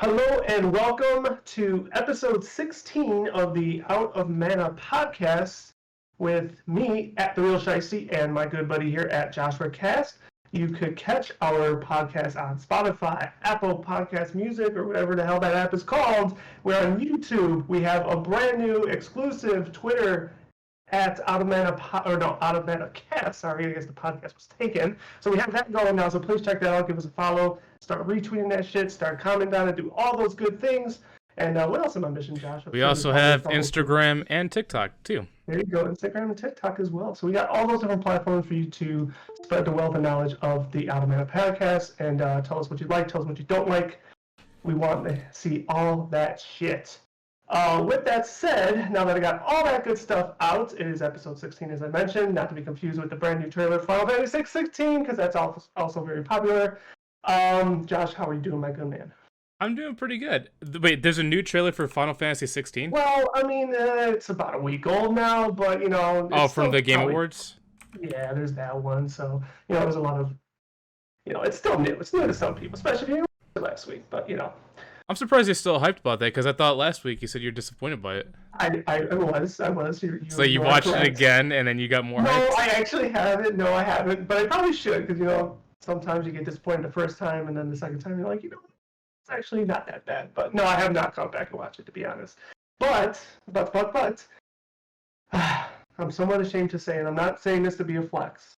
Hello and welcome to episode 16 of the Out of Mana podcast with me at The Real Shiesty and my good buddy here at Joshua Cast. You could catch our podcast on Spotify, Apple Podcast Music, or whatever the hell that app is called. We're on YouTube. We have a brand new exclusive Twitter at Out of Mana Cast. Sorry, I guess the podcast was taken. So we have that going now. So please check that out. Give us a follow. Start retweeting that shit. Start commenting on it. Do all those good things. And what else am I missing, Josh? We also have Instagram and TikTok too. There you go, Instagram and TikTok as well. So we got all those different platforms for you to spread the wealth and knowledge of the Out of Mana podcast and tell us what you like, tell us what you don't like. We want to see all that shit. With that said, now that I got all that good stuff out, it is episode 16, as I mentioned, not to be confused with the brand new trailer for Final Fantasy 16, because that's also very popular. Josh, how are you doing, my good man? I'm doing pretty good. Wait, there's a new trailer for Final Fantasy 16? Well, I mean, it's about a week old now, but, you know... Oh, from the Game Awards? Yeah, there's that one, so, you know, there's a lot of... You know, it's still new. It's new to some people, especially if you didn't watch it last week, but, you know... I'm surprised you're still hyped about that, because I thought last week you said you're disappointed by it. I was. So you watched it again, and then you got more hyped? No, I actually haven't. No, I haven't. But I probably should, because, you know, sometimes you get disappointed the first time, and then the second time you're like, you know, it's actually not that bad. But, no, I have not gone back and watched it, to be honest. But, I'm somewhat ashamed to say, and I'm not saying this to be a flex,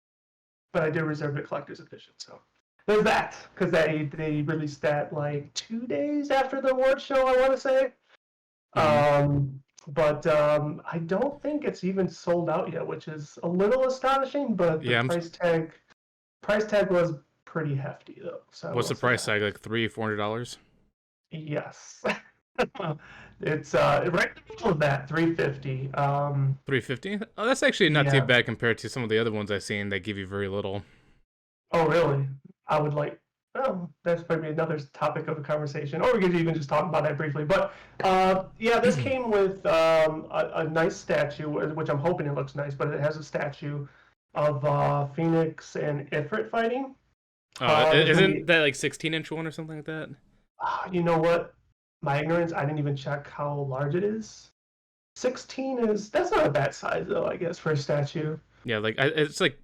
but I did reserve the collector's edition, so... There's that, because they released that like 2 days after the award show, I want to say. But I don't think it's even sold out yet, which is a little astonishing. But the price tag was pretty hefty though. So what's the price tag? Like $300-$400? Yes, it's right in the middle of that, $350. $350? Oh, that's actually not too bad compared to some of the other ones I've seen that give you very little. Oh, really? I would like, that's probably another topic of a conversation, or we could even just talk about that briefly. But, yeah, this came with a nice statue, which I'm hoping it looks nice, but it has a statue of Phoenix and Ifrit fighting. Isn't that like 16-inch one or something like that? You know what? My ignorance, I didn't even check how large it is. 16 that's not a bad size, though, I guess, for a statue. Yeah, like it's like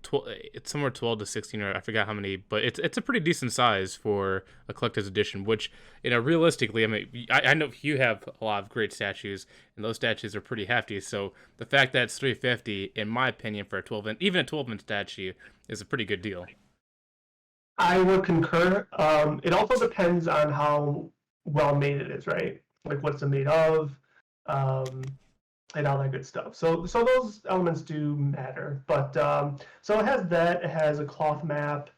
it's somewhere 12 to 16, or I forgot how many, but it's a pretty decent size for a collector's edition. Which, you know, realistically, I mean, I know you have a lot of great statues, and those statues are pretty hefty. So the fact that it's $350, in my opinion, for a 12-inch, even a 12-inch statue, is a pretty good deal. I would concur. It also depends on how well made it is, right? Like what's it made of. And all that good stuff. So those elements do matter. But so it has that. It has a cloth map,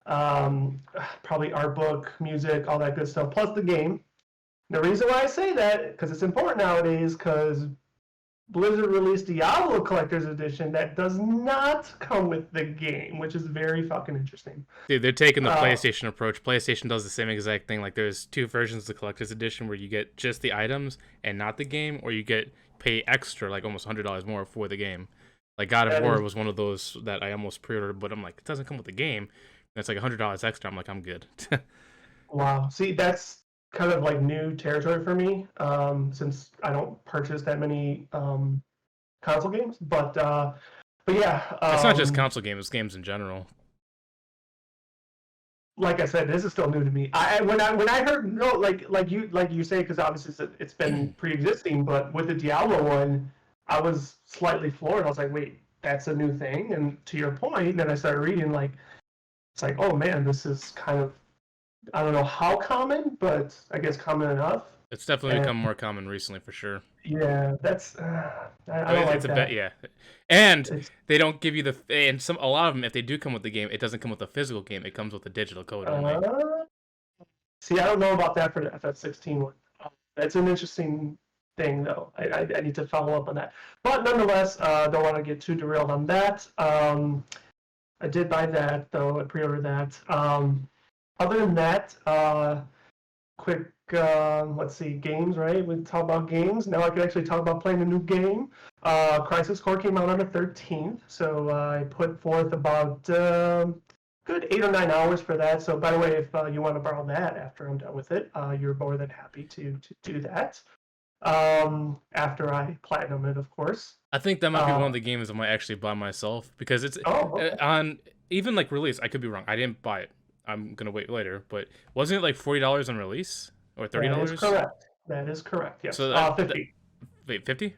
probably art book, music, all that good stuff, plus the game. The reason why I say that, because it's important nowadays, because Blizzard released Diablo Collector's Edition that does not come with the game, which is very fucking interesting. Dude, they're taking the PlayStation approach. PlayStation does the same exact thing. Like, there's two versions of the Collector's Edition where you get just the items and not the game, or you pay extra, like almost $100 more for the game. Like God of War was one of those that I almost pre-ordered, but I'm like, it doesn't come with the game. And it's like $100 extra. I'm like, I'm good. Wow. See, that's kind of like new territory for me, since I don't purchase that many console games. But yeah, it's not just console games; it's games in general. Like I said, this is still new to me. When I heard like you say, because obviously it's been pre-existing, but with the Diablo one, I was slightly floored. I was like, wait, that's a new thing. And to your point, then I started reading, like, it's like, oh man, this is kind of, I don't know how common, but I guess common enough. It's definitely become more common recently, for sure. Yeah, that's I don't like that. Yeah, and they don't give you a lot of them. If they do come with the game, it doesn't come with the physical game. It comes with the digital code only. See, I don't know about that for the FF16 one. That's an interesting thing, though. I need to follow up on that. But nonetheless, don't want to get too derailed on that. I did buy that, though. I pre-ordered that. Other than that, quick, let's see, games, right? We talk about games. Now I can actually talk about playing a new game. Crisis Core came out on the 13th, so I put forth about good 8 or 9 hours for that. So, by the way, if you want to borrow that after I'm done with it, you're more than happy to do that. After I platinum it, of course. I think that might be one of the games I might actually buy myself because it's Okay. on even like release. I could be wrong. I didn't buy it. I'm gonna wait later. But wasn't it like $40 on release or thirty That is dollars? correct. That is correct. Yes. So 50. wait, 50?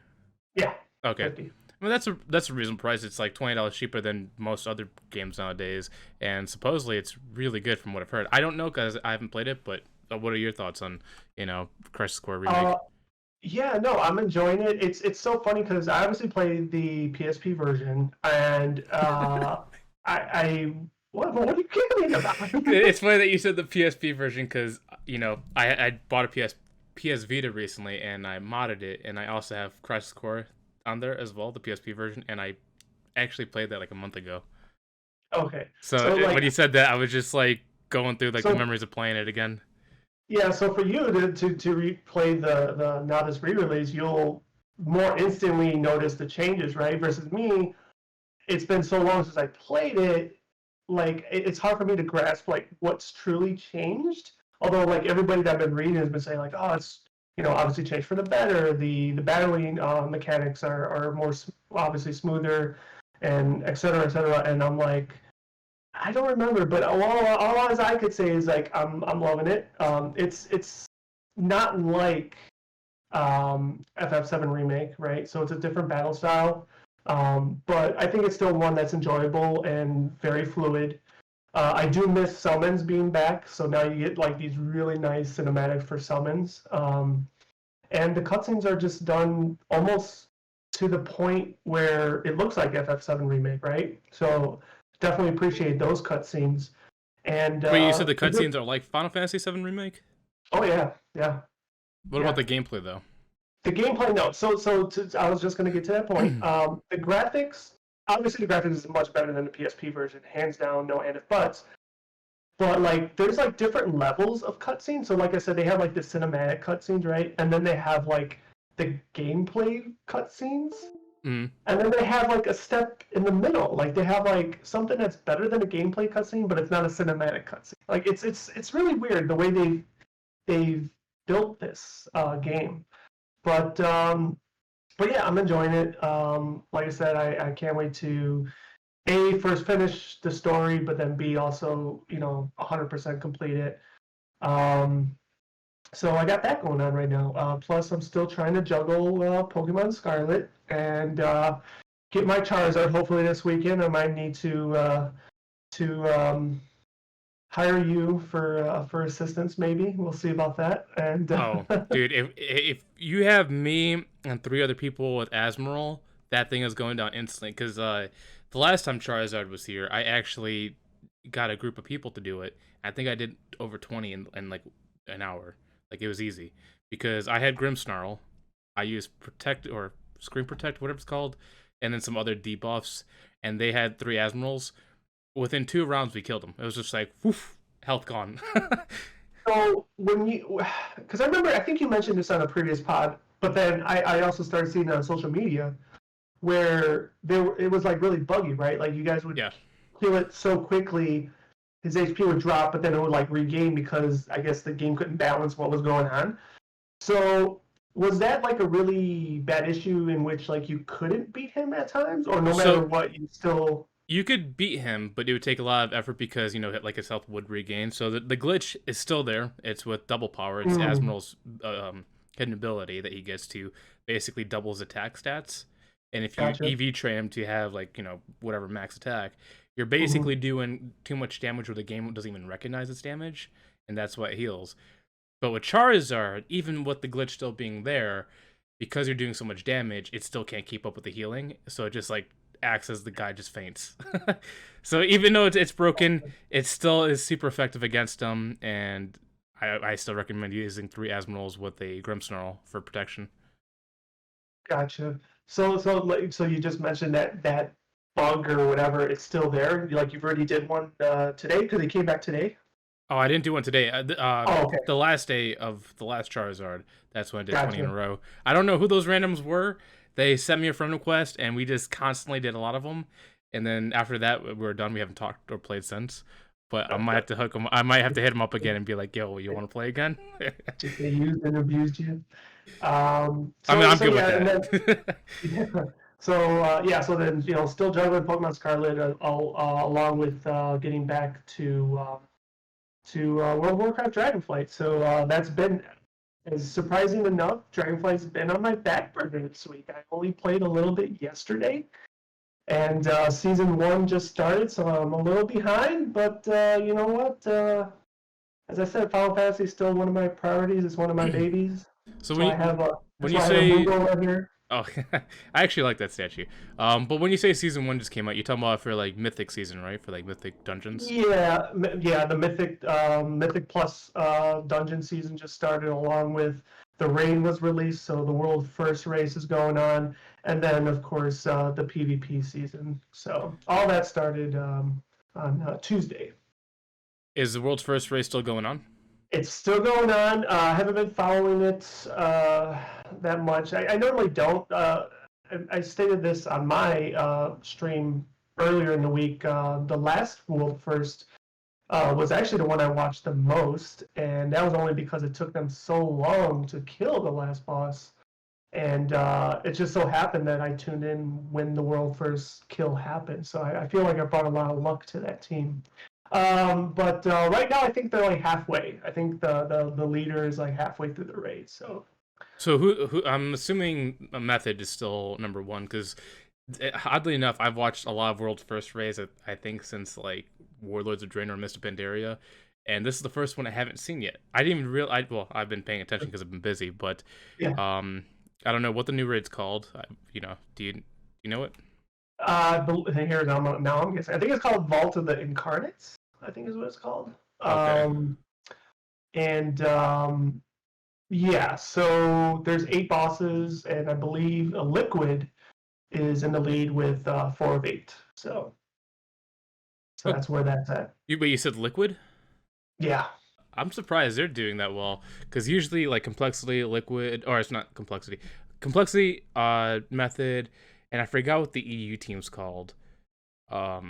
Yeah, Okay. 50. I mean that's a reasonable price. It's like $20 cheaper than most other games nowadays, and supposedly it's really good from what I've heard. I don't know because I haven't played it, but what are your thoughts on Crisis Core remake? Uh, yeah, no, I'm enjoying it. It's so funny because I obviously played the PSP version, and I what are you kidding about? It's funny that you said the PSP version because I bought a PS Vita recently and I modded it, and I also have Crisis Core on there as well, the PSP version, and I actually played that like a month ago. Okay, So so when like you said that, I was just like going through like the so memories of playing it again. yeah, so for you to replay the now this re-release, you'll more instantly notice the changes, right? Versus me, it's been so long since I played it, like it's hard for me to grasp like what's truly changed. Although like everybody that I've been reading has been saying like, oh, it's obviously changed for the better. The battling mechanics are more obviously smoother, and et cetera, et cetera. And I'm like, I don't remember, but all as I could say is like I'm loving it. It's not like FF7 remake, right? So it's a different battle style. But I think it's still one that's enjoyable and very fluid. I do miss summons being back, so now you get like these really nice cinematics for summons. And the cutscenes are just done almost to the point where it looks like FF7 remake, right? So definitely appreciate those cutscenes. And Wait, you said the cutscenes are like Final Fantasy VII remake? oh yeah, yeah, What about yeah. the gameplay though? The gameplay, no. I was just going to get to that point. The graphics, obviously, the graphics is much better than the PSP version, hands down, no and if buts. But like, there's like different levels of cutscenes. So like I said, they have like the cinematic cutscenes, right? And then they have like the gameplay cutscenes. Mm. And then they have like a step in the middle. Like they have like something that's better than a gameplay cutscene, but it's not a cinematic cutscene. Like it's really weird the way they've built this game. But yeah, I'm enjoying it. Like I said, I can't wait to first finish the story, but then B also 100% complete it. Um, so I got that going on right now. Plus, I'm still trying to juggle Pokemon Scarlet and get my Charizard. Hopefully this weekend, I might need to hire you for assistance. Maybe we'll see about that. And Oh, dude, if you have me and three other people with Asmonol, that thing is going down instantly. Because the last time Charizard was here, I actually got a group of people to do it. I think I did over 20 in like an hour. Like it was easy because I had Grimmsnarl, I used Protect or Screen Protect, whatever it's called, and then some other debuffs, and they had three Asmonols. Within 2 rounds, we killed them. It was just like, woof, health gone. so when because I remember, I think you mentioned this on a previous pod, but then I also started seeing it on social media where it was like really buggy, right? Like you guys would Yeah. kill it so quickly, his HP would drop, but then it would like regain because I guess the game couldn't balance what was going on. So was that like a really bad issue in which like you couldn't beat him at times, or no matter So what you still? you could beat him, but it would take a lot of effort because like his health would regain. So the glitch is still there. It's with double power. It's Asmonol's hidden ability that he gets to basically double his attack stats. And if you Gotcha. EV train him to have like whatever max attack, you're Mm-hmm. basically doing too much damage where the game doesn't even recognize its damage, and that's what heals. But with Charizard, even with the glitch still being there, because you're doing so much damage, it still can't keep up with the healing. So it just like acts as the guy just faints. So even though it's broken, it still is super effective against them, and I still recommend using 3 Asmonols with a Grimmsnarl for protection. Gotcha. So you just mentioned that bug or whatever. It's still there. Like you've already did one today because it came back today. Oh, I didn't do one today. Oh, okay. The last day of the last Charizard, that's when I did 20 in a Gotcha. row. I don't know who those randoms were. They sent me a friend request, and we just constantly did a lot of them. and then after that we're done. We haven't talked or played since. But I might have to hook him. I might have to hit him up again and be like, "Yo, you want to play again?" Just they used and abused you. I mean, I'm good with Yeah, and then that. yeah. So then still juggling Pokemon Scarlet, along with getting back to World of Warcraft Dragonflight. So that's been, as surprising enough, Dragonflight's been on my back burner this week. I only played a little bit yesterday, and season 1 just started, so I'm a little behind. But you know what? As I said, Final Fantasy is still one of my priorities. It's one of my babies. So That's why I have a when that's you why I have a say Moogle right here. oh, I actually like that statue. But when you say season 1 just came out, you're talking about for like Mythic season, right? For like Mythic dungeons. Yeah, the Mythic Plus dungeon season just started, along with the raid was released, so the world first race is going on, and then of course the PvP season. So all that started on Tuesday. Is the world's first race still going on? It's still going on. I haven't been following it that much. I normally don't. I stated this on my stream earlier in the week. The last World First was actually the one I watched the most, and that was only because it took them so long to kill the last boss. And it just so happened that I tuned in when the World First kill happened. So I feel like I brought a lot of luck to that team. But right now, I think they're like halfway. I think the leader is like halfway through the raid. So who I'm assuming a Method is still number 1 because oddly enough, I've watched a lot of World's First Race. I think since like Warlords of Draenor, Mist of Pandaria, and this is the first one I haven't seen yet. I didn't even realize. Well, I've been paying attention because I've been busy, but yeah. I don't know what the new raid's called. Do you know it? Here now I'm guessing. I think it's called Vault of the Incarnates. I think is what it's called. Okay. Yeah, so there's 8 bosses, and I believe a Liquid is in the lead with 4 of 8. So that's where that's at. But you said Liquid? Yeah. I'm surprised they're doing that well because usually like Complexity, Liquid, or it's not Complexity, Method, and I forgot what the EU team's called. I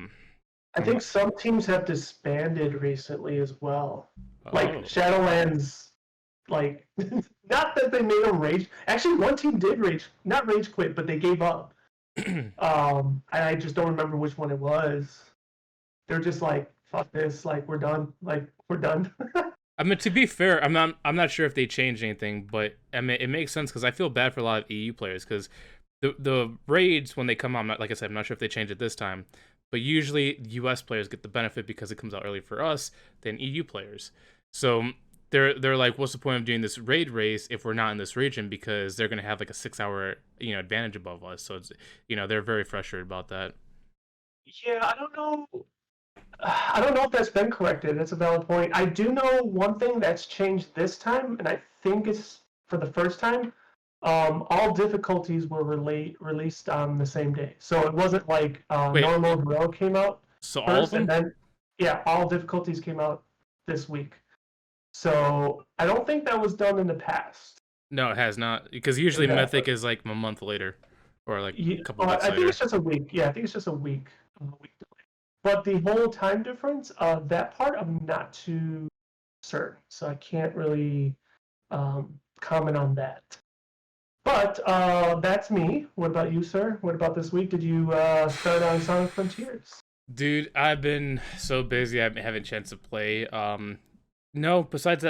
think some teams have disbanded recently as well. Like Shadowlands, like not that they made them rage. Actually, one team did not rage quit, but they gave up. I just don't remember which one it was. They're just like, fuck this, like we're done. I mean, to be fair, I'm not sure if they changed anything, but I mean, it makes sense because I feel bad for a lot of EU players because the raids when they come out, like I said, I'm not sure if they changed it this time, but usually US players get the benefit because it comes out early for us than EU players. So they're like, what's the point of doing this raid race if we're not in this region because they're gonna have like a 6-hour advantage above us. So it's they're very frustrated about that. Yeah, I don't know. I don't know if that's been corrected. That's a valid point. I do know one thing that's changed this time, and I think it's for the first time. All difficulties were released on the same day, so it wasn't like normal and Hero came out so first, all of them? and then all difficulties came out this week. So I don't think that was done in the past. No, it has not, because usually Mythic is like a month later, or like a couple weeks later. I think it's just a week. Yeah, I think it's just a week delay. But the whole time difference, that part I'm not too certain, so I can't really comment on that. But that's me. What about you, sir? What about this week? Did you start on Sonic Frontiers? Dude, I've been so busy I haven't had a chance to play. No, besides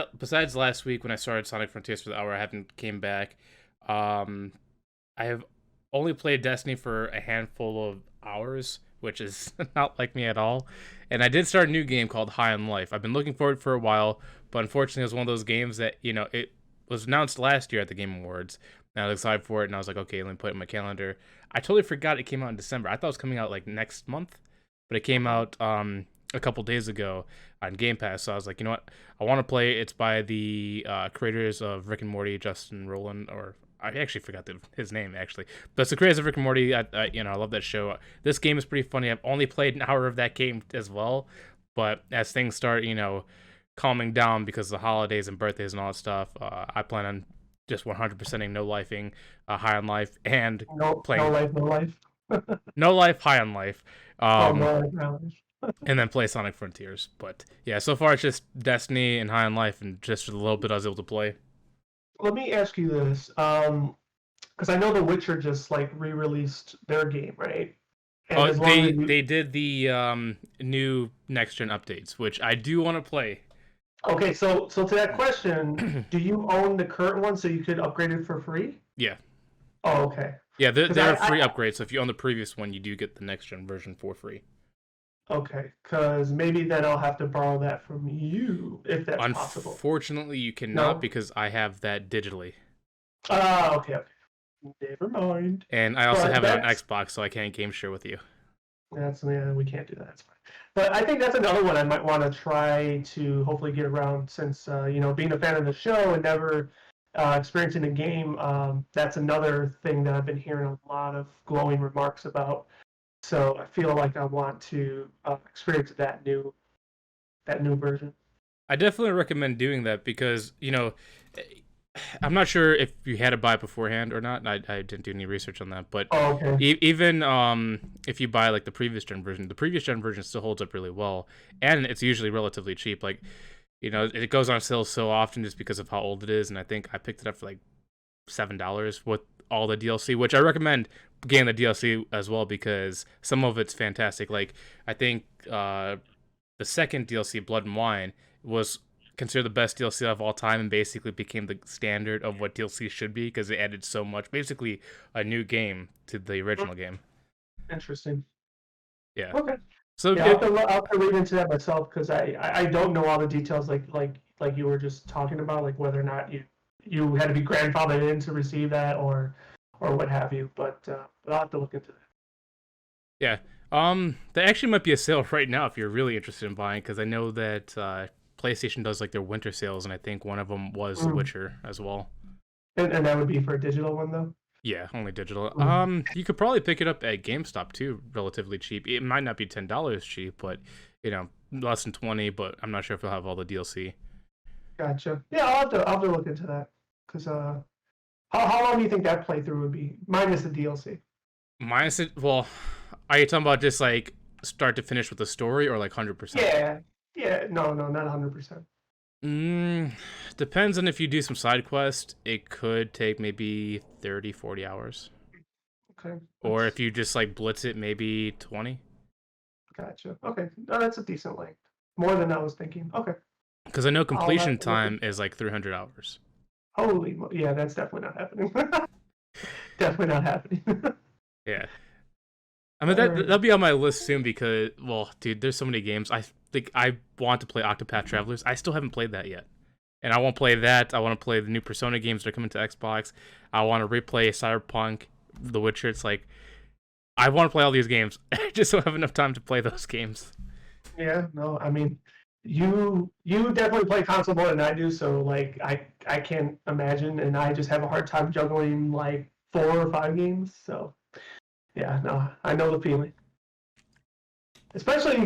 last week when I started Sonic Frontiers for the hour, I haven't came back. I have only played Destiny for a handful of hours, which is not like me at all. And I did start a new game called High on Life. I've been looking forward for a while, but unfortunately it was one of those games that, it was announced last year at the Game Awards. And I was excited for it, and I was like, okay, let me put it in my calendar. I totally forgot it came out in December. I thought it was coming out like next month, but it came out a couple days ago on Game Pass. So I was like, you know what? I want to play. It's by the creators of Rick and Morty, Justin Roiland, or I actually forgot his name, actually. But it's the creators of Rick and Morty. I love that show. This game is pretty funny. I've only played an hour of that game as well. But as things start, calming down because of the holidays and birthdays and all that stuff, I plan on just 100%ing no lifing High on Life and playing no life. No Life, High on Life. Oh Um, no. and then play Sonic Frontiers. But yeah, so far it's just Destiny and High on Life, and just a little bit I was able to play. Let me ask you this, because I know The Witcher just like re-released their game, right? And Oh, as long as they you, did the new next gen updates, which I do want to play. okay, so to that question, do you own the current one so you could upgrade it for free? Yeah, Oh, okay. yeah, Because they're a free upgrade. So if you own the previous one, you do get the next gen version for free. okay, because maybe then I'll have to borrow that from you if that's possible. Unfortunately, you cannot No? because I have that digitally, Ah, okay, okay. Never mind. and I also But have it on that's Xbox, so I can't game share with you. yeah, we can't do that. That's fine. But I think that's another one I might want to try to hopefully get around since being a fan of the show and never experiencing the game. That's another thing that I've been hearing a lot of glowing remarks about. So I feel like I want to experience that new version. I definitely recommend doing that because I'm not sure if you had to buy it beforehand or not. I didn't do any research on that, but Oh, okay. even if you buy like the previous gen version still holds up really well, and it's usually relatively cheap. Like it goes on sale so often just because of how old it is, and I think I picked it up for like $7 with all the DLC, which I recommend getting the DLC as well because some of it's fantastic. Like I think the second DLC, Blood and Wine, was considered the best DLC of all time and basically became the standard of what DLC should be because it added so much, basically a new game to the original game. Interesting. Yeah. Okay. So Yeah, I'll have to read into that myself because I don't know all the details like you were just talking about, like whether or not you had to be grandfathered in to receive that or what have you. But I'll have to look into that. yeah. There actually might be a sale right now if you're really interested in buying because I know that PlayStation does like their winter sales, and I think one of them was The Mm. Witcher as well. And that would be for a digital one though. Yeah, only digital. Mm. You could probably pick it up at GameStop too, relatively cheap. It might not be $10 cheap, but less than 20. But I'm not sure if it'll have all the DLC. Gotcha. Yeah, I'll have to look into that because how long do you think that playthrough would be minus the DLC? Minus it. Well, are you talking about just like start to finish with the story or like 100%? Yeah, yeah, no, not 100%. Mm, depends on if you do some side quest. It could take maybe 30, 40 hours. Okay, Or that's if you just like blitz it, maybe 20. gotcha. Okay, no, that's a decent length. More than I was thinking. Okay, Because I know I'll have completion to look. time is like 300 hours. Yeah, that's definitely not happening. Definitely not happening. Yeah. I mean All that'll right. be on my list soon because well, dude, there's so many games. I think I want to play Octopath Travelers. I still haven't played that yet. And I won't play that. I want to play the new Persona games that are coming to Xbox. I want to replay Cyberpunk, The Witcher. It's like I want to play all these games. I just don't have enough time to play those games. Yeah, no, I mean, you definitely play console more than I do, so like I can't imagine, and I just have a hard time juggling like 4 or 5 games. So yeah, no, I know the feeling. Especially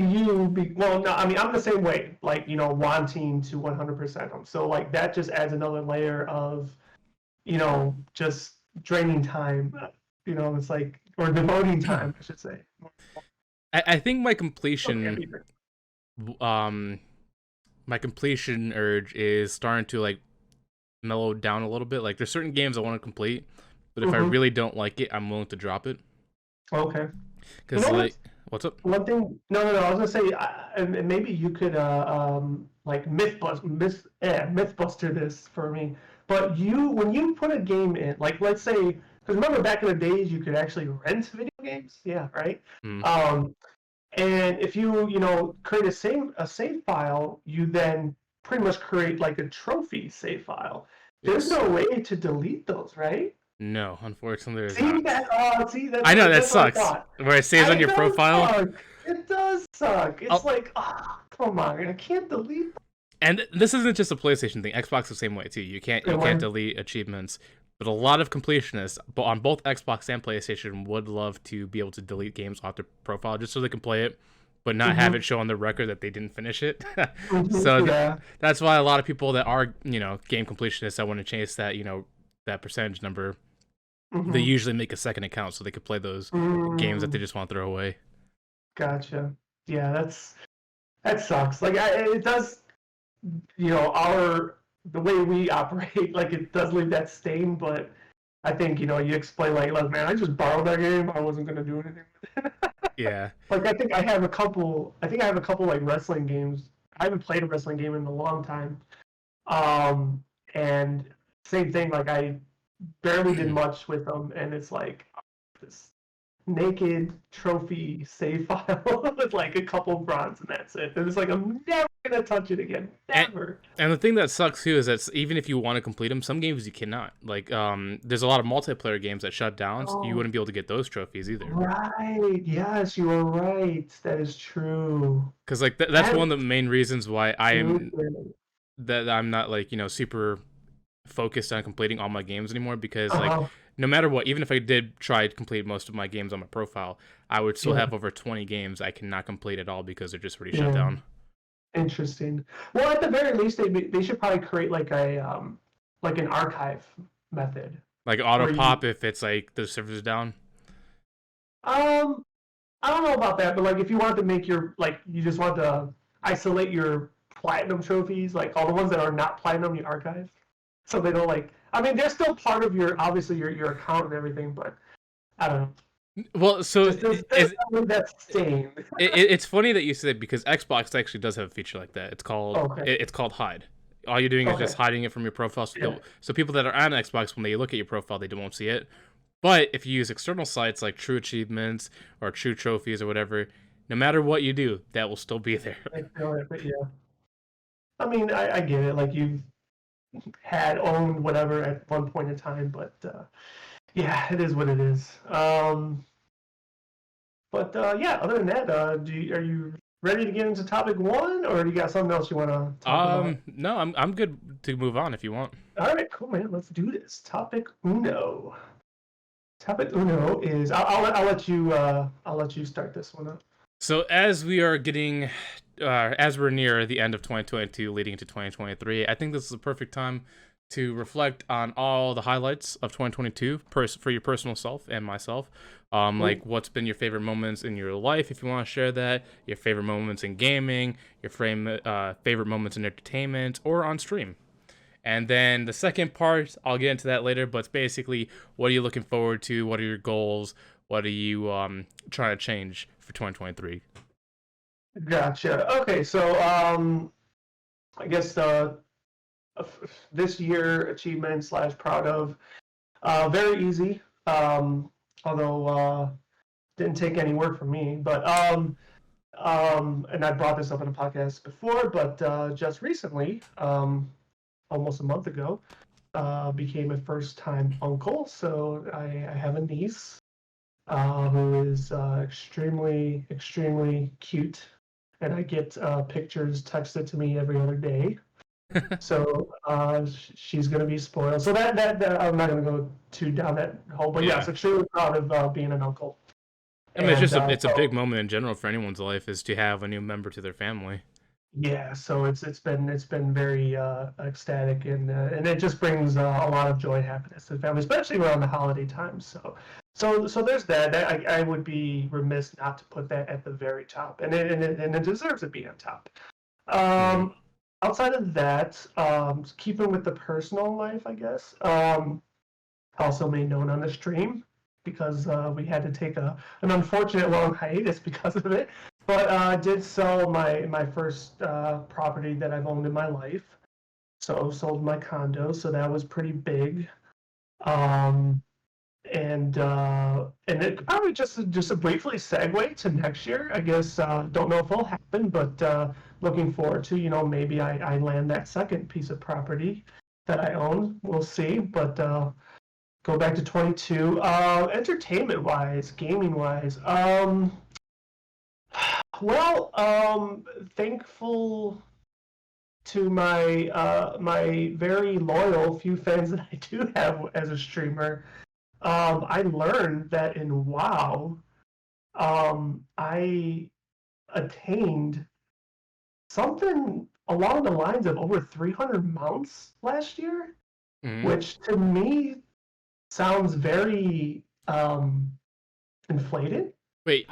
well, no, I mean, I'm the same way, like, wanting to 100% them. So, like, that just adds another layer of, just draining time, it's like, or devoting time, I should say. I think Okay, um, my completion urge is starting to like mellow down a little bit. Like there's certain games I want to complete, but if I mm-hmm. really don't like it, I'm willing to drop it. Okay. You Cause know what? like, what's up? One thing, no, I was gonna say, and maybe you could, like mythbuster this for me. But when you put a game in, like, let's say, because remember back in the days, you could actually rent video games, yeah, right? Mm, Um, and if create a save file, you then pretty much create like a trophy save file. There's yes. no way to delete those, right? No, unfortunately, there's See not. that? Oh, see, that's I know what that that's what I sucks. thought. Where it saves on It your does profile. suck. It does suck. It's Oh, like, come on, I can't delete and this isn't just a PlayStation thing. Xbox is the same way too. You can't that you can't one. delete achievements. But a lot of completionists, but on both Xbox and PlayStation, would love to be able to delete games off their profile just so they can play it, but not have Mm-hmm. it show on the record that they didn't finish it. Mm-hmm. so Yeah. that's why a lot of people that are game completionists that want to chase that that percentage number they Mm-hmm. usually make a second account so they could play those games that they just want to throw away. Gotcha. Yeah, that sucks. Like it does, the way we operate, like it does leave that stain. But I think you explain like, look, man, I just borrowed that game. I wasn't gonna do anything with it. Yeah. Like I think I have a couple. I think I have a couple like wrestling games. I haven't played a wrestling game in a long time. Um, and same thing. Like I barely did much with them, and it's like this naked trophy save file with like a couple bronze, and that's it. And it's like I'm never gonna touch it again. And, Never. and the thing that sucks too is that even if you want to complete them, some games you cannot. Like, there's a lot of multiplayer games that shut down. So you Oh, wouldn't be able to get those trophies either. right. Yes, you are right. That is true. Because like that's That one of the main reasons why is I'm not like super focused on completing all my games anymore. Because like uh-huh. no matter what, even if I did try to complete most of my games on my profile, I would still Yeah, have over 20 games I cannot complete at all because they're just already shut yeah. down. Interesting. Well, at the very least, they should probably create like an archive method Like auto where you pop if it's like the server's down. um I don't know about that, but like if you want to make your like you just want to isolate your platinum trophies, like all the ones that are not platinum, you archive, so they don't like. I mean, they're still part of your obviously your account and everything, but I don't know. Well, so Just not leave that stain. it's funny that you said because Xbox actually does have a feature like that. Okay. It's called hide. All you're doing is Okay. just hiding it from your profile, so, Yeah. so people that are on Xbox when they look at your profile, they won't see it. But if you use external sites like True Achievements or True Trophies or whatever, no matter what you do, that will still be there. I feel it, but yeah. I mean, I get it. Like you've had owned whatever at one point in time, but yeah, it is what it is. But yeah, other than that, are you ready to get into topic one, or do you got something else you want to talk about? No, I'm good to move on if you want. All right, cool, man. Let's do this. Topic uno. Topic uno is I'll let you start this one up. So as we are getting, as we're near the end of 2022, leading into 2023, I think this is a perfect time to reflect on all the highlights of 2022 for your personal self and myself. Like what's been your favorite moments in your life, if you want to share that, your favorite moments in gaming, your favorite moments in entertainment or on stream. And then the second part, I'll get into that later, but it's basically what are you looking forward to? What are your goals? What are you trying to change for 2023? Gotcha. Okay, so I guess this year achievement slash proud of very easy. Although didn't take any work from me, but and I brought this up in a podcast before, but just recently, almost a month ago, became a first-time uncle. So I have a niece who is extremely, extremely cute, and I get pictures texted to me every other day. So she's going to be spoiled. So that I'm not going to go too down that hole, but Yeah. yes, extremely proud of being an uncle. I mean, it's And just it's a big moment in general for anyone's life is to have a new member to their family. yeah, so it's been very ecstatic, and it just brings a lot of joy and happiness to the family, especially around the holiday time. So there's that. I would be remiss not to put that at the very top, and it deserves to be on top. Mm-hmm. Outside of that, keeping with the personal life, I guess. Also made known on the stream because we had to take an unfortunate long hiatus because of it. But I did sell my first property that I've owned in my life. So sold my condo, so that was pretty big. Um, and it probably just a briefly segue to next year. I guess don't know if it'll happen, but looking forward to maybe I land that second piece of property that I own. We'll see, but go back to 22. Entertainment wise, gaming wise, well, thankful to my very loyal few fans that I do have as a streamer. I learned that in WoW, I attained something along the lines of over 300 mounts last year, Mm-hmm. which to me sounds very inflated. Wait,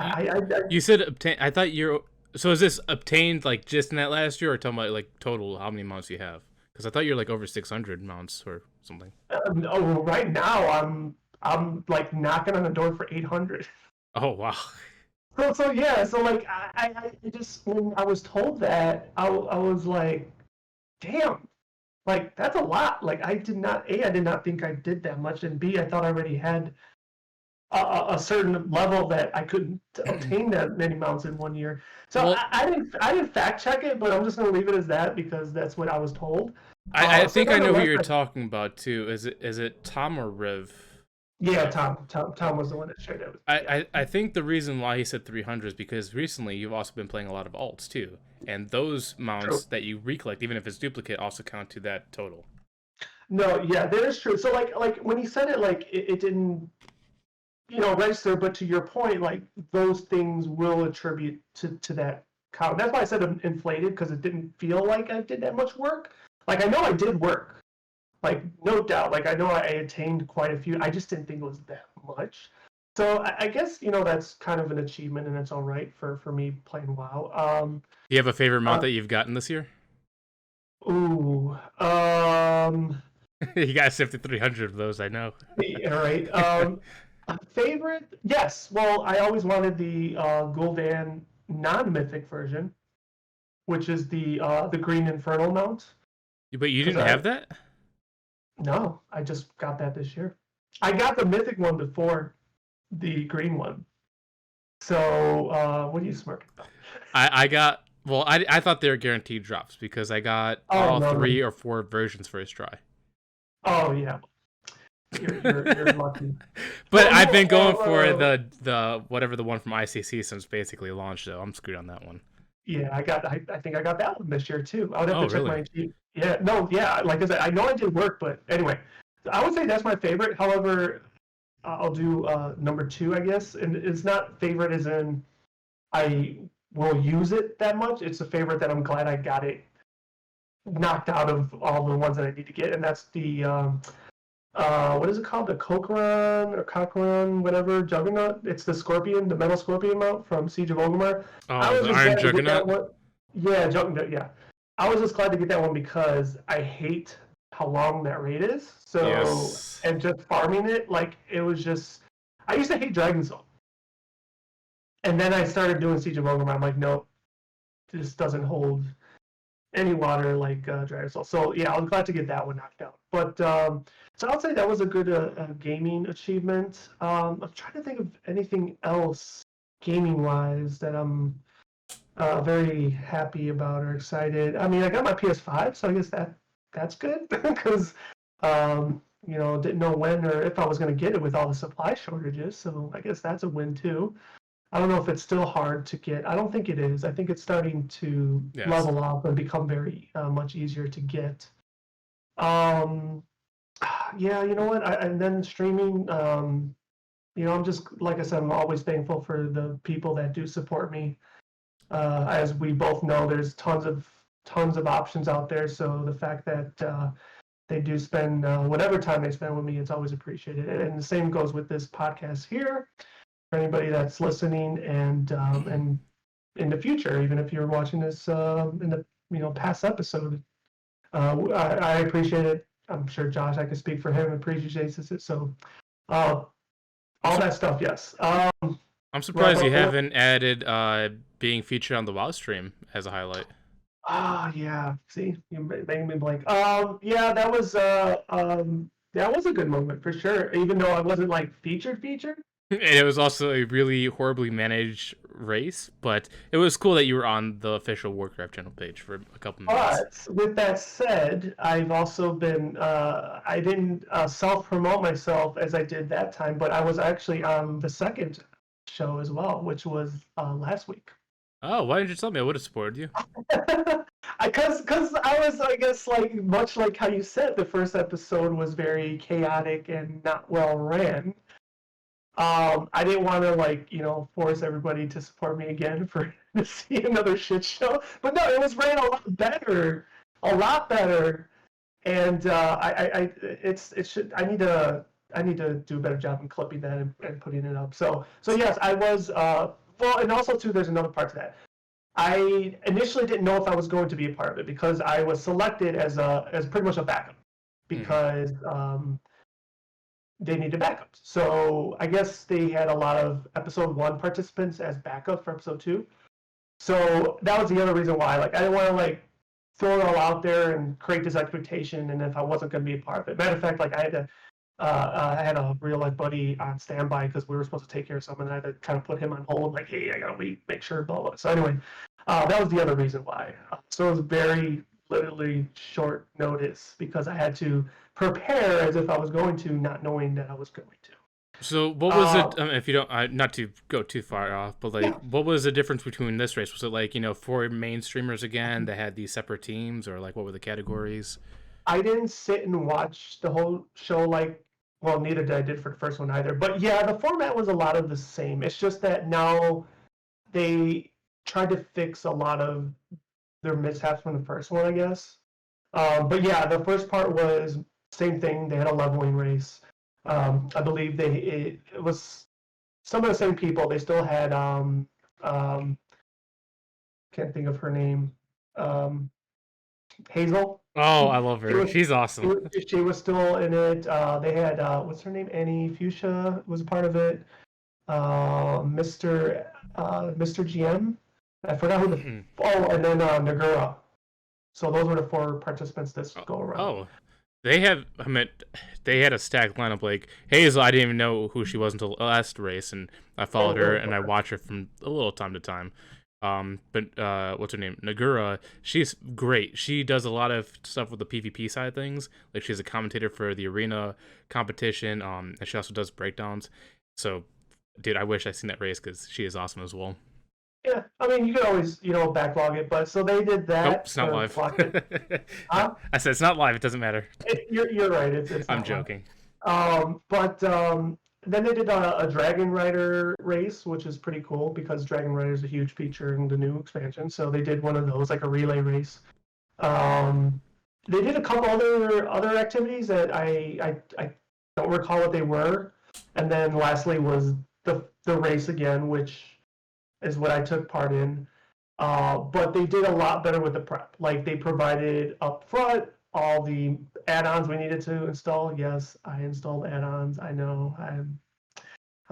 you said obtain. I thought you're. So is this obtained like just in that last year, or talking about like total how many mounts you have? Because I thought you're like over 600 mounts or something. Right now I'm like knocking on the door for 800. Oh wow. So yeah, so like I just when I was told that I was like, damn, like that's a lot. Like I did not think I did that much, and B, I thought I already had a certain level that I couldn't obtain that many mounts in 1 year. So Well, I didn't fact check it, but I'm just gonna leave it as that because that's what I was told. I So think I know who nonetheless, you're talking about too. Is it Tom or Riv? yeah, Tom was the one that shared it. Yeah. I think the reason why he said 300 is because recently you've also been playing a lot of alts too, and those mounts True. that you recollect, even if it's duplicate, also count to that total. No, yeah, that is true. So like when he said it, like it didn't register. But to your point, like those things will attribute to that count. That's why I said inflated because it didn't feel like I did that much work. Like I know I did work, like no doubt. Like I know I attained quite a few. I just didn't think it was that much. So I guess that's kind of an achievement, and it's all right for me playing WoW. Do you have a favorite mount Uh, that you've gotten this year? ooh, You got 5,300 of those, I know. yeah, right. Favorite? Yes. Well, I always wanted the Gul'dan non-mythic version, which is the Green Infernal mount. But you 'Cause didn't have that? No, I just got that this year. I got the mythic one before the green one. So what are you smirking about? I got. Well, I thought they were guaranteed drops because I got Oh, all no, no. 3 or 4 versions first try. Oh yeah, you're lucky. But Well, I've been going no, for the whatever the one from ICC since basically launched, so I'm screwed on that one. yeah, I think I got that one this year too. I would have Oh, to check really? my yeah, no, yeah, like I said, I know I did work, but anyway, I would say that's my favorite. However, I'll do number two, I guess, and it's not favorite as in I will use it that much. It's a favorite that I'm glad I got it knocked out of all the ones that I need to get, and that's the what is it called? The Kokran or Kokran, whatever, Juggernaut. It's the Scorpion, the Metal Scorpion mount from Siege of Orgrimmar. I Oh, was the just Iron glad to get that Juggernaut? one. Yeah, Juggernaut, yeah. I was just glad to get that one because I hate how long that raid is. So, Yes. and just farming it, like, it was just. I used to hate Dragon Soul. And then I started doing Siege of Orgrimmar. I'm like, nope, this doesn't hold any water like Dragon Soul. So yeah, I was glad to get that one knocked out. But so I'll say that was a good gaming achievement. I'm trying to think of anything else gaming wise that I'm very happy about or excited. I mean, I got my PS5, so I guess that's good because didn't know when or if I was going to get it with all the supply shortages. So I guess that's a win too. I don't know if it's still hard to get. I don't think it is. I think it's starting to Yes. level up and become very much easier to get. Um, yeah, you know what? And then streaming. I'm just like I said, I'm always thankful for the people that do support me. As we both know, there's tons of options out there. So the fact that they do spend whatever time they spend with me, it's always appreciated. And the same goes with this podcast here. For anybody that's listening and in the future, even if you're watching this in the past episode, I appreciate it. I'm sure Josh, I can speak for him, appreciates it. So all that stuff, yes. I'm surprised you Well, haven't added being featured on the WoW stream as a highlight. yeah. See, you made me blank. Yeah, that was a good moment for sure. Even though I wasn't like featured. And it was also a really horribly managed race, but it was cool that you were on the official Warcraft channel page for a couple minutes. But with that said, I've also been I didn't self-promote myself as I did that time, but I was actually on the second show as well, which was last week. Oh, why didn't you tell me? I would have supported you. Because I was, I guess, like much like how you said, the first episode was very chaotic and not well ran. I didn't want to force everybody to support me again for to see another shit show. But no, it was ran a lot better. And I need to I need to do a better job in clipping that and putting it up. So yes, I was. Well, and also too, there's another part to that. I initially didn't know if I was going to be a part of it because I was selected as pretty much a backup because they needed backups. So I guess they had a lot of episode 1 participants as backup for episode 2. So that was the other reason why. Like I didn't want to like throw it all out there and create this expectation, and if I wasn't going to be a part of it. Matter of fact, like I had a real life buddy on standby because we were supposed to take care of someone, and I had to kind of put him on hold. Like, hey, I gotta make sure, blah blah. So anyway, that was the other reason why. So it was very literally short notice because I had to prepare as if I was going to, not knowing that I was going to. So what was it? If you don't, not to go too far off, but like, what was the difference between this race? Was it like 4 main streamers again that had these separate teams, or like what were the categories? I didn't sit and watch the whole show like, well, neither did I did for the first one either. But yeah, the format was a lot of the same. It's just that now they tried to fix a lot of their mishaps from the first one, I guess. But yeah, the first part was same thing. They had a leveling race. I believe it was some of the same people. They still had can't think of her name. Hazel. Oh, I love her. She's awesome. She was still in it. They had what's her name? Annie Fuchsia was a part of it. Mr. GM. I forgot who the. Oh, and then Nagura. So those were the 4 participants this go around. Oh, they had a stacked lineup. Like Hazel, I didn't even know who she was until the last race, and I followed her and I watched her from a little time to time. But what's her name? Nagura, she's great. She does a lot of stuff with the PvP side of things. Like she's a commentator for the arena competition. And she also does breakdowns. So, dude, I wish I seen that race because she is awesome as well. Yeah, I mean, you could always, backlog it, but so they did that. Nope, it's not live. Huh? I said it's not live. It doesn't matter. You're right. It's I'm joking. But then they did a Dragon Rider race, which is pretty cool because Dragon Rider is a huge feature in the new expansion. So they did one of those, like a relay race. They did a couple other activities that I don't recall what they were. And then lastly was the race again, which is what I took part in. But they did a lot better with the prep. Like they provided up front all the add-ons we needed to install. Yes, I installed add-ons. I know I'm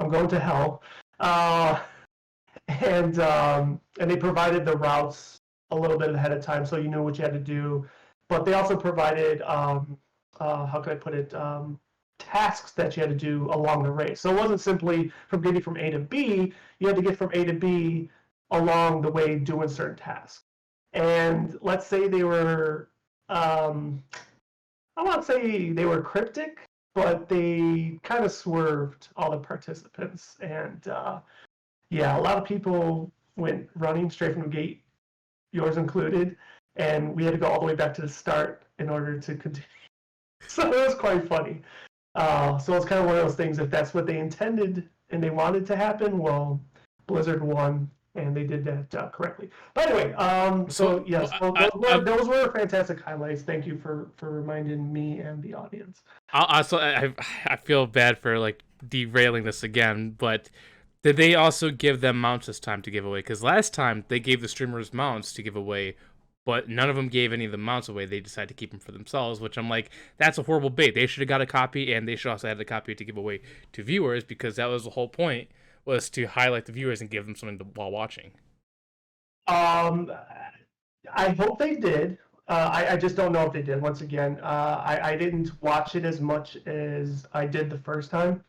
going to hell. And they provided the routes a little bit ahead of time, so you knew what you had to do. But they also provided how can I put it? Tasks that you had to do along the race. So it wasn't simply from getting from A to B. You had to get from A to B along the way doing certain tasks. And let's say they were, I won't say they were cryptic, but they kind of swerved all the participants. And yeah, a lot of people went running straight from the gate, yours included, and we had to go all the way back to the start in order to continue. So it was quite funny. So it's kind of one of those things, if that's what they intended and they wanted to happen, well, Blizzard won, and they did that correctly. But anyway, so yes, those were fantastic highlights. Thank you for reminding me and the audience. I feel bad for like derailing this again, but did they also give them mounts this time to give away? Because last time they gave the streamers mounts to give away, but none of them gave any of the mounts away. They decided to keep them for themselves, which I'm like, that's a horrible bait. They should have got a copy, and they should also have the copy to give away to viewers, because that was the whole point, was to highlight the viewers and give them something while watching. I hope they did. I just don't know if they did. Once again, I didn't watch it as much as I did the first time,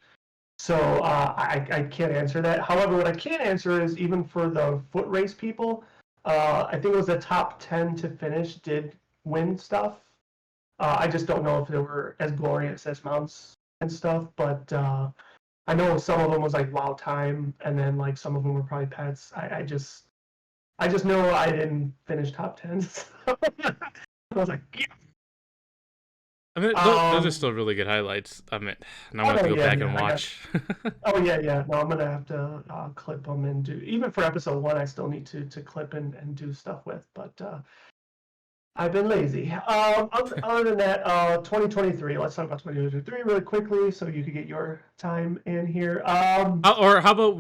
so I can't answer that. However, what I can answer is even for the foot race people, I think it was the top 10 to finish did win stuff. I just don't know if they were as glorious as mounts and stuff, but I know some of them was like WoW time, and then like some of them were probably pets. I just know I didn't finish top 10. So I was like, yeah. I mean, those are still really good highlights. I mean, now I'm gonna have to go back and watch. Oh yeah. No, I'm gonna have to clip them and do. Even for episode 1, I still need to clip and do stuff with. But I've been lazy. Other than that, 2023. Let's talk about 2023 really quickly, so you could get your time in here. Or how about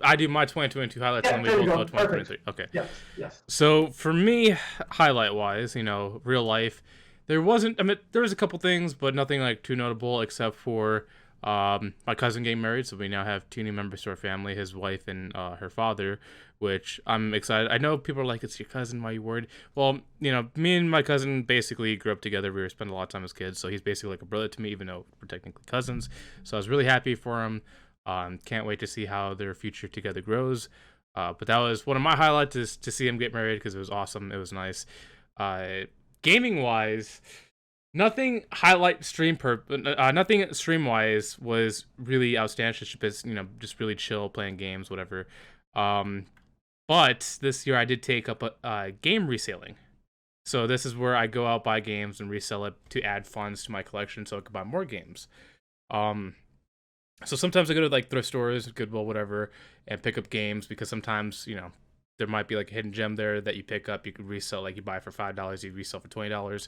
I do my 2022 highlights and Yeah, then we there you both go. go Perfect. 2023. Okay. Yes, yes. So for me, highlight wise, real life, there wasn't. I mean, there was a couple things, but nothing like too notable except for my cousin getting married. So we now have two new members to our family: his wife and her father, which I'm excited. I know people are like, "It's your cousin. Why are you worried?" Well, me and my cousin basically grew up together. We were spending a lot of time as kids, so he's basically like a brother to me, even though we're technically cousins. So I was really happy for him. Can't wait to see how their future together grows. But that was one of my highlights is to see him get married because it was awesome. It was nice. Uh, Gaming wise, nothing stream wise was really outstanding. Just just really chill playing games, whatever. Um, but this year I did take up a game reselling. So this is where I go out buy games and resell it to add funds to my collection, so I could buy more games. Um, so sometimes I go to like thrift stores, Goodwill, whatever, and pick up games because sometimes there might be like a hidden gem there that you pick up. You could resell, like you buy for $5, you resell for $20.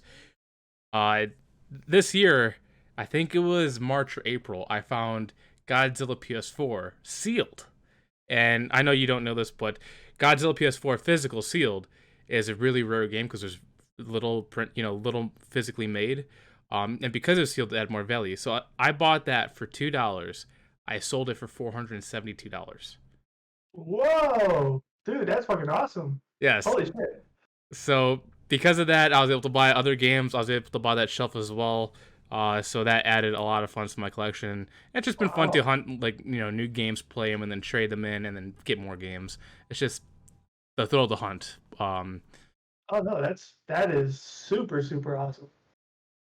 Uh, this year, I think it was March or April, I found Godzilla PS4 sealed, and I know you don't know this, but Godzilla PS4 physical sealed is a really rare game because there's little print, little physically made. And because it was sealed, it had more value. So I bought that for $2. I sold it for $472. Whoa, dude, that's fucking awesome. Yes. Holy shit. So because of that, I was able to buy other games. I was able to buy that shelf as well. So that added a lot of funds to my collection. It's just been fun to Wow. hunt like new games, play them, and then trade them in, and then get more games. It's just the thrill of the hunt. Oh no, that is super super awesome.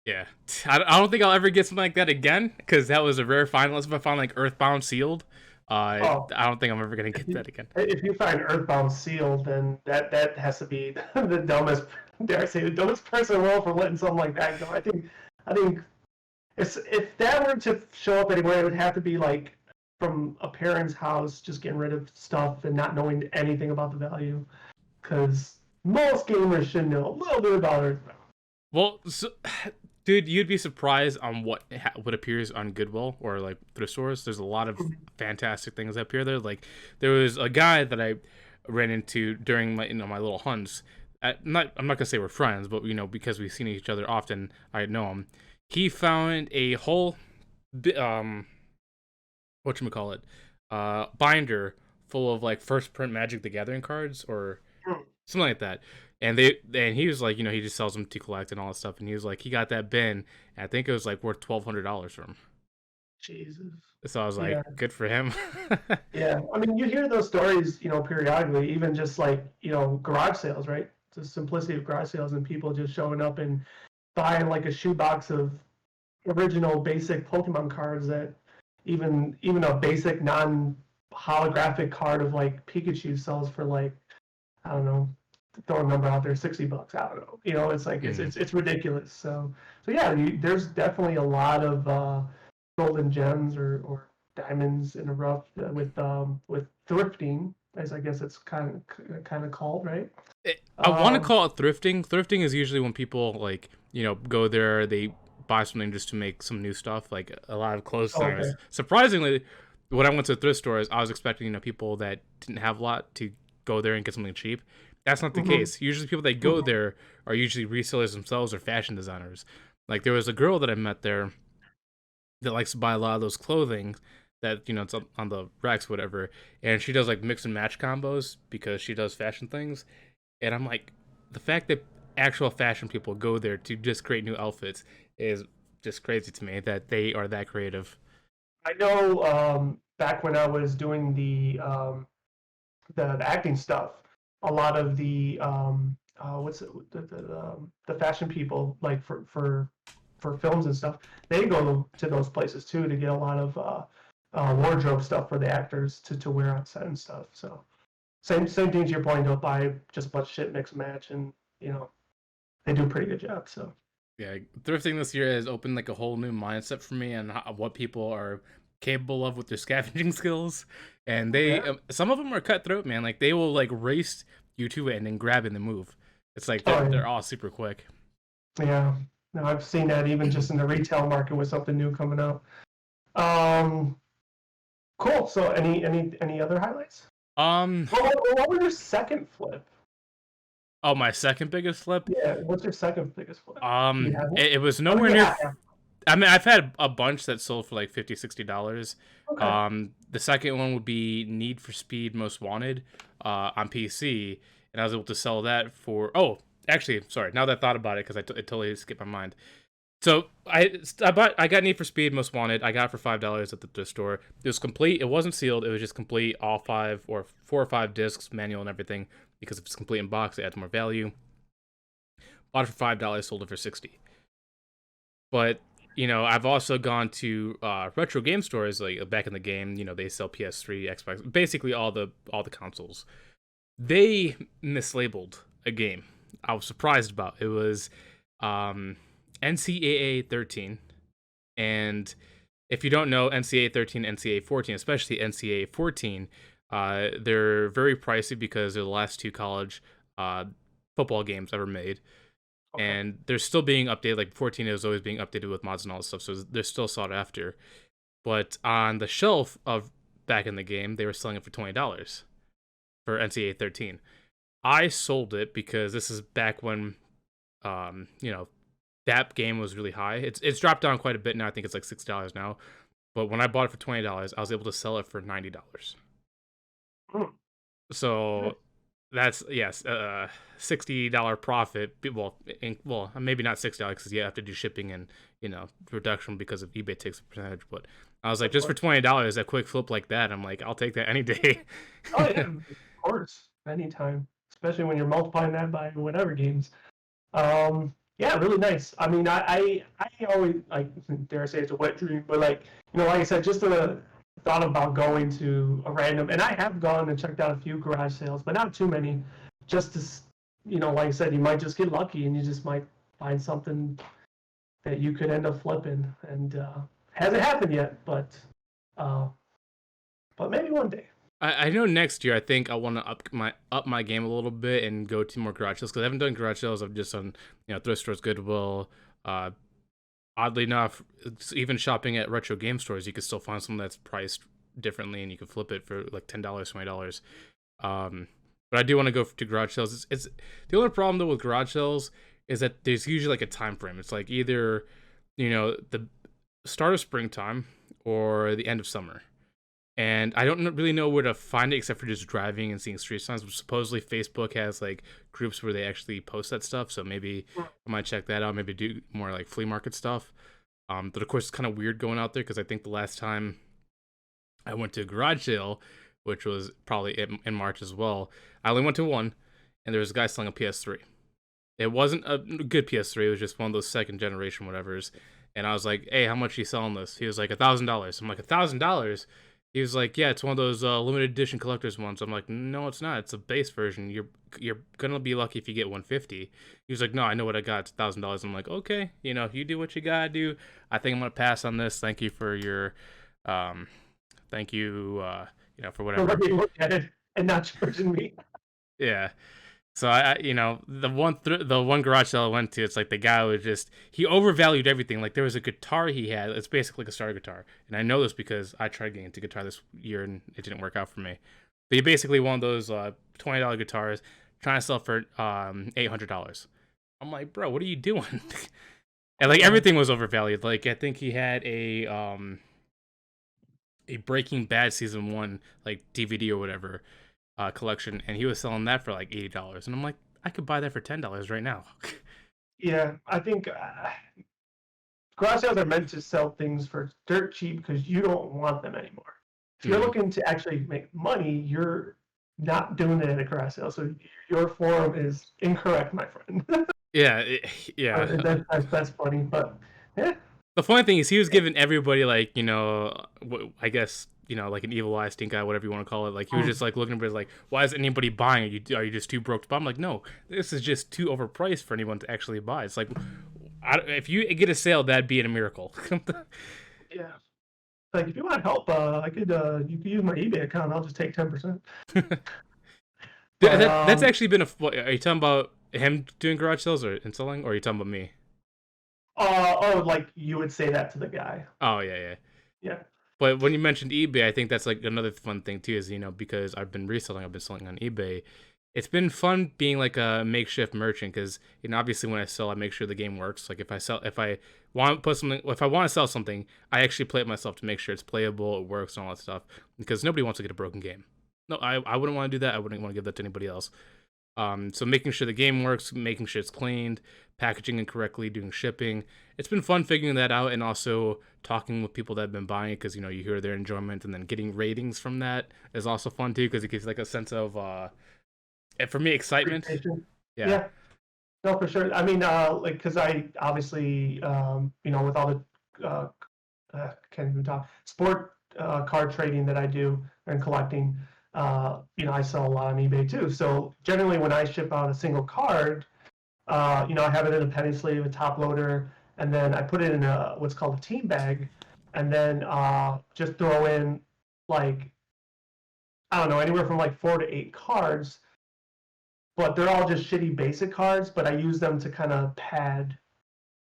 Yeah, I don't think I'll ever get something like that again because that was a rare find. Unless if I found like Earthbound sealed, Oh, I don't think I'm ever gonna if get you that again. if you find Earthbound sealed, then that has to be the dumbest, dare I say, the dumbest person in the world for letting something like that go. I think if that were to show up anywhere, it would have to be like from a parent's house, just getting rid of stuff and not knowing anything about the value. Because most gamers should know a little bit about Earthbound. Well, so, dude, you'd be surprised on what appears on Goodwill or like thrift stores. There's a lot of fantastic things that appear there. Like there was a guy that I ran into during my little hunts. I'm not gonna say we're friends, but because we've seen each other often, I know him. He found a whole whatchamacallit, binder full of like first print Magic the Gathering cards or something like that. And he was like, he just sells them to collect and all that stuff. And he was like, he got that bin, and I think it was like worth $1,200 from him. Jesus. So I was like, Yeah. good for him. Yeah, I mean, you hear those stories, periodically, even just like, garage sales, right? The simplicity of garage sales and people just showing up and buying like a shoebox of original basic Pokemon cards that even a basic non holographic card of like Pikachu sells for like, I don't know, throw a number out there, $60. I don't know. It's like Mm. it's ridiculous. So yeah, there's definitely a lot of golden gems or diamonds in a rough with thrifting, as I guess it's kind of called, right? I want to Um, call it thrifting. Thrifting is usually when people like go there, they buy something just to make some new stuff, like a lot of clothes oh, okay. designers. Surprisingly, when I went to thrift stores, I was expecting people that didn't have a lot to go there and get something cheap. That's not the Hmm. case. Usually, people that go Hmm. there are usually resellers themselves or fashion designers. Like there was a girl that I met there that likes to buy a lot of those clothing that it's on the racks, whatever, and she does like mix and match combos because she does fashion things. And I'm like, the fact that actual fashion people go there to just create new outfits is just crazy to me that they are that creative. I know back when I was doing the acting stuff, a lot of the what's it the fashion people like for films and stuff, they go to those places too to get a lot of wardrobe stuff for the actors to wear on set and stuff. So same thing to your point. Don't buy just a bunch of shit, mix and match, and they do a pretty good job. So Yeah, thrifting this year has opened like a whole new mindset for me on what people are capable of with their scavenging skills. And yeah, some of them are cutthroat, man. Like they will like race you to it and then grab it and then move. It's like Oh, they're all super quick. yeah. No, I've seen that even just in the retail market with something new coming out. Um, cool. So, any other highlights? Um, What was your second flip? oh, my second biggest flip. Yeah, what's your second biggest flip? Do you have one? It was Oh, nowhere near. yeah. I mean, I've had a bunch that sold for like $50, $60. Okay. The second one would be Need for Speed Most Wanted on PC, and I was able to sell that for. Oh, actually, sorry. Now that I thought about it, because it totally skipped my mind. So I got Need for Speed Most Wanted. I got it for $5 at the thrift store. It was complete. It wasn't sealed. It was just complete, all 4 or 5 discs, manual and everything. Because if it's complete in box, it adds more value. Bought it for $5, sold it for $60. But I've also gone to retro game stores like back in the game. They sell PS3, Xbox, basically all the consoles. They mislabeled a game. I was surprised about. It was NCAA 13, and if you don't know NCAA 13, NCAA 14, especially NCAA 14, they're very pricey because they're the last two college football games ever made. Okay. And they're still being updated. Like 14 is always being updated with mods and all this stuff, so they're still sought after. But on the shelf of back in the game, they were selling it for $20 for NCAA 13. I sold it because this is back when, that game was really high. It's dropped down quite a bit now. I think it's like $6 now. But when I bought it for $20, I was able to sell it for $90. So that's $60 profit. Well, maybe not $6 because you have to do shipping and reduction because of eBay takes a percentage. But I was like, just for $20, a quick flip like that, I'm like, I'll take that any day. Oh yeah, of course, anytime, especially when you're multiplying that by whatever games. Yeah, really nice. I mean, I always, like, dare I say it's a wet dream, but like I said, just the thought about going to a random, and I have gone and checked out a few garage sales, but not too many. Just to, like I said, you might just get lucky and you just might find something that you could end up flipping. And hasn't happened yet, but maybe one day. I know next year I think I want to up my game a little bit and go to more garage sales because I haven't done garage sales. I've just done thrift stores, Goodwill. Oddly enough, even shopping at retro game stores, you can still find something that's priced differently and you can flip it for like $10, $20. But I do want to go to garage sales. It's the only problem though with garage sales is that there's usually like a time frame. It's like either the start of springtime or the end of summer. And I don't really know where to find it except for just driving and seeing street signs. Which supposedly Facebook has like groups where they actually post that stuff. So maybe I might check that out. Maybe do more like flea market stuff. But of course, it's kind of weird going out there because I think the last time I went to a garage sale, which was probably in March as well, I only went to one, and there was a guy selling a PS3. It wasn't a good PS3. It was just one of those second generation whatevers. And I was like, "Hey, how much are you selling this?" He was like, $1,000. I'm like, $1,000. He was like, "Yeah, it's one of those limited edition collector's ones." I'm like, "No, it's not. It's a base version. You're gonna be lucky if you get 150." He was like, "No, I know what I got. It's $1,000." I'm like, "Okay, you do what you gotta do. I think I'm gonna pass on this. Thank you for your, thank you, for whatever." Let me look at it and not charging me. Yeah. So the one garage sale I went to, it's like the guy was he overvalued everything. Like there was a guitar he had. It's basically like a starter guitar, and I know this because I tried getting into guitar this year and it didn't work out for me. But he basically one of those $20 guitars trying to sell for $800. I'm like, bro, what are you doing? And like everything was overvalued. Like I think he had a Breaking Bad season 1 like DVD or whatever. Collection, and he was selling that for like $80, and I'm like, I could buy that for $10 right now. Yeah, I think garage sales are meant to sell things for dirt cheap because you don't want them anymore. If you're looking to actually make money, you're not doing it at a garage sale. So your form is incorrect, my friend. Yeah. That's funny, but yeah. The funny thing is, he was giving everybody like I guess like an evil eye, stink eye, whatever you want to call it. Like he was just like looking at it like, why is anybody buying? Are you just too broke to buy? I'm like, no, this is just too overpriced for anyone to actually buy. It's like, if you get a sale, that'd be a miracle. Yeah. Like if you want help, you could use my eBay account. I'll just take 10%. That's actually been are you talking about Him doing garage sales or installing, or are you talking about me? Like you would say that to the guy. Oh yeah, yeah. Yeah. But when you mentioned eBay, I think that's like another fun thing too. Is because I've been reselling, I've been selling on eBay. It's been fun being like a makeshift merchant because obviously when I sell, I make sure the game works. Like if I want to put something, if I want to sell something, I actually play it myself to make sure it's playable, it works, and all that stuff. Because nobody wants to get a broken game. No, I wouldn't want to do that. I wouldn't want to give that to anybody else. So making sure the game works, making sure it's cleaned, packaging it correctly, doing shipping. It's been fun figuring that out, and also talking with people that have been buying it because you hear their enjoyment, and then getting ratings from that is also fun too because it gives like a sense of and for me excitement. Yeah. Yeah. No, for sure. I mean, like, because I obviously, with all the, can't even talk, sport card trading that I do and collecting, I sell a lot on eBay too. So generally, when I ship out a single card, I have it in a penny sleeve, a top loader, and then I put it in a what's called a team bag, and then just throw in like I don't know anywhere from like 4 to 8 cards, but they're all just shitty basic cards. But I use them to kind of pad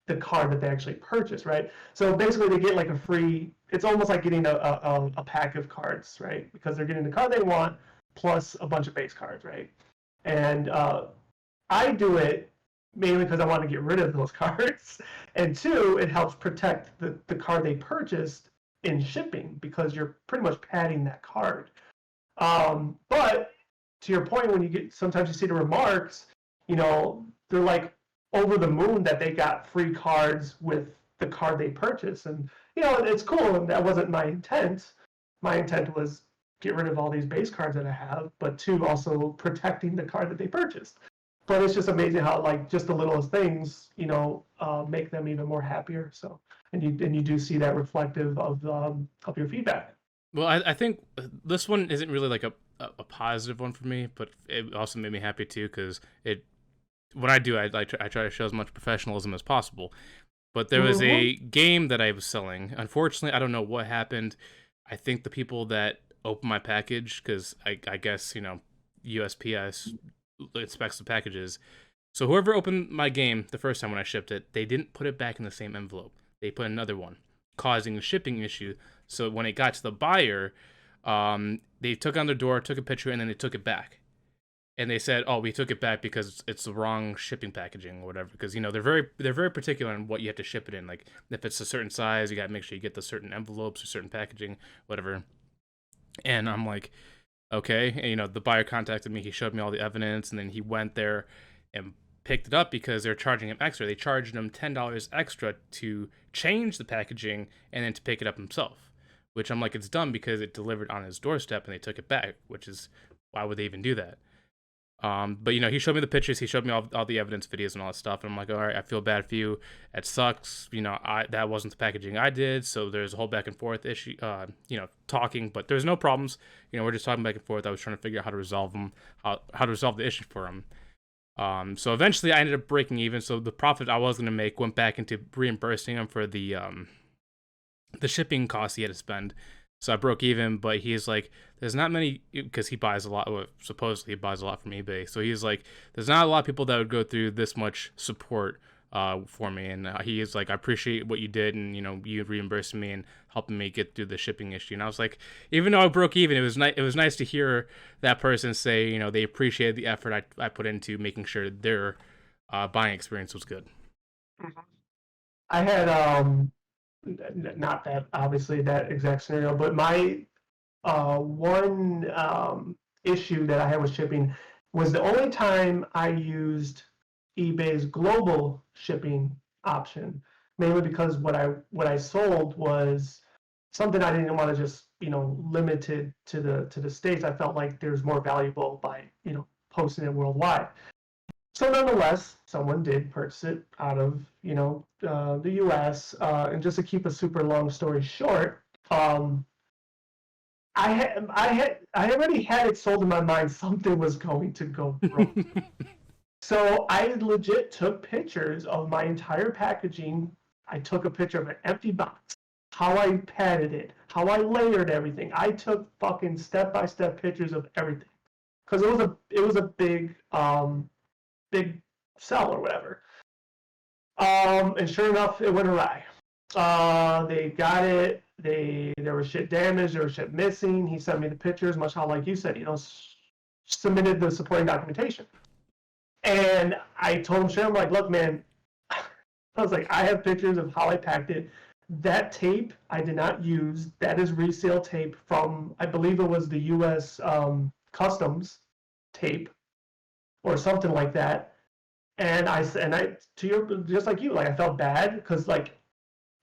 the card that they actually purchase, right? So basically, they get like a free. It's almost like getting a pack of cards, right? Because they're getting the card they want plus a bunch of base cards, right? And I do it mainly because I want to get rid of those cards, and two, it helps protect the card they purchased in shipping because you're pretty much padding that card. But to your point, when you get sometimes you see the remarks, they're like over the moon that they got free cards with the card they purchased, and it's cool. And that wasn't my intent. My intent was get rid of all these base cards that I have, but two, also protecting the card that they purchased. But it's just amazing how like just the littlest things, make them even more happier. So, and you do see that reflective of your feedback. Well, I think this one isn't really like a positive one for me, but it also made me happy too because when I do, I try to show as much professionalism as possible. But there was a game that I was selling. Unfortunately, I don't know what happened. I think the people that opened my package, because I guess USPS inspects the packages. So whoever opened my game the first time when I shipped it, they didn't put it back in the same envelope. They put another one, causing a shipping issue. So when it got to the buyer, they took on their door, took a picture, and then they took it back. And they said, "Oh, we took it back because it's the wrong shipping packaging or whatever." Because they're very particular on what you have to ship it in. Like if it's a certain size, you got to make sure you get the certain envelopes or certain packaging, whatever. And I'm like, okay. And, the buyer contacted me. He showed me all the evidence, and then he went there and picked it up because they're charging him extra. They charged him $10 extra to change the packaging and then to pick it up himself. Which I'm like, it's dumb because it delivered on his doorstep and they took it back. Which is, why would they even do that? But he showed me the pictures, he showed me all the evidence videos and all that stuff, and I'm like, all right, I feel bad for you. It sucks. That wasn't the packaging I did, so there's a whole back and forth issue, talking, but there's no problems. We're just talking back and forth. I was trying to figure out how to resolve them, how to resolve the issue for him. So eventually I ended up breaking even, so the profit I was going to make went back into reimbursing him for the shipping costs he had to spend. So I broke even, but he's like, there's not many, because he buys a lot, well, supposedly he buys a lot from eBay. So he's like, there's not a lot of people that would go through this much support for me. And he is like, I appreciate what you did, and you reimbursing me and helping me get through the shipping issue. And I was like, even though I broke even, it was nice to hear that person say, they appreciated the effort I put into making sure their buying experience was good. I had not that obviously that exact scenario, but my one issue that I had with shipping was the only time I used eBay's global shipping option, mainly because what I sold was something I didn't want to just limited to the States. I felt like there's more valuable by posting it worldwide. So nonetheless, someone did purchase it out of the U.S. And just to keep a super long story short, I already had it sold in my mind something was going to go wrong. So I legit took pictures of my entire packaging. I took a picture of an empty box, how I padded it, how I layered everything. I took fucking step-by-step pictures of everything because it was a big sell or whatever. And sure enough, it went awry. They got it. There was shit damaged. There was shit missing. He sent me the pictures, much how like you said, submitted the supporting documentation. And I told him straight, I'm like, look, man, I was like, I have pictures of how I packed it. That tape I did not use. That is resale tape from, I believe it was the U.S. Customs tape or something like that. And I to your, just like you, like I felt bad because like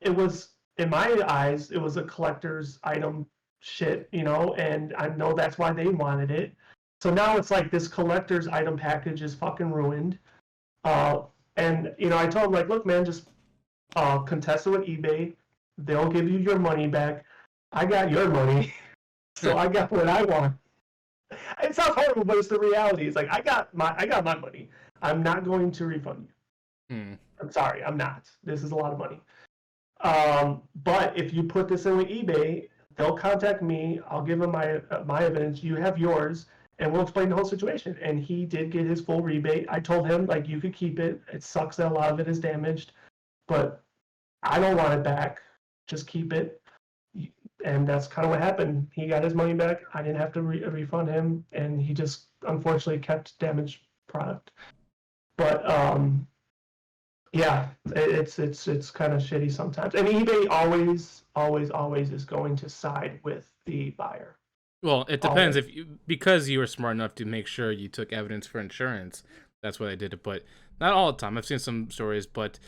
it was, in my eyes, it was a collector's item shit, and I know that's why they wanted it. So now it's like this collector's item package is fucking ruined. And I told him like, look, man, just contest it with eBay. They'll give you your money back. I got your money, so I got what I want. It sounds horrible, but it's the reality. It's like I got my money. I'm not going to refund you. I'm sorry, I'm not. This is a lot of money. But if you put this in with eBay, they'll contact me. I'll give them my evidence. You have yours, and we'll explain the whole situation. And he did get his full rebate. I told him like you could keep it. It sucks that a lot of it is damaged, but I don't want it back. Just keep it. And that's kind of what happened. He got his money back. I didn't have to refund him, and he just unfortunately kept damaged product. But yeah, it's kind of shitty sometimes. And eBay always is going to side with the buyer. Well, it depends because you were smart enough to make sure you took evidence for insurance. That's why I did it, but not all the time. I've seen some stories, but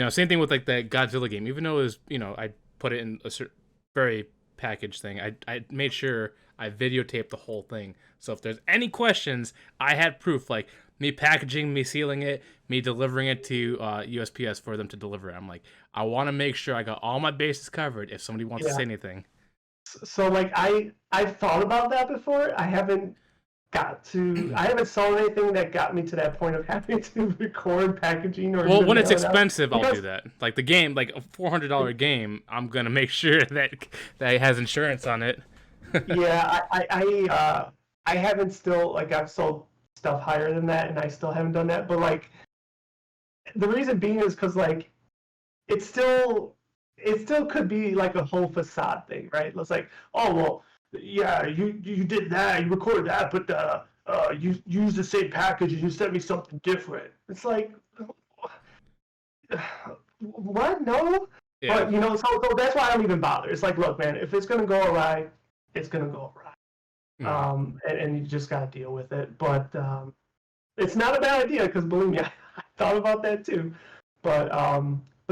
same thing with like that Godzilla game. Even though it was, I put it in a very packaged thing. I made sure I videotaped the whole thing. So if there's any questions, I had proof, like me packaging, me sealing it, me delivering it to USPS for them to deliver it. I'm like, I want to make sure I got all my bases covered if somebody wants to say anything. So like I've thought about that before. I haven't sold anything that got me to that point of having to record packaging or. Well, when it's expensive, I'll do that. Like the game, like a $400 game, I'm gonna make sure that it has insurance on it. Yeah, I haven't still, like, I've sold stuff higher than that, and I still haven't done that. But like, the reason being is because like, it still could be like a whole facade thing, right? It's like, oh well, yeah, you did that, you recorded that, but you used the same package and you sent me something different. It's like, what? No. Yeah. But so that's why I don't even bother. It's like, look, man, if it's gonna go awry, it's gonna go awry. And you just gotta deal with it. But it's not a bad idea because believe me, I thought about that too. But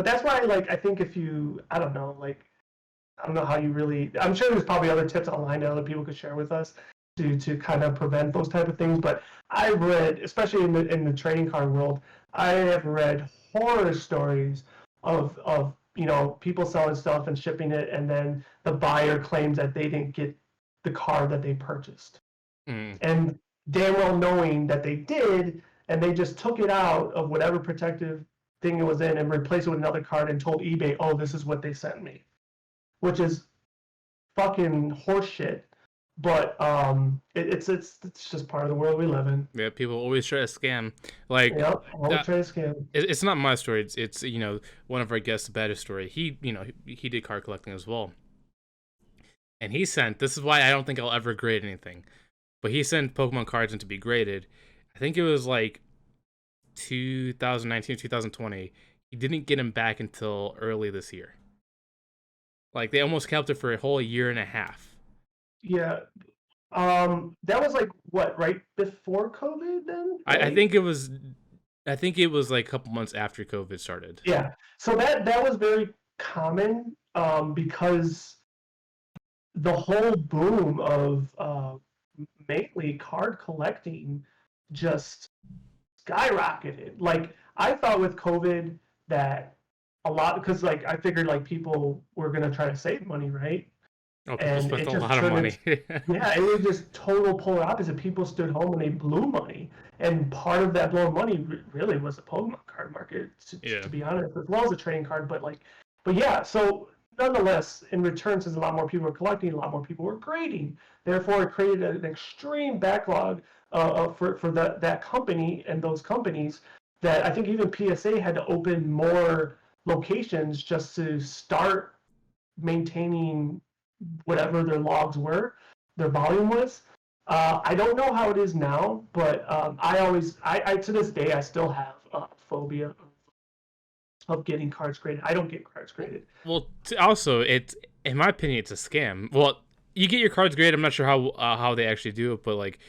that's why, like, I think if you, I don't know how you really. I'm sure there's probably other tips online that other people could share with us to kind of prevent those type of things. But I've read, especially in the trading card world, I have read horror stories of people selling stuff and shipping it, and then the buyer claims that they didn't get the card that they purchased, and damn well knowing that they did, and they just took it out of whatever protective thing it was in and replaced it with another card and told eBay, oh, this is what they sent me, which is fucking horseshit. But it's just part of the world we live in. Yeah, people always try to scam. Like, always try to scam. It's not my story. It's one of our guests, the baddest story. He he did card collecting as well, and he sent. This is why I don't think I'll ever grade anything, but he sent Pokemon cards in to be graded. I think it was like 2019, 2020. He didn't get them back until early this year. Like they almost kept it for a whole year and a half. Yeah, that was like what, right before COVID then? Right? I think it was like a couple months after COVID started. Yeah, so that was very common because the whole boom of mainly card collecting just skyrocketed. Like I thought with COVID that a lot, because like I figured like people were gonna try to save money, right? Oh, people spent a lot of money. Yeah, it was just total polar opposite. People stood home and they blew money, and part of that blown money really was the Pokemon card market, to be honest, as well as the trading card. But yeah. So nonetheless, in return, since a lot more people were collecting, a lot more people were grading. Therefore, it created an extreme backlog for that company and those companies that I think even PSA had to open more locations just to start maintaining whatever their logs were, their volume was. I don't know how it is now, but I to this day, I still have a phobia of getting cards graded. I don't get cards graded. Well, also, it's in my opinion, it's a scam. Well, you get your cards graded. I'm not sure how they actually do it, but like,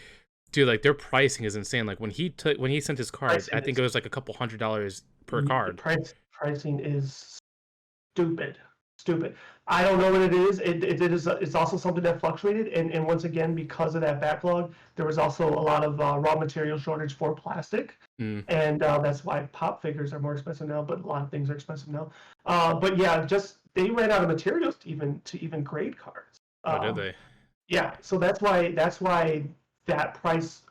dude, like their pricing is insane. Like when he sent his cards, I think it was like a couple $100 per card. Pricing is stupid. Stupid. I don't know what it is. It's also something that fluctuated, and once again, because of that backlog, there was also a lot of raw material shortage for plastic, and that's why pop figures are more expensive now. But a lot of things are expensive now. But yeah, just they ran out of materials to even grade cards. Oh, did they? Yeah, so that's why that price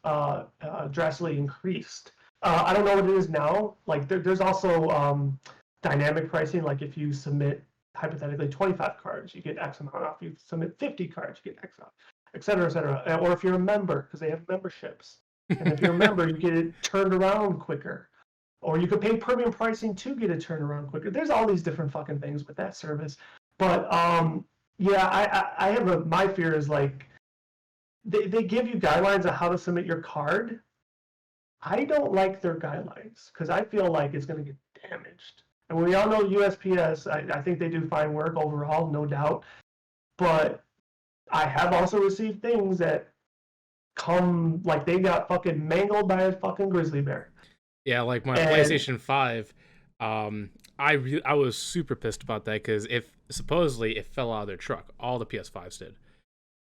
drastically increased. I don't know what it is now. Like there's also dynamic pricing. Like if you submit hypothetically 25 cards, you get X amount off. You submit 50 cards, you get X off, et cetera, et cetera. Or if you're a member, because they have memberships, and if you're a member, you get it turned around quicker. Or you could pay premium pricing to get it turned around quicker. There's all these different fucking things with that service. But yeah, I have my fear is like they give you guidelines on how to submit your card. I don't like their guidelines because I feel like it's going to get damaged. And we all know USPS, I think they do fine work overall, no doubt. But I have also received things that come like they got fucking mangled by a fucking grizzly bear. Yeah, like my PlayStation 5, I was super pissed about that because if supposedly it fell out of their truck, all the PS5s did,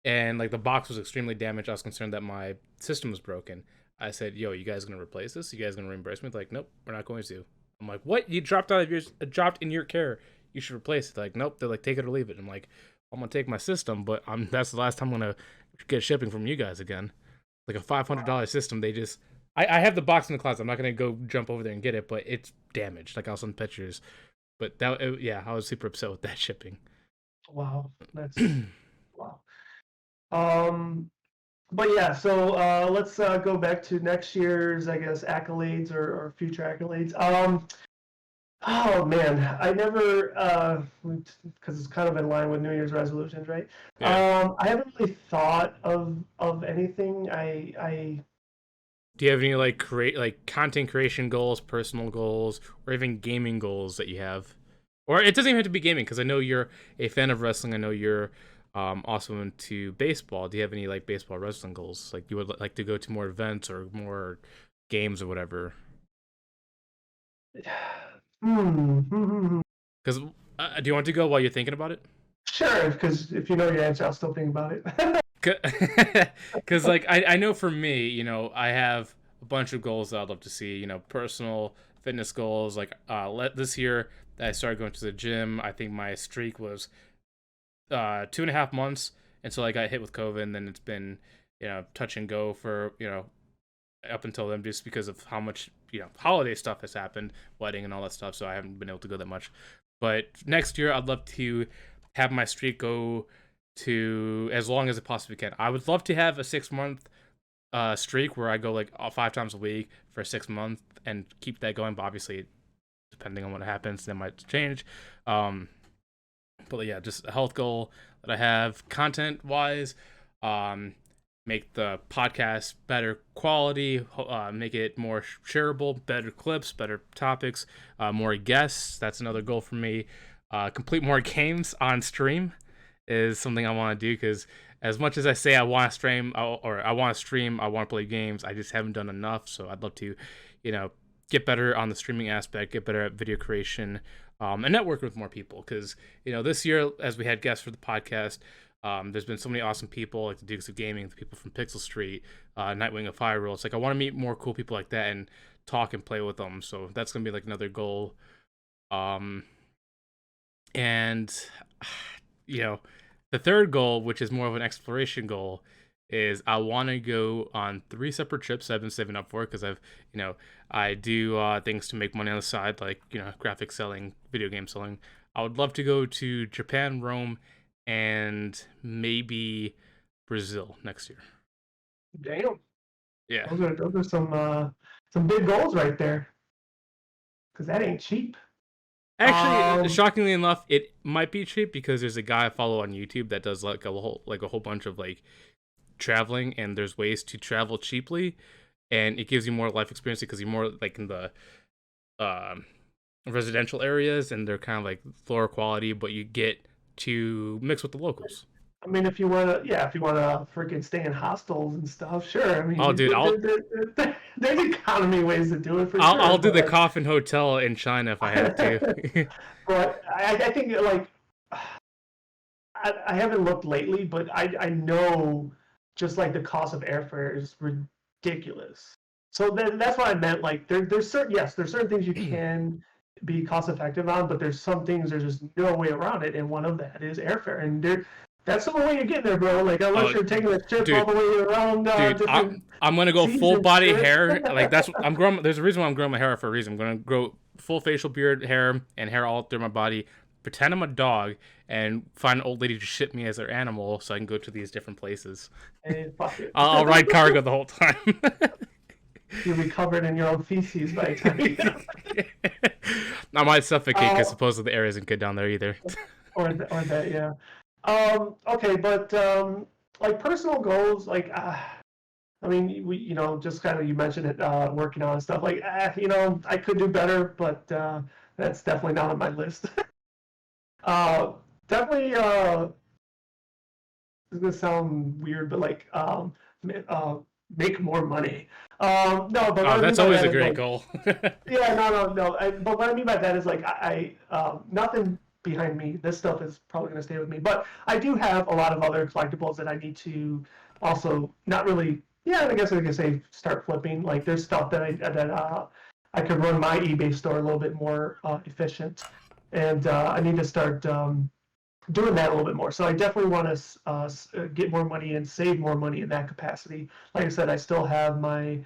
and like the box was extremely damaged. I was concerned that my system was broken. I said, "Yo, you guys gonna replace this? You guys gonna reimburse me?" They're like, "Nope, we're not going to." I'm like, "What? You dropped in your care? You should replace it." They're like, "Nope." They're like, "Take it or leave it." I'm like, "I'm gonna take my system, but that's the last time I'm gonna get shipping from you guys again." Like a $500 system, they just. I have the box in the closet. I'm not gonna go jump over there and get it, but it's damaged. Like I'll send pictures. But yeah, I was super upset with that shipping. Wow, that's wow. But yeah, so let's go back to next year's, I guess, accolades or future accolades. Oh man, I never, because it's kind of in line with New Year's resolutions, right? Yeah. I haven't really thought of anything. I Do you have any like content creation goals, personal goals, or even gaming goals that you have? Or it doesn't even have to be gaming because I know you're a fan of wrestling. I know you're also into baseball. Do you have any like baseball wrestling goals? Like you would like to go to more events or more games or whatever? Because do you want to go while you're thinking about it? Sure, because if you know your answer, I'll still think about it. Because like I know for me, I have a bunch of goals that I'd love to see. Personal fitness goals. Like this year, I started going to the gym. I think my streak was 2.5 months until I got hit with COVID, and then it's been touch and go for up until then, just because of how much holiday stuff has happened, wedding and all that stuff. So I haven't been able to go that much. But next year, I'd love to have my streak go to as long as it possibly can. I would love to have a 6-month streak where I go like 5 times a week for 6 months and keep that going. But obviously, depending on what happens, that might change. But yeah, just a health goal that I have content wise. Make the podcast better quality, make it more shareable, better clips, better topics, more guests. That's another goal for me. Complete more games on stream is something I want to do because as much as I say I want to stream or I want to play games, I just haven't done enough. So I'd love to, get better on the streaming aspect, get better at video creation, and network with more people. Because this year, as we had guests for the podcast, there's been so many awesome people like the Dukes of Gaming, the people from Pixel Street, Nightwing of Fire Roll. It's like I want to meet more cool people like that and talk and play with them. So that's gonna be like another goal. And the third goal, which is more of an exploration goal, is I want to go on 3 separate trips I've been saving up for because I do things to make money on the side, like graphic selling, video game selling. I would love to go to Japan, Rome, and maybe Brazil next year. Damn. Yeah. Those are some big goals right there. because that ain't cheap. Actually, shockingly enough, it might be cheap because there's a guy I follow on YouTube that does like a whole bunch of like traveling, and there's ways to travel cheaply, and it gives you more life experience because you're more like in the um, residential areas, and they're kind of like lower quality, but you get to mix with the locals. I mean, if you wanna, yeah, if you wanna freaking stay in hostels and stuff, sure. I Oh, mean, dude, there's economy ways to do it for I'll sure, do the but coffin hotel in China if I have to. but I think like I haven't looked lately, but I know just like the cost of airfare is ridiculous. So that's what I meant. Like there's certain yes, there's certain things you can be cost effective on, but there's some things there's just no way around it, and one of that is airfare, and that's the only way you get there, bro. Like unless Oh, you're taking a trip all dude, the way around different I'm gonna go seas full and body shit. hair. Like that's I'm growing. There's a reason why I'm growing my hair out for a reason. I'm gonna grow full facial beard, hair, and hair all through my body. Pretend I'm a dog and find an old lady to ship me as their animal so I can go to these different places. And fuck it. I'll ride cargo the whole time. You'll be covered in your own feces by the time you I might suffocate because uh, supposedly the air isn't good down there either. or that, yeah. Okay, but like personal goals, like I mean, just kind of you mentioned it, working on and stuff. Like, I could do better, but that's definitely not on my list. uh, definitely, it's gonna sound weird, but like, make more money. No, but what Oh, I mean that's by always that a is great like, goal. yeah, no. But what I mean by that is like nothing behind me. This stuff is probably going to stay with me. But I do have a lot of other collectibles that I need to also not really. Yeah, I guess I could say start flipping. Like there's stuff that I could run my eBay store a little bit more efficient, and I need to start doing that a little bit more. So I definitely want to get more money and save more money in that capacity. Like I said, I still have my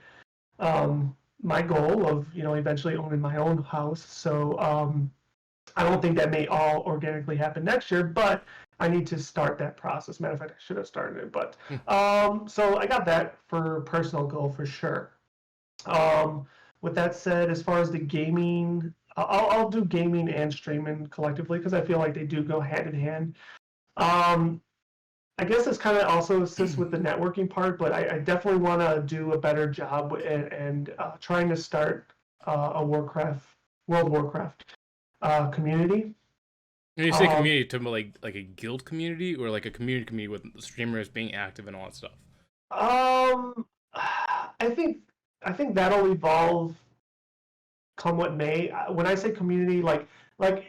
goal of eventually owning my own house. So I don't think that may all organically happen next year, but I need to start that process. Matter of fact, I should have started it, but so I got that for personal goal for sure. With that said, as far as the gaming, I'll do gaming and streaming collectively because I feel like they do go hand in hand. Um, I guess this kind of also assists with the networking part, but I definitely want to do a better job and trying to start a World of Warcraft community. When you say Um, community, to like a guild community or like a community with streamers being active and all that stuff. um, I think that'll evolve come what may. When I say community, like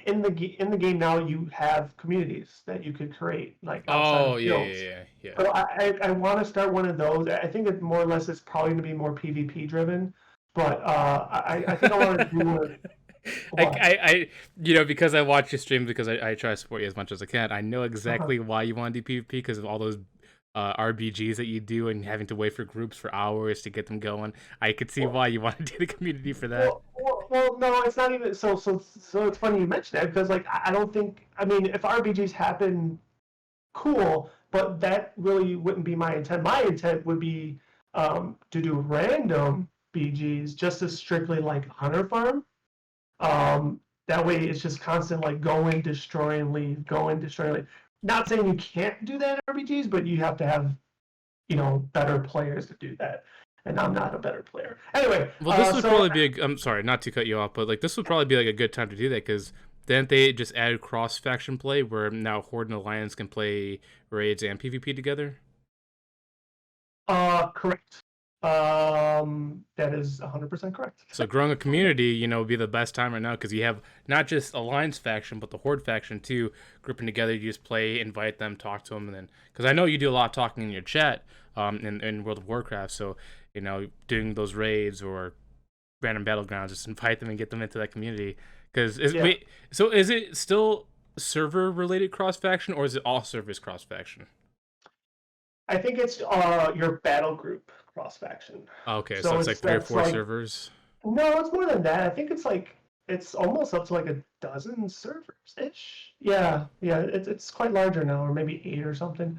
in the game now, you have communities that you could create like outside Oh of yeah, guilds. yeah, yeah, yeah. So I want to start one of those. I think it more or less is probably going to be more PvP driven, but I think I want to do it. What? Because I watch your stream because I try to support you as much as I can. I know Uh-huh. exactly why you want to do PvP because of all those RBGs that you do and having to wait for groups for hours to get them going. I could see Well, why you want to do the community for that. well, no, it's not even so. It's funny you mentioned that because like I don't think I mean if RBGs happen, cool, but that really wouldn't be my intent. My intent would be to do random BGs just as strictly like hunter farm. That way it's just constant like going, destroying, leave, going, destroying, leave. Not saying you can't do that in RPGs, but you have to have better players to do that. And I'm not a better player. Anyway, Well, this would so probably be. I'm sorry, not to cut you off, but like this would probably be like a good time to do that because then they just added cross faction play where now Horde and Alliance can play raids and PvP together. correct. That is 100% correct. So growing a community, would be the best time right now because you have not just Alliance faction but the Horde faction too, grouping together. You just play, invite them, talk to them, and then because I know you do a lot of talking in your chat, in World of Warcraft. So doing those raids or random battlegrounds, just invite them and get them into that community. Because Yeah, wait, so is it still server related cross faction or is it all service cross faction? I think it's your battle group cross faction. Okay, so So it's like it's three or that's four like servers. no, it's more than that. I think it's almost up to like a dozen servers ish. Yeah, it's quite larger now, or maybe 8 or something.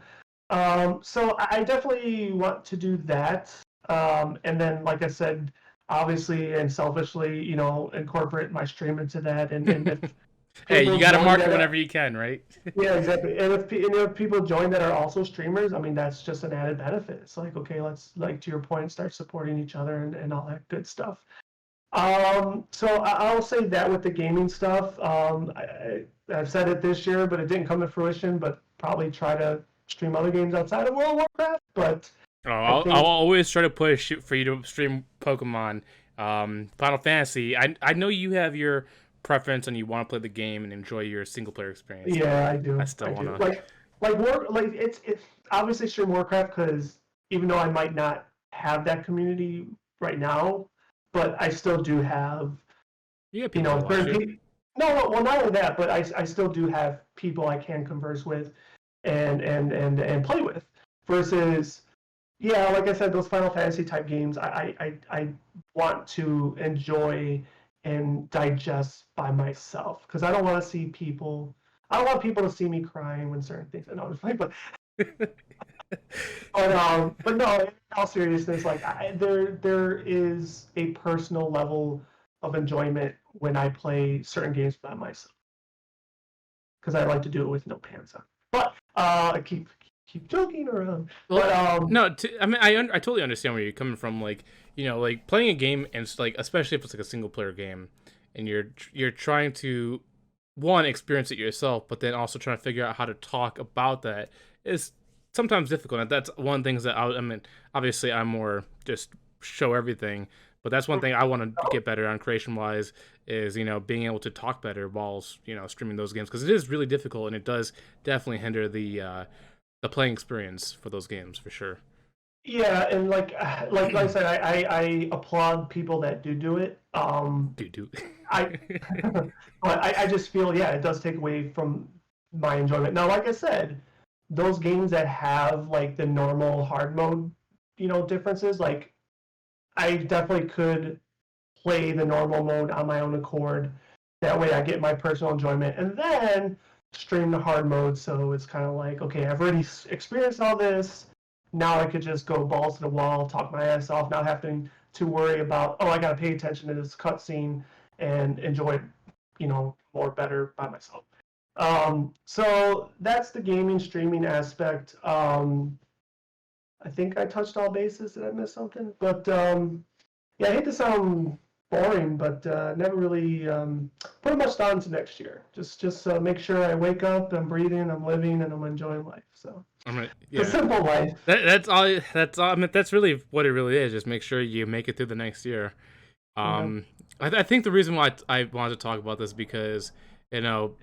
So I definitely want to do that. And then, like I said, obviously and selfishly, incorporate my stream into that. And if Hey, you people got to join market that, whenever you can, right? yeah, exactly. And if people join that are also streamers, I mean, that's just an added benefit. It's like, okay, let's, like, to your point, start supporting each other and all that good stuff. So I'll say that with the gaming stuff. I've said it this year, but it didn't come to fruition. But probably try to stream other games outside of World of Warcraft. But Oh, I I'll think, always try to push for you to stream Pokemon. Final Fantasy. I know you have your preference and you want to play the game and enjoy your single player experience, but yeah, I I do. still I want do. to. Like it's obviously stream Warcraft because even though I might not have that community right now, but I still do have, You got people that watch certain you. people. No, well, not only that, but I still do have people I can converse with and play with. Versus, yeah, like I said, those Final Fantasy type games, I want to enjoy and digest by myself because I don't want to see people. I don't want people to see me crying when certain things. I know, I'm just like, but no. In all seriousness, like there is a personal level of enjoyment when I play certain games by myself because I like to do it with no pants on. But I keep joking around. Well, But no, I mean, I totally understand where you're coming from. Like, like playing a game and like, especially if it's like a single player game, and you're trying to one experience it yourself, but then also trying to figure out how to talk about that is sometimes difficult. And that's one of the things that I mean, obviously, I'm more just show everything, but that's one thing I want to get better on creation wise is being able to talk better while streaming those games because it is really difficult and it does definitely hinder the playing experience for those games for sure. yeah, and like I said, I applaud people that do it. Do. I but I just feel, yeah, it does take away from my enjoyment. Now, like I said, those games that have like the normal hard mode, differences, like I definitely could play the normal mode on my own accord. That way I get my personal enjoyment and then stream the hard mode. So it's kind of like, okay, I've already experienced all this. Now I could just go balls to the wall, talk my ass off, not having to worry about, oh, I got to pay attention to this cutscene and enjoy it, more better by myself. So that's the gaming streaming aspect. I think I touched all bases. Did I miss something? But yeah, I hate to sound boring, but never really put much down to next year. Just make sure I wake up, I'm breathing, I'm living, and I'm enjoying life. So I mean, it's a yeah. simple life. That's all. That's all. I mean, that's really what it really is. Just make sure you make it through the next year. Yeah. I think the reason why I wanted to talk about this because you know,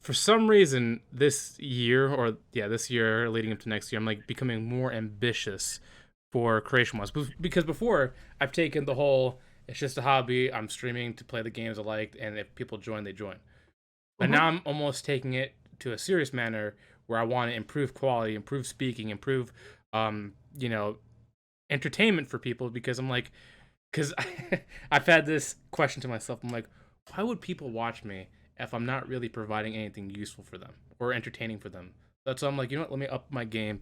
for some reason this year leading into next year, I'm like becoming more ambitious for creation wise. Because before I've taken the whole it's just a hobby. I'm streaming to play the games I liked, and if people join, they join. But now Mm-hmm. I'm almost taking it to a serious manner where I want to improve quality, improve speaking, improve, um, you know, entertainment for people because I'm like, because I've had this question to myself. I'm like, why would people watch me if I'm not really providing anything useful for them or entertaining for them? That's why I'm like, let me up my game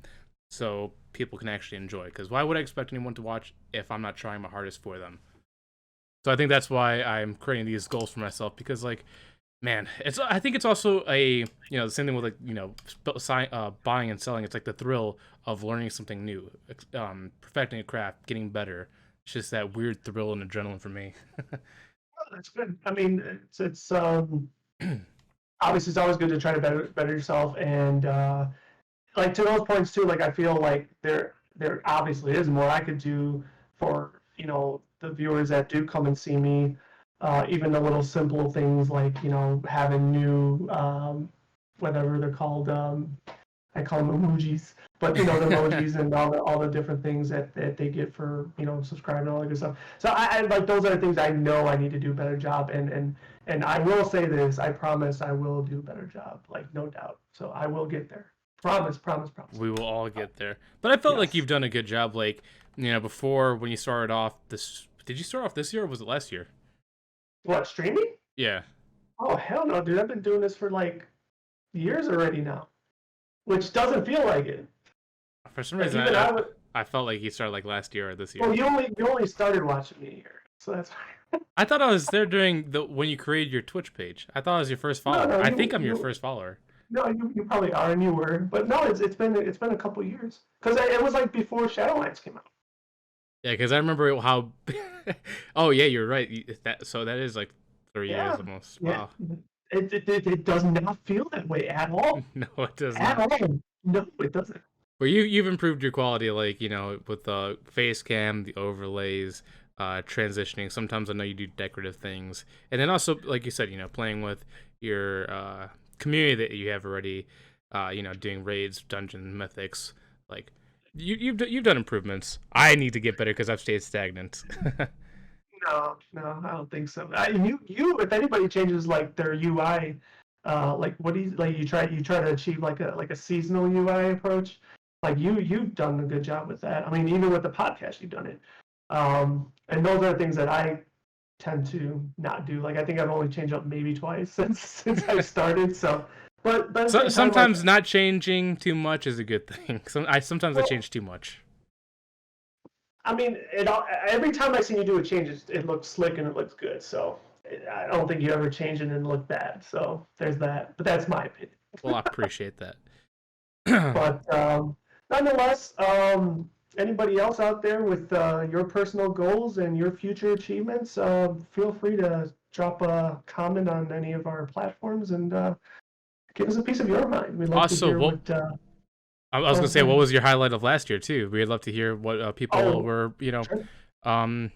so people can actually enjoy. Because why would I expect anyone to watch if I'm not trying my hardest for them? So I think that's why I'm creating these goals for myself because like man, I think it's also the same thing with like buying and selling. It's like the thrill of learning something new, perfecting a craft, getting better. It's just that weird thrill and adrenaline for me. Oh, that's good. I mean, it's obviously it's always good to try to better yourself, and like to those points too. Like I feel like there obviously is more I could do for the viewers that do come and see me. Even the little simple things like having new whatever they're called. I call them emojis, but the emojis and all the different things that they get for subscribing and all that good stuff. So I like those are the things I know I need to do a better job, and I will say this, I promise I will do a better job, like no doubt. So I will get there. Promise, promise, promise. We will all get there. But I felt like Yes. you've done a good job. Like before when you started off this, did you start off this year or was it last year? What, streaming? Yeah. Oh hell no, dude! I've been doing this for like years already now, which doesn't feel like it. For some Like reason, even I would. I felt like he started like last year or this year. Well, you only started watching me here, so that's fine. I thought I was there during the when you created your Twitch page. I thought I was your first No, follower. no, I think you I'm your you first follower. no, you probably are, and you were, but no, it's been a couple years because it was like before Shadowlands came out. Yeah, because I remember how. Oh yeah, you're right. That is like 3 years Yeah, almost. yeah. Wow. It does not feel that way at all. No, it does At not. all. No, it doesn't. But you've improved your quality, like with the face cam, the overlays, transitioning. Sometimes I know you do decorative things, and then also like you said, playing with your community that you have already. Doing raids, dungeon mythics. Like you've done improvements. I need to get better because I've stayed stagnant. No, no, I don't think so. If anybody changes like their UI, like what do you like? You try to achieve like a seasonal UI approach. Like you've done a good job with that. I mean, even with the podcast, you've done it. And those are things that I tend to not do. Like I think I've only changed up maybe twice since I started. So, but at the So same time, like, sometimes not changing too much is a good thing. Sometimes I well, change too much. I mean, every time I see you do a change, it looks slick and it looks good. So I don't think you ever change it and look bad. So there's that. But that's my opinion. Well, I appreciate that. But nonetheless, anybody else out there with your personal goals and your future achievements, feel free to drop a comment on any of our platforms and give us a piece of your mind. We'd love to Also, hear what what. I was gonna say, what was your highlight of last year too? We'd love to hear what people Oh, were, sure. um,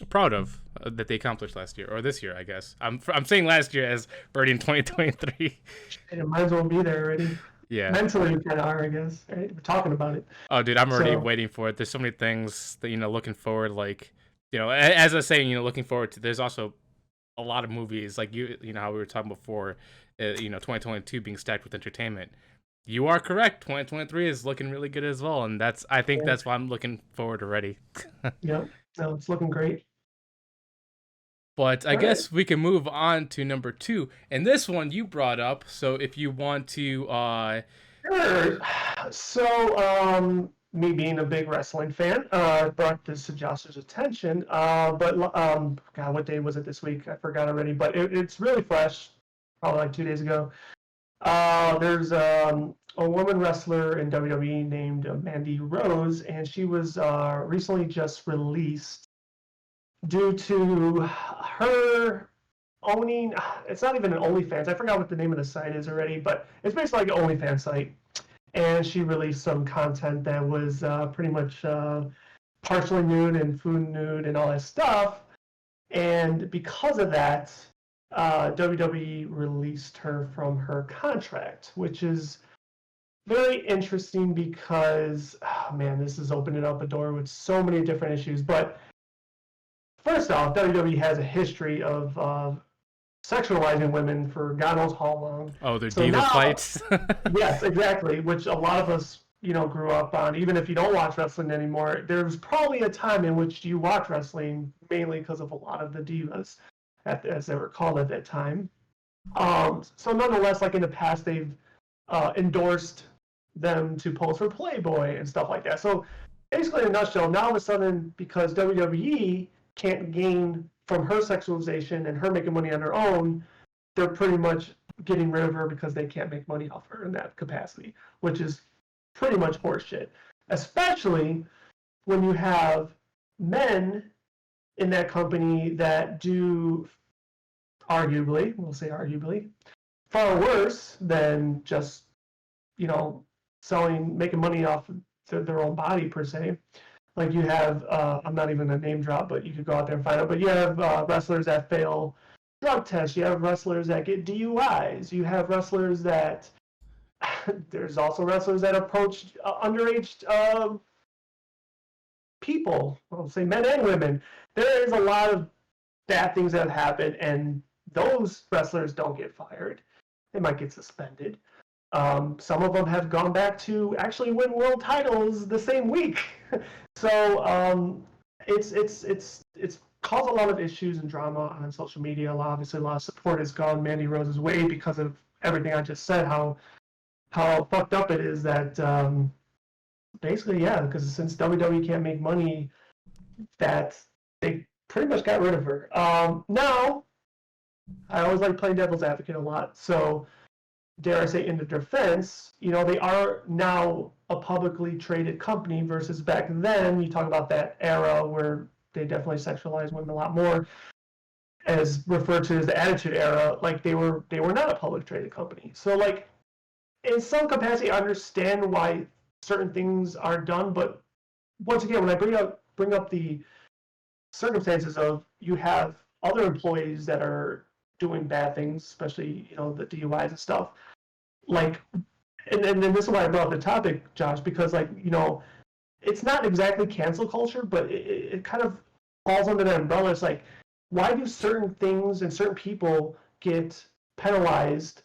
proud of that they accomplished last year or this year. I guess I'm saying last year as Birdie in 2023. It might as well be there already. Yeah. Mentally, we kind of are, I guess. Right? We're talking about it. Oh, dude, I'm already So, waiting for it. There's so many things that looking forward. Like, as I was saying, looking forward to. There's also a lot of movies like how we were talking before. 2022 being stacked with entertainment. You are correct. 2023 is looking really good as well, and I think yeah, that's why I'm looking forward already. yeah. No, it's looking great. But I All right. guess we can move on to number 2, and this one you brought up. So if you want to, Sure. So, me being a big wrestling fan, brought this to Josh's attention. God, what day was it this week? I forgot already, but it's really fresh, probably like 2 days ago. There's a woman wrestler in WWE named Mandy Rose, and she was recently just released due to her owning. It's not even an OnlyFans. I forgot what the name of the site is already, but it's basically like an OnlyFans site. And she released some content that was pretty much partially nude and food nude and all that stuff. And because of that, WWE released her from her contract, which is very interesting because, oh man, this is opening up a door with so many different issues. But first off, WWE has a history of sexualizing women for God knows how long. oh, their So diva now, fights. yes, exactly, which a lot of us, grew up on. Even if you don't watch wrestling anymore, there was probably a time in which you watch wrestling mainly because of a lot of the divas, as they were called at that time. So nonetheless, like in the past, they've endorsed them to pose for Playboy and stuff like that. So basically, in a nutshell, now all of a sudden, because WWE can't gain from her sexualization and her making money on her own, they're pretty much getting rid of her because they can't make money off her in that capacity, which is pretty much horseshit. Especially when you have men in that company that do arguably, we'll say arguably, far worse than just, making money off their own body per se. Like you have, I'm not even a name drop, but you could go out there and find out. But you have wrestlers that fail drug tests. You have wrestlers that get DUIs. You have wrestlers that, there's also wrestlers that approach underage people. I'll say men and women. There is a lot of bad things that have happened, and those wrestlers don't get fired. They might get suspended. Some of them have gone back to actually win world titles the same week. So it's caused a lot of issues and drama on social media. Obviously, a lot of support has gone Mandy Rose's way because of everything I just said. How fucked up it is that basically, yeah, because since WWE can't make money, that they pretty much got rid of her. Now, I always like playing devil's advocate a lot, so dare I say, in the defense, they are now a publicly traded company versus back then. You talk about that era where they definitely sexualized women a lot more, as referred to as the Attitude Era. Like they were not a public traded company. So like in some capacity, I understand why certain things are done, but once again, when I bring up the circumstances of you have other employees that are doing bad things, especially the DUIs and stuff, like, and this is why I brought up the topic, Josh, because like it's not exactly cancel culture, but it kind of falls under that umbrella. It's like, why do certain things and certain people get penalized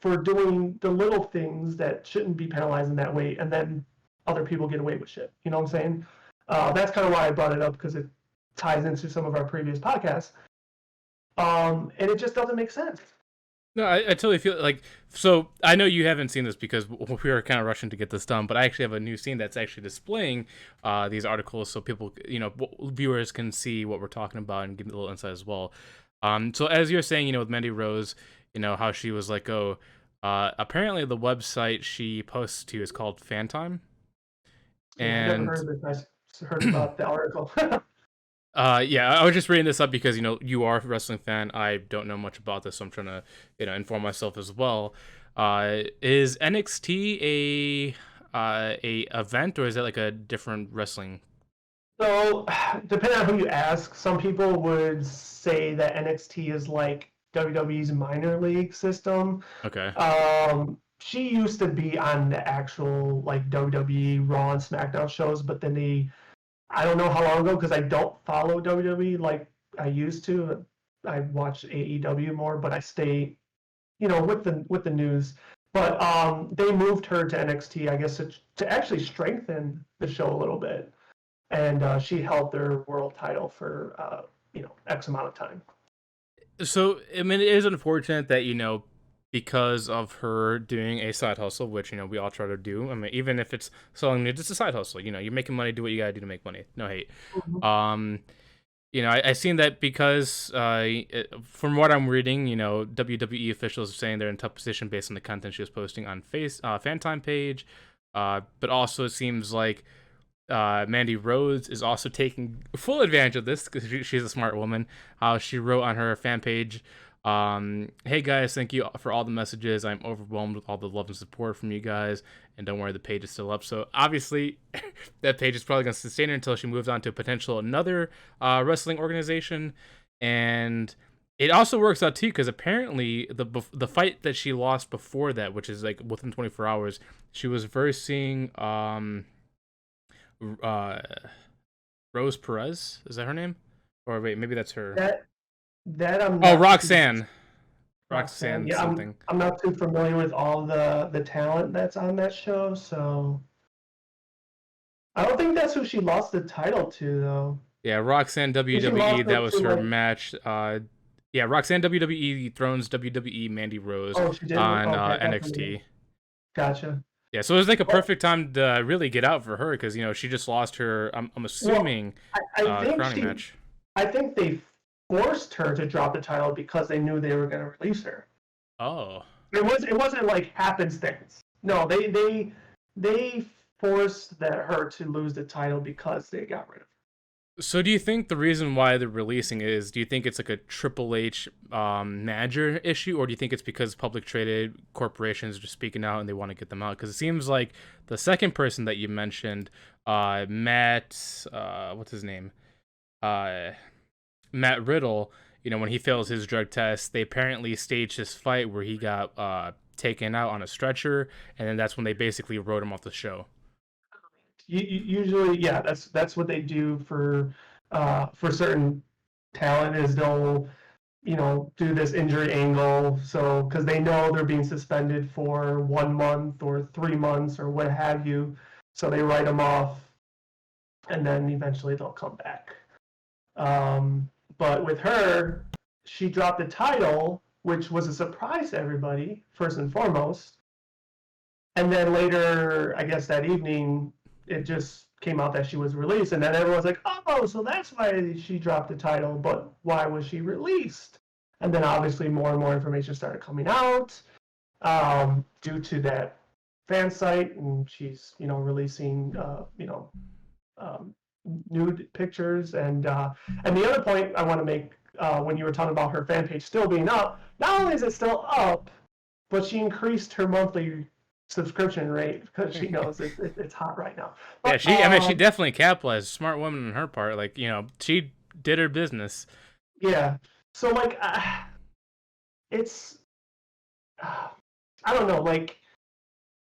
for doing the little things that shouldn't be penalized in that way, and then other people get away with shit? You know what I'm saying? That's kind of why I brought it up, because it ties into some of our previous podcasts. And it just doesn't make sense. No, I totally feel like, so I know you haven't seen this because we were kind of rushing to get this done, but I actually have a new scene that's actually displaying these articles so people, viewers can see what we're talking about and give a little insight as well. So as you're saying, with Mandy Rose, how she was like, apparently the website she posts to is called Fantime. Yeah, I've never And heard of this. I heard about the article. yeah, I was just reading this up because you are a wrestling fan. I don't know much about this, so I'm trying to inform myself as well. Is NXT a event, or is it like a different wrestling? So, depending on who you ask, some people would say that NXT is like WWE's minor league system. Okay. She used to be on the actual like WWE Raw and SmackDown shows, but then I don't know how long ago, because I don't follow WWE like I used to. I watch AEW more, but I stay, with the news. But they moved her to NXT, I guess, to actually strengthen the show a little bit, and she held their world title for X amount of time. So I mean, it is unfortunate that because of her doing a side hustle, which we all try to do. I mean, even if it's selling it's a side hustle. You're making money. Do what you gotta do to make money. No hate. Mm-hmm. I seen that because from what I'm reading, WWE officials are saying they're in a tough position based on the content she was posting on Fantime page. But also it seems like Mandy Rose is also taking full advantage of this because she's a smart woman. How she wrote on her fan page, "Hey guys, thank you for all the messages. I'm overwhelmed with all the love and support from you guys. And don't worry, the page is still up." So obviously, that page is probably going to sustain her until she moves on to another wrestling organization. And it also works out too because apparently the fight that she lost before that, which is like within 24 hours, she was versing Rose Perez. Is that her name? Or wait, maybe that's her. That I'm Oh, not Roxanne. Roxanne. Yeah, Something. I'm not too familiar with all the talent that's on that show, so I don't think that's who she lost the title to, though. Yeah, Roxanne WWE. That was her match. Yeah, Roxanne WWE thrones WWE Mandy Rose she did? on Okay, NXT. Gotcha. Yeah, so it was like a perfect time to really get out for her because she just lost her. I'm assuming I think crowning match. I think they forced her to drop the title because they knew they were going to release her. Oh. It wasn't like happenstance. No, they forced her to lose the title because they got rid of her. So do you think the reason why they're releasing it is, do you think it's like a Triple H manager issue, or do you think it's because public traded corporations are just speaking out and they want to get them out? Because it seems like the second person that you mentioned, Matt, what's his name? Matt Riddle, when he fails his drug test, they apparently staged this fight where he got taken out on a stretcher, and then that's when they basically wrote him off the show. Usually, yeah, that's what they do for certain talent, is they'll do this injury angle, so because they know they're being suspended for 1 month or 3 months or what have you, so they write them off, and then eventually they'll come back. But with her, she dropped the title, which was a surprise to everybody, first and foremost. And then later, I guess that evening, it just came out that she was released, and then everyone's like, "Oh, so that's why she dropped the title." But why was she released? And then obviously more and more information started coming out due to that fan site, and she's releasing um, nude pictures, and the other point I want to make when you were talking about her fan page still being up, not only is it still up, but she increased her monthly subscription rate because she knows it's hot right now. Yeah, But she definitely capitalized. Smart woman on her part. Like, she did her business. yeah, so like it's I don't know, like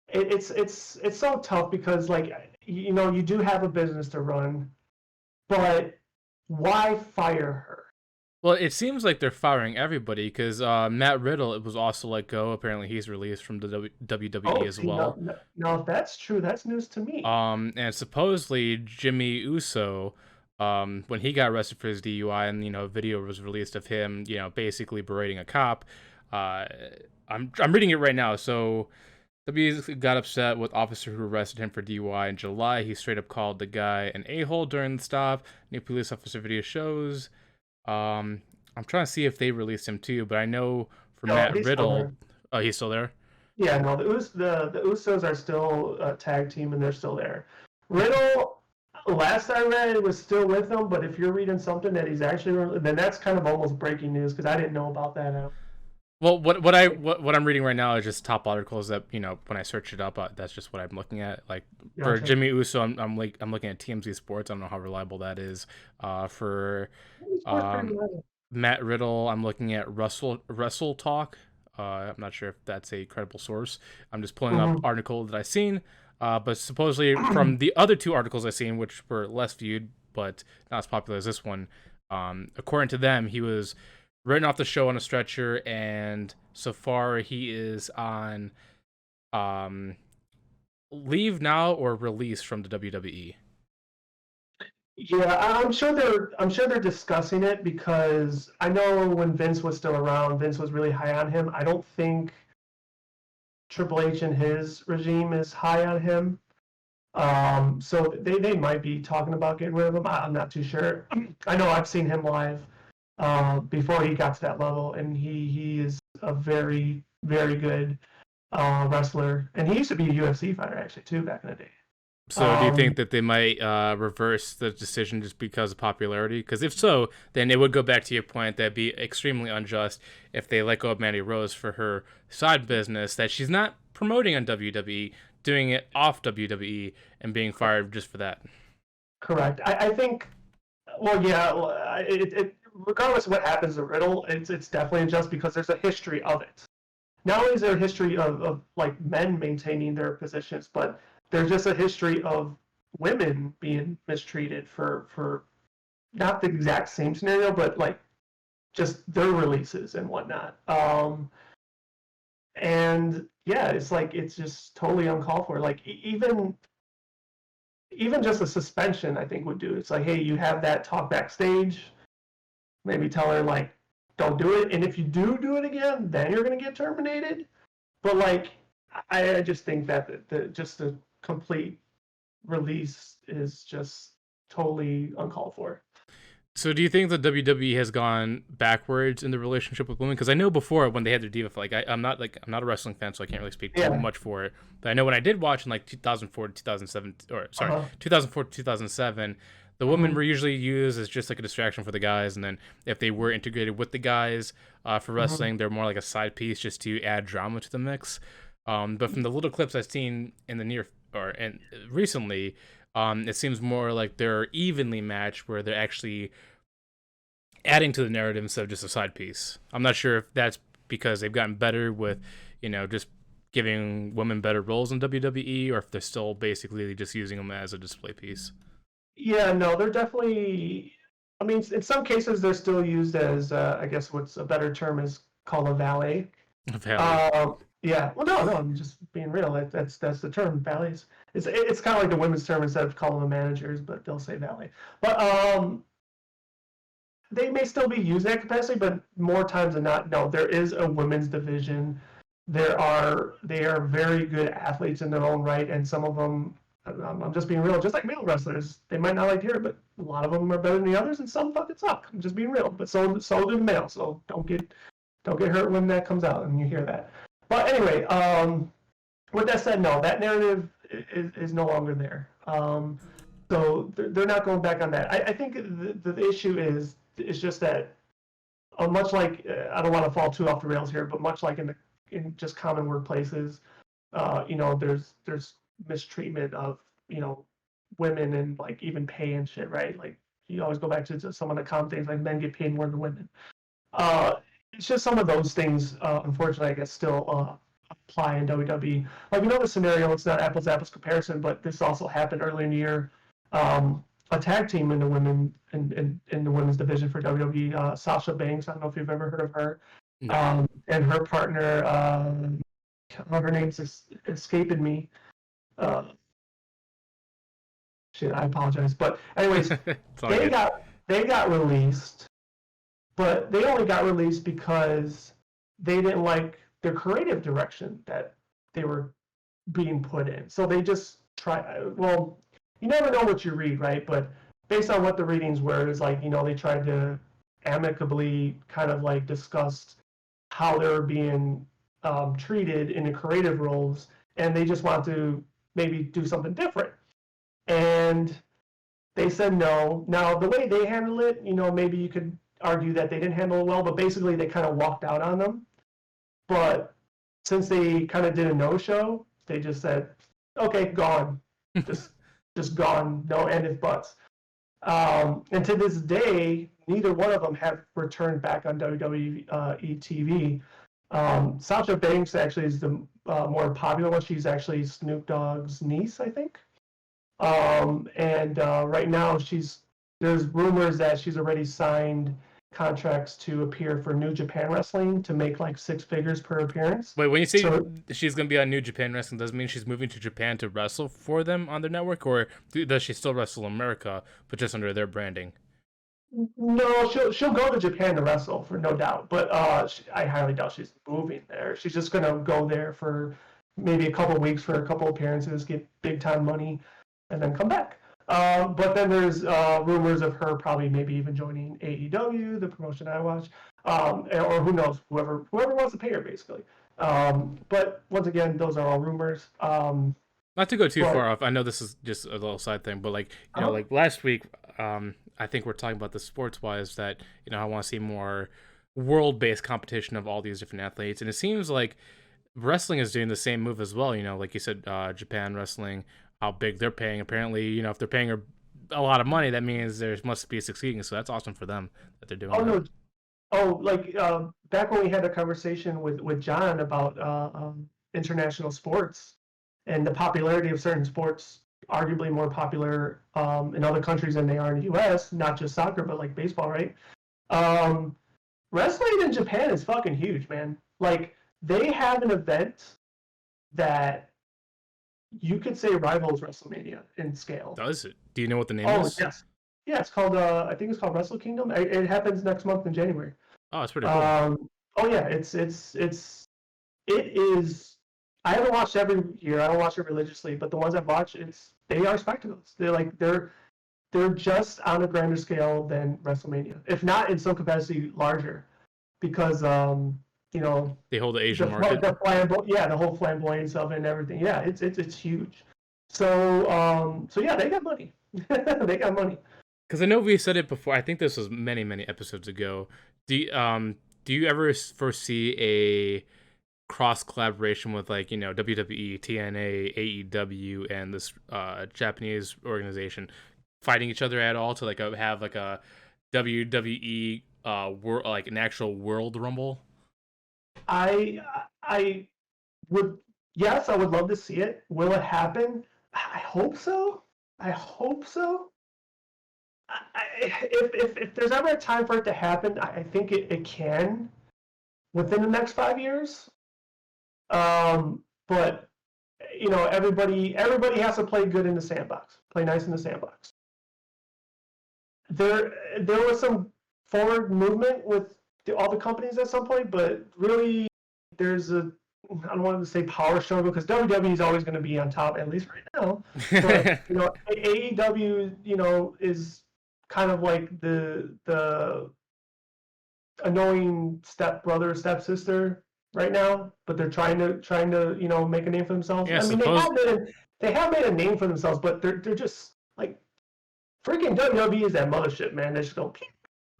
it's so tough because like you do have a business to run, but why fire her? Well, it seems like they're firing everybody because Matt Riddle it was also let go. Apparently, he's released from the WWE Oh, as see, well. no, if that's true, that's news to me. And supposedly Jimmy Uso, when he got arrested for his DUI, and a video was released of him, basically berating a cop. Uh, I'm reading it right now. So W got upset with officer who arrested him for DUI in July. He straight up called the guy an a-hole during the stop. New police officer video shows. I'm trying to see if they released him too, but I know for No, Matt he's still Riddle, there. oh, he's still there. Yeah, no, the Usos are still a tag team and they're still there. Riddle, last I read, was still with them, but if you're reading something that he's actually, then that's kind of almost breaking news because I didn't know about that. Well, what I'm reading right now is just top articles that when I search it up, that's just what I'm looking at. Like for Gotcha. Jimmy Uso, I'm looking at TMZ Sports. I don't know how reliable that is. For Sports pretty um, reliable. Matt Riddle, I'm looking at Wrestle Talk. I'm not sure if that's a credible source. I'm just pulling up Mhm. article that I've seen. But supposedly from the other two articles I've seen, which were less viewed but not as popular as this one, according to them, he was written off the show on a stretcher, and so far he is on um, leave now or release from the WWE. Yeah, I'm sure they're discussing it because I know when Vince was still around, Vince was really high on him. I don't think Triple H and his regime is high on him. So they might be talking about getting rid of him. I'm not too sure. I know I've seen him live before he got to that level, and he is a very very good wrestler, and he used to be a UFC fighter actually too back in the day. So, do you Um, think that they might reverse the decision just because of popularity? Because if so, then it would go back to your point that'd be extremely unjust if they let go of Mandy Rose for her side business that she's not promoting on WWE, doing it off WWE, and being fired just for that. Correct. I think. Well, yeah. Regardless of what happens to Riddle, it's definitely just because there's a history of it. Not only is there a history of like men maintaining their positions, but there's just a history of women being mistreated for not the exact same scenario, but like just their releases and whatnot. And yeah, it's like it's just totally uncalled for. Like even just a suspension, I think would do. It's like, hey, you have that talk backstage. Maybe tell her like, don't do it, and if you do it again, then you're gonna get terminated. But like, I just think that just the complete release is just totally uncalled for. So, do you think the WWE has gone backwards in the relationship with women? Because I know before when they had their diva, I'm not a wrestling fan, so I can't really speak too Yeah. much for it. But I know when I did watch in like 2004 to 2007, or sorry, Uh-huh. 2004 to 2007, the women Mhm. were usually used as just like a distraction for the guys, and then if they were integrated with the guys for Mhm. wrestling, they're more like a side piece just to add drama to the mix. But from the little clips I've seen in the near or and recently, it seems more like they're evenly matched, where they're actually adding to the narrative instead of just a side piece. I'm not sure if that's because they've gotten better with, just giving women better roles in WWE, or if they're still basically just using them as a display piece. Yeah, no, they're definitely. I mean, in some cases, they're still used as, I guess, what's a better term is called a valet. Valley. Yeah. Well, no, no, I'm just being real. That's the term, valets. It's kind of like the women's term instead of calling them managers, but they'll say valet. But they may still be used in that capacity, but more times than not, no, there is a women's division. they are very good athletes in their own right, and some of them, I'm just being real, just like male wrestlers, they might not like to hear it, but a lot of them are better than the others, and some fucking suck. I'm just being real, but so do the male. So don't get hurt when that comes out and you hear that. But anyway, with that said, no, that narrative is no longer there. So they're not going back on that. I think the issue is just that much like I don't want to fall too off the rails here, but much like in just common workplaces, there's mistreatment of women and like even pay and shit, right? Like you always go back to some of the common things like men get paid more than women. It's just some of those things, unfortunately, I guess still apply in WWE. Like we know the scenario, it's not apples to apples comparison, but this also happened earlier in the year. A tag team in the women's division for WWE, Sasha Banks. I don't know if you've ever heard of her. No. And her partner, her name's escaping me. Shit, I apologize. But anyways, they got released, but they only got released because they didn't like their creative direction that they were being put in. So they just well, you never know what you read, right? But based on what the readings were, it's like, they tried to amicably kind of like discuss how they were being treated in the creative roles, and they just want to maybe do something different. And they said no. Now, the way they handle it, maybe you could argue that they didn't handle it well, but basically they kind of walked out on them. But since they kind of did a no-show, they just said, okay, gone. just gone, no and if buts. And to this day, neither one of them have returned back on WWE TV. Sasha Banks actually is the more popular one. She's actually Snoop Dogg's niece, I think. And right now, there's rumors that she's already signed contracts to appear for New Japan Wrestling to make like 6 figures per appearance. Wait, when you say she's going to be on New Japan Wrestling, does it mean she's moving to Japan to wrestle for them on their network, or does she still wrestle in America, but just under their branding? No, she'll go to Japan to wrestle, for no doubt, but I highly doubt she's moving there. She's just going to go there for maybe a couple weeks for a couple appearances, get big time money, and then come back. But then there's rumors of her probably maybe even joining AEW, the promotion I watch, or who knows, whoever wants to pay her, basically. But once again, those are all rumors. Not to go too far off, I know this is just a little side thing, but like like last week, I think we're talking about the sports-wise that I want to see more world-based competition of all these different athletes, and it seems like wrestling is doing the same move as well. Like you said, Japan wrestling. How big they're paying. Apparently, if they're paying her a lot of money, that means there must be succeeding. So that's awesome for them that they're doing that. No. Oh, like back when we had a conversation with John about international sports and the popularity of certain sports, arguably more popular in other countries than they are in the U.S., not just soccer, but like baseball, right? Wrestling in Japan is fucking huge, man. Like, they have an event that you could say rivals WrestleMania in scale. Does it? Do you know what the name is? Yes. Yeah, it's called, I think it's called Wrestle Kingdom. It happens next month in January. Oh, it's pretty cool. Oh yeah, it is. I haven't watched every year. I don't watch it religiously, but the ones I've watched, they are spectacles. They're just on a grander scale than WrestleMania, if not in some capacity larger, because they hold the Asian market. The whole flamboyance of it and everything. Yeah, it's huge. So yeah, they got money. They got money. Because I know we said it before. I think this was many episodes ago. Do you ever foresee a cross collaboration with like WWE, TNA, AEW, and this Japanese organization fighting each other at all to like have like a WWE like an actual World Rumble? I would, yes, I would love to see it. Will it happen? I hope so. If there's ever a time for it to happen, I think it can within the next 5 years. But everybody has to play good in the sandbox, play nice in the sandbox. There was some forward movement with all the companies at some point, but really there's a I don't want to say power struggle because WWE is always going to be on top, at least right now. But AEW, is kind of like the annoying stepbrother, stepsister right now. But they're trying to make a name for themselves. Yeah, I mean, suppose. they have made a name for themselves, but they're just like freaking WWE is that mothership, man. They just go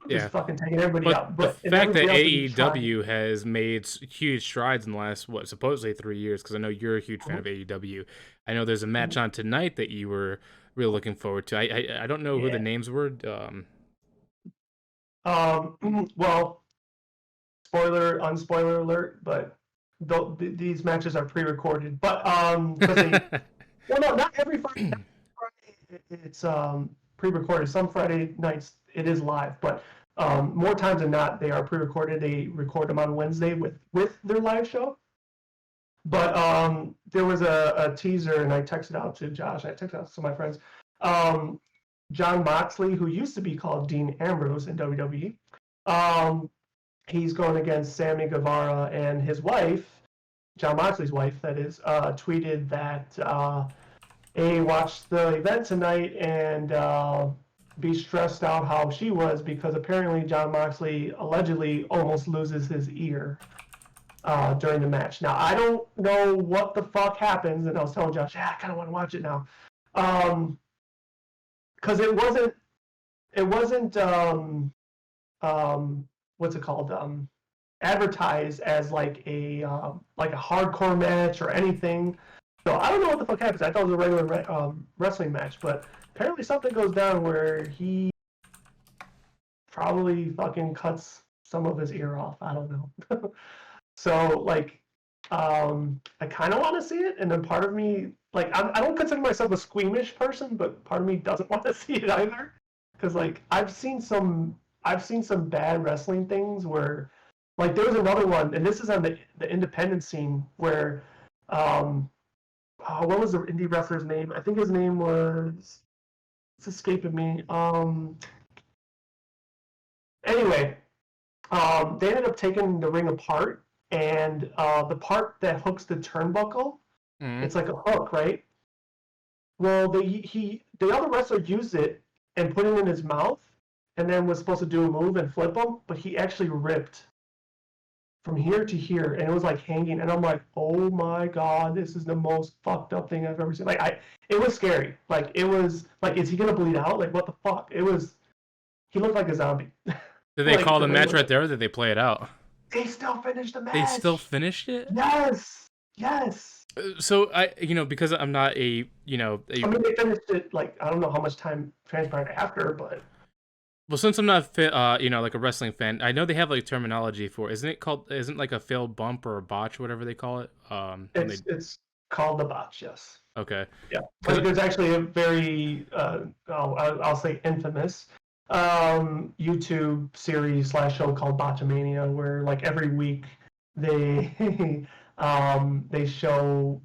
just Yeah. fucking taking everybody But out. the But and fact that everybody else is trying. AEW has made huge strides in the last, what, supposedly 3 years, because I know you're a huge fan of Mhm. AEW. I know there's a match on tonight that you were really looking forward to. I don't know who the Yeah. names were. Well, unspoiler alert, but these matches are pre-recorded. But because well, no, not every Friday. Not every Friday it's pre-recorded. Some Friday nights it is live, but more times than not, they are pre-recorded. They record them on Wednesday with their live show. But there was a teaser, and I texted out to Josh. I texted out to my friends. Um, John Moxley, who used to be called Dean Ambrose in WWE, he's going against Sammy Guevara, and his wife, John Moxley's wife, that is, tweeted that, hey, watch the event tonight and be stressed out how she was because apparently John Moxley allegedly almost loses his ear during the match. Now, I don't know what the fuck happens, and I was telling Josh, yeah, I kind of want to watch it now. Because it wasn't what's it called? Advertised as like a hardcore match or anything. So I don't know what the fuck happens. I thought it was a regular wrestling match, but apparently something goes down where he probably fucking cuts some of his ear off. I don't know. So I kind of want to see it, and then part of me, I don't consider myself a squeamish person, but part of me doesn't want to see it either, because I've seen some bad wrestling things where, like there was another one, and this is on the independent scene where, what was the indie wrestler's name? I think his name was, it's escaping me. Anyway, they ended up taking the ring apart, and the part that hooks the turnbuckle, Mhm. it's like a hook, right? Well, the other wrestler used it and put it in his mouth, and then was supposed to do a move and flip him, but he actually ripped from here to here, and it was like hanging, and I'm like, oh my god, this is the most fucked up thing I've ever seen. It was scary. Like it was like, is he gonna bleed out? Like what the fuck? He looked like a zombie. Did they Like call the the way it match was. right there, or did they play it out? They still finished the They still match. finished it? Yes, yes. So because I'm not I mean, they finished it like I don't know how much time transpired after, but well, since I'm not like a wrestling fan, I know they have like terminology for. Isn't like a failed bump or a botch, whatever they call it. When they it's called the botch. Yes. okay, Yeah, because like there's actually a very I'll say infamous YouTube series slash show called Botchamania, where like every week they they show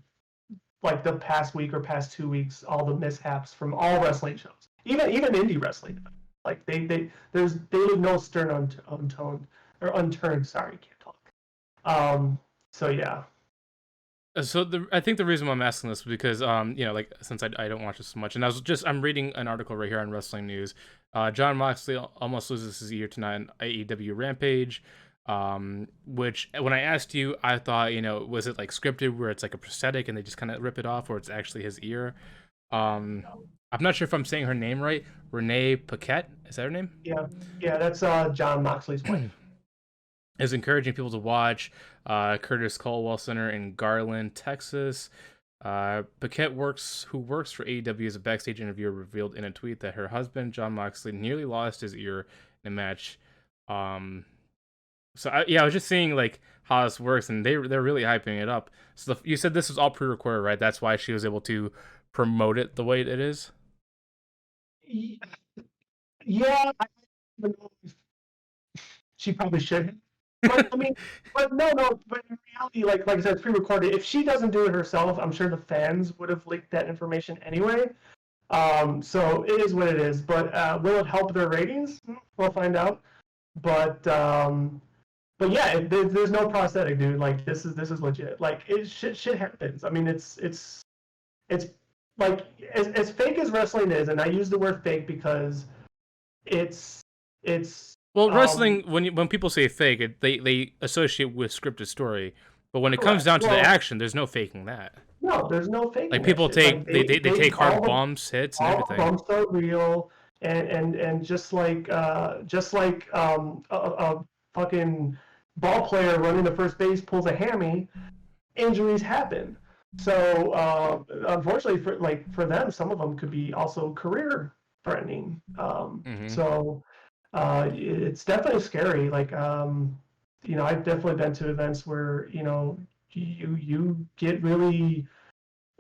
like the past week or past 2 weeks all the mishaps from all wrestling shows, even indie wrestling. Like they leave no stone unturned or unturned. Sorry, can't talk. So yeah. I think the reason why I'm asking this is because like since I don't watch this so much, and I'm reading an article right here on Wrestling News. John Moxley almost loses his ear tonight on AEW Rampage. Which when I asked you, I thought was it like scripted where it's like a prosthetic and they just kind of rip it off, or it's actually his ear. Um, I'm not sure if I'm saying her name right. Renee Paquette, is that her name? Yeah, yeah, that's John Moxley's wife. Is encouraging people to watch Curtis Colwell Center in Garland, Texas. Paquette who works for AEW as a backstage interviewer, revealed in a tweet that her husband, John Moxley, nearly lost his ear in a match. I was just seeing like how this works, and they're really hyping it up. So you said this was all pre-recorded, right? That's why she was able to promote it the way it is. Yeah, I don't know if she probably should. But I mean, but no. But in reality, like I said, it's pre-recorded. If she doesn't do it herself, I'm sure the fans would have leaked that information anyway. So it is what it is. But will it help their ratings? We'll find out. But but yeah, there's no prosthetic, dude. Like this is legit. Like shit happens. I mean, it's like as fake as wrestling is, and I use the word fake because it's it's Well, um wrestling, when people say fake, they associate with scripted story, but when it comes correct. down to the Well, action, there's no faking that. no, there's no Like faking that people shit. Like take they take hard bumps, hits, and all the everything. bumps are real, and just like a fucking ball player running to first base pulls a hammy, injuries happen. So unfortunately for them, some of them could be also career threatening. Hmm. So it's definitely scary. Like I've definitely been to events where you get really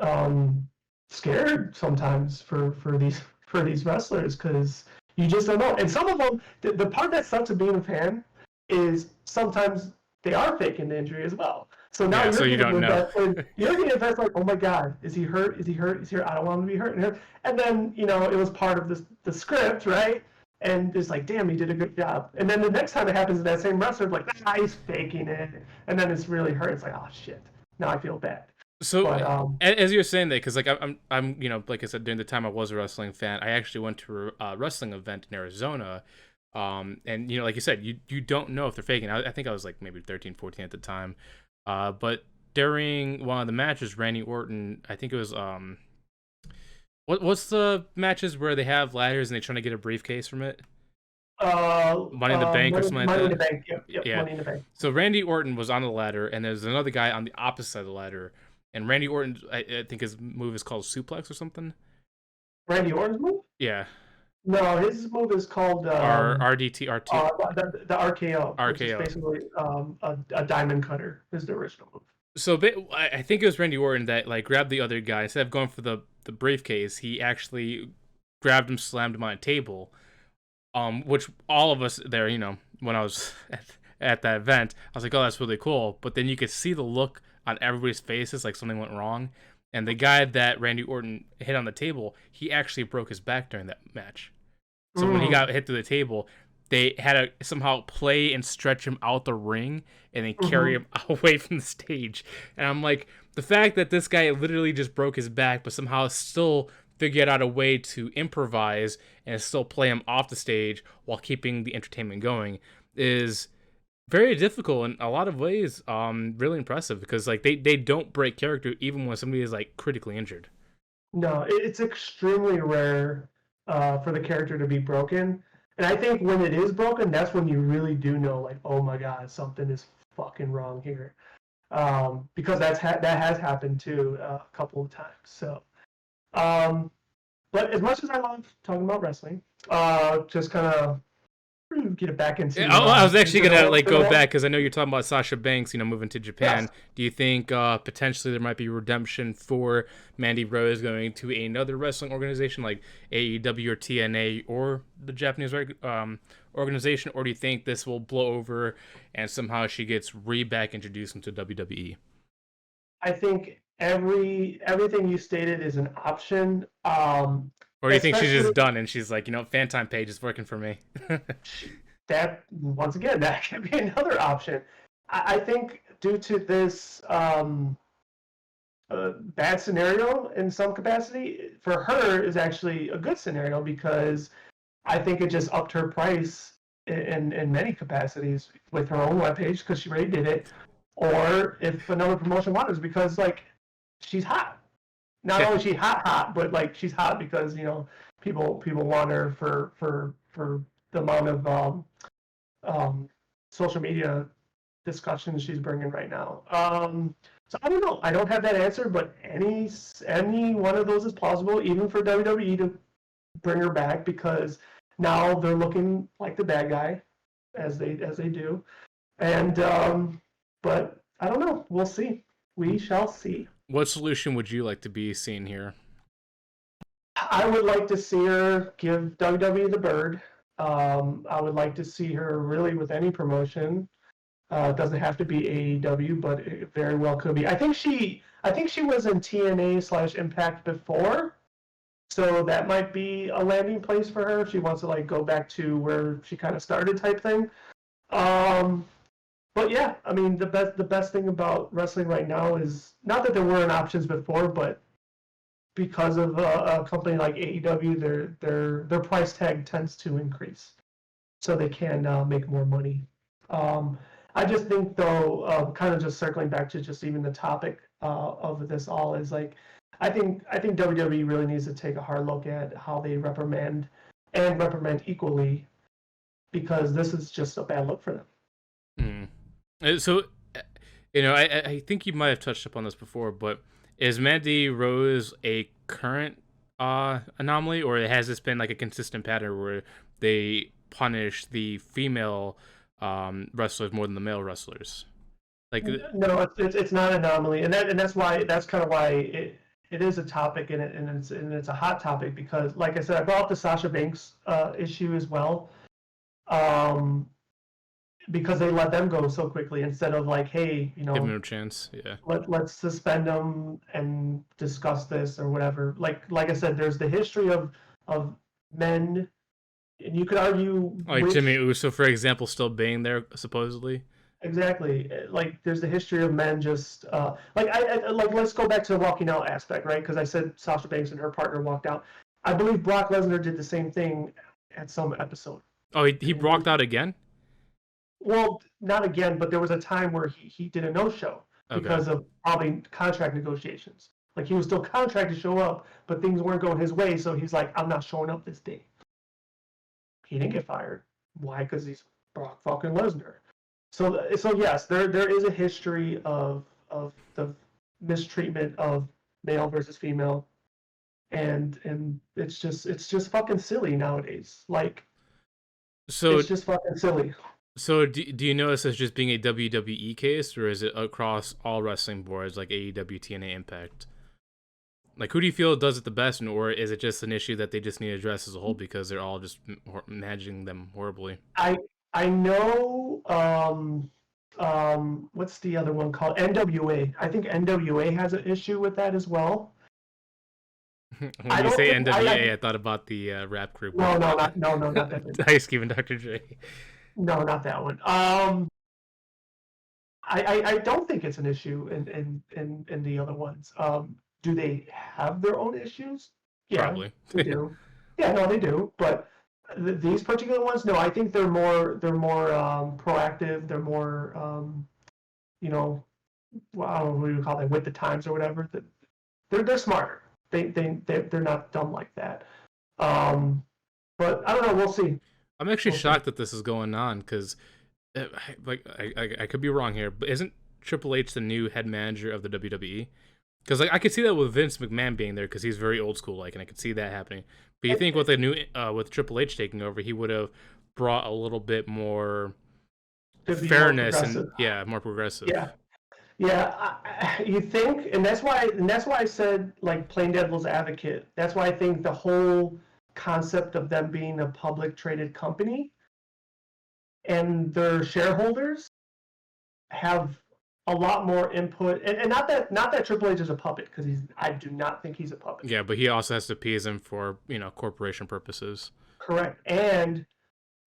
um, scared sometimes for these wrestlers because you just don't know. And some of them, the part that sucks of being a fan is sometimes they are faking the injury as well. So now Yeah, so you're you getting don't know. invested. You're getting invested like, oh my god, is he hurt? Is he hurt? Is he hurt? I don't want him to be hurt. And then it was part of the script, right? And it's like, damn, he did a good job. And then the next time it happens to that same wrestler, like, he's faking it. And then it's really hurt. It's like, oh shit, now I feel bad. So But as you're saying that, because like I'm like I said, during the time I was a wrestling fan, I actually went to a wrestling event in Arizona, and like you said, you don't know if they're faking. I think I was like maybe 13, 14 at the time, but during one of the matches, Randy Orton, I think it was what's the matches where they have ladders and they're trying to get a briefcase from it? Money in the Bank or something like Money in that. the Bank. Yep, Yeah. Money in the Bank. So Randy Orton was on the ladder, and there's another guy on the opposite side of the ladder. And Randy Orton, I think his move is called suplex or something. Randy Orton's move? Yeah. No, his move is called RDT, RT, the RKO, which is RKO. basically a diamond cutter. Is the original move. So I think it was Randy Orton that like grabbed the other guy. Instead of going for the briefcase, he actually grabbed him, slammed him on a table. Which all of us there, when I was at that event, I was like, oh, that's really cool. But then you could see the look on everybody's faces, like something went wrong. And the guy that Randy Orton hit on the table, he actually broke his back during that match. So when he got hit through the table, they had to somehow play and stretch him out the ring and then carry him away from the stage. And I'm like, the fact that this guy literally just broke his back, but somehow still figured out a way to improvise and still play him off the stage while keeping the entertainment going is very difficult in a lot of ways. Really impressive because like they don't break character even when somebody is like critically injured. No, it's extremely rare for the character to be broken. And I think when it is broken, that's when you really do know, like, oh my god, something is fucking wrong here. Because that has happened too a couple of times. So, but as much as I love talking about wrestling, just kind of get it back into. I was actually gonna like go the back because I know you're talking about Sasha Banks, moving to Japan. Yes. Do you think potentially there might be redemption for Mandy Rose going to another wrestling organization like AEW or TNA or the Japanese organization, or do you think this will blow over and somehow she gets back introduced into WWE? I think everything you stated is an option. Or do you think she's Especially just done and she's like, fan time page is working for me? that once again that could be another option. I think due to this bad scenario in some capacity, for her is actually a good scenario because I think it just upped her price in many capacities with her own webpage because she already did it, or if another promotion wanted it, because like she's hot. Not only is she hot, but like she's hot because people want her for the amount of social media discussions she's bringing right now. So I don't know. I don't have that answer, but any one of those is plausible, even for WWE to bring her back because now they're looking like the bad guy, as they do, and but I don't know. We'll see. We shall see. What solution would you like to be seen here? I would like to see her give WWE the bird. I would like to see her really with any promotion. It doesn't have to be AEW, but it very well could be. I think she was in TNA/Impact before, so that might be a landing place for her if she wants to like go back to where she kind of started type thing. But yeah, I mean the best thing about wrestling right now is not that there weren't options before, but because of a company like AEW, their price tag tends to increase, so they can make more money. Um, I just think though, kind of just circling back to just even the topic of this all is like, I think WWE really needs to take a hard look at how they reprimand equally, because this is just a bad look for them. So, I think you might have touched upon this before, but is Mandy Rose a current anomaly, or has this been like a consistent pattern where they punish the female wrestlers more than the male wrestlers? Like, No, it's not an anomaly, that's kind of why it is a topic, and it's a hot topic, because like I said, I brought up the Sasha Banks issue as well, um, because they let them go so quickly instead of like, hey, giving them a chance, yeah. let's suspend them and discuss this or whatever. Like I said, there's the history of men, and you could argue Like which. Jimmy Uso, for example, still being there supposedly. Exactly. Like there's the history of men just like let's go back to the walking out aspect, right? Because I said Sasha Banks and her partner walked out. I believe Brock Lesnar did the same thing at some episode. Oh, he walked out again. Well, not again, but there was a time where he did a no-show Okay. because of probably contract negotiations. Like he was still contracted to show up, but things weren't going his way, so he's like, I'm not showing up this day. He didn't get fired. Why? Because he's Brock fucking Lesnar. So yes, there is a history of the mistreatment of male versus female, and it's just fucking silly nowadays. Like So it's just fucking silly. So do you notice this just being a WWE case, or is it across all wrestling boards like AEW, TNA, Impact? Like, who do you feel does it the best, or is it just an issue that they just need to address as a whole because they're all just managing them horribly? I I know what's the other one called? NWA. I think NWA has an issue with that as well. When I you don't say think NWA, I thought about the rap group with no, not that. Ice Cube and Dr. J. No, not that one. I don't think it's an issue in the other ones. Do they have their own issues? Yeah, Probably. they do. Yeah, no, they do. But these particular ones, no, I think they're more proactive. They're more you know, well, I don't know what you would call them, with the times or whatever. They're smarter. They're not dumb like that. Um, but I don't know. We'll see. I'm actually We'll see. shocked that this is going on because, like, I could be wrong here, but isn't Triple H the new head manager of the WWE? Because like I could see that with Vince McMahon being there because he's very old school like, and I could see that happening. But you think with the new with Triple H taking over, he would have brought a little bit more To be more fairness and progressive. more progressive. Yeah. Yeah, you think, and that's why I said, like, playing devil's advocate. That's why I think the whole concept of them being a public traded company and their shareholders have a lot more input, and not that Triple H is a puppet, because I do not think he's a puppet. Yeah, but he also has to appease him for corporation purposes. Correct. And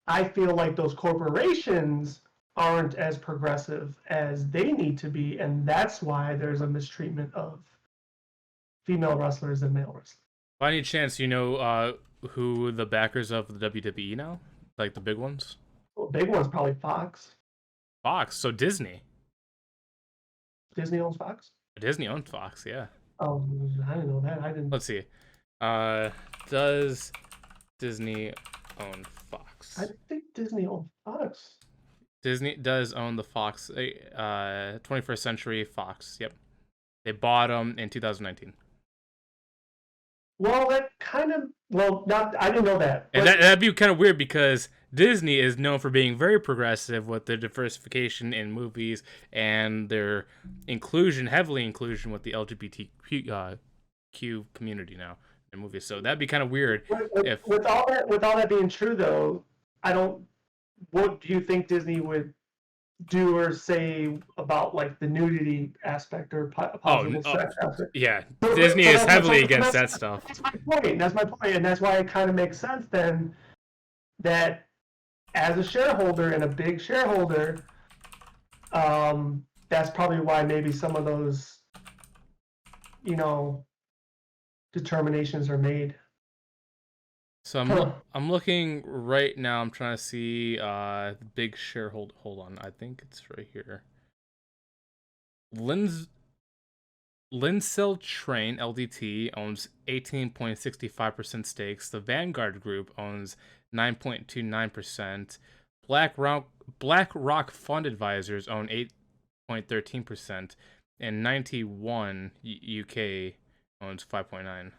I feel like those corporations aren't as progressive as they need to be, and that's why there's a mistreatment of female wrestlers and male wrestlers. By any chance, who the backers of the WWE now, like the big ones? Well, big one's probably Fox. Fox. So Disney. Disney owns Fox. Disney owns Fox. Yeah. Oh, I didn't know that. I didn't. Let's see. Does Disney own Fox? I think Disney owns Fox. Disney does own the Fox, 21st Century Fox. Yep, they bought them in 2019. Well, that kind of. Well, not. I didn't know that. And that'd be kind of weird because Disney is known for being very progressive with their diversification in movies and their heavily inclusion with the LGBTQ community now in movies. So that'd be kind of weird if. With all that being true, though, I don't. What do you think Disney would do or say about, like, the nudity aspect or possible sex aspect? Yeah, So, Disney so is heavily so against that stuff. That's my point. That's my point, and that's why it kind of makes sense then that as a shareholder and a big shareholder, That's probably why maybe some of those, determinations are made. So I'm looking right now. I'm trying to see the big shareholder. Hold on, I think it's right here. Linsell Train Ldt owns 18.65% stakes. The Vanguard Group owns 9.29%. BlackRock Fund Advisors own 8.13%, and 91 UK owns 5.9.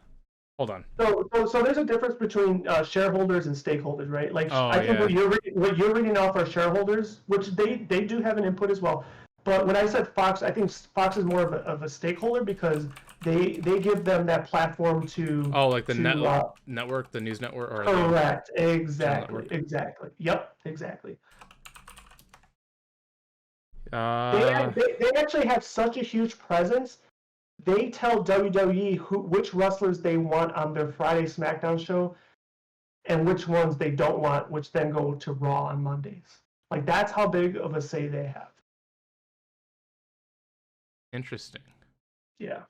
Hold on. So there's a difference between shareholders and stakeholders, right? Like Oh I think yeah. what you're reading off are shareholders, which they do have an input as well. But when I said Fox, I think Fox is more of a stakeholder because they give them that platform to Oh, like the to network, the news network, or correct, the channel exactly, network. exactly. Yep, exactly. Uh, They actually have such a huge presence. They tell WWE which wrestlers they want on their Friday SmackDown show and which ones they don't want, which then go to Raw on Mondays. Like that's how big of a say they have. interesting. Yeah.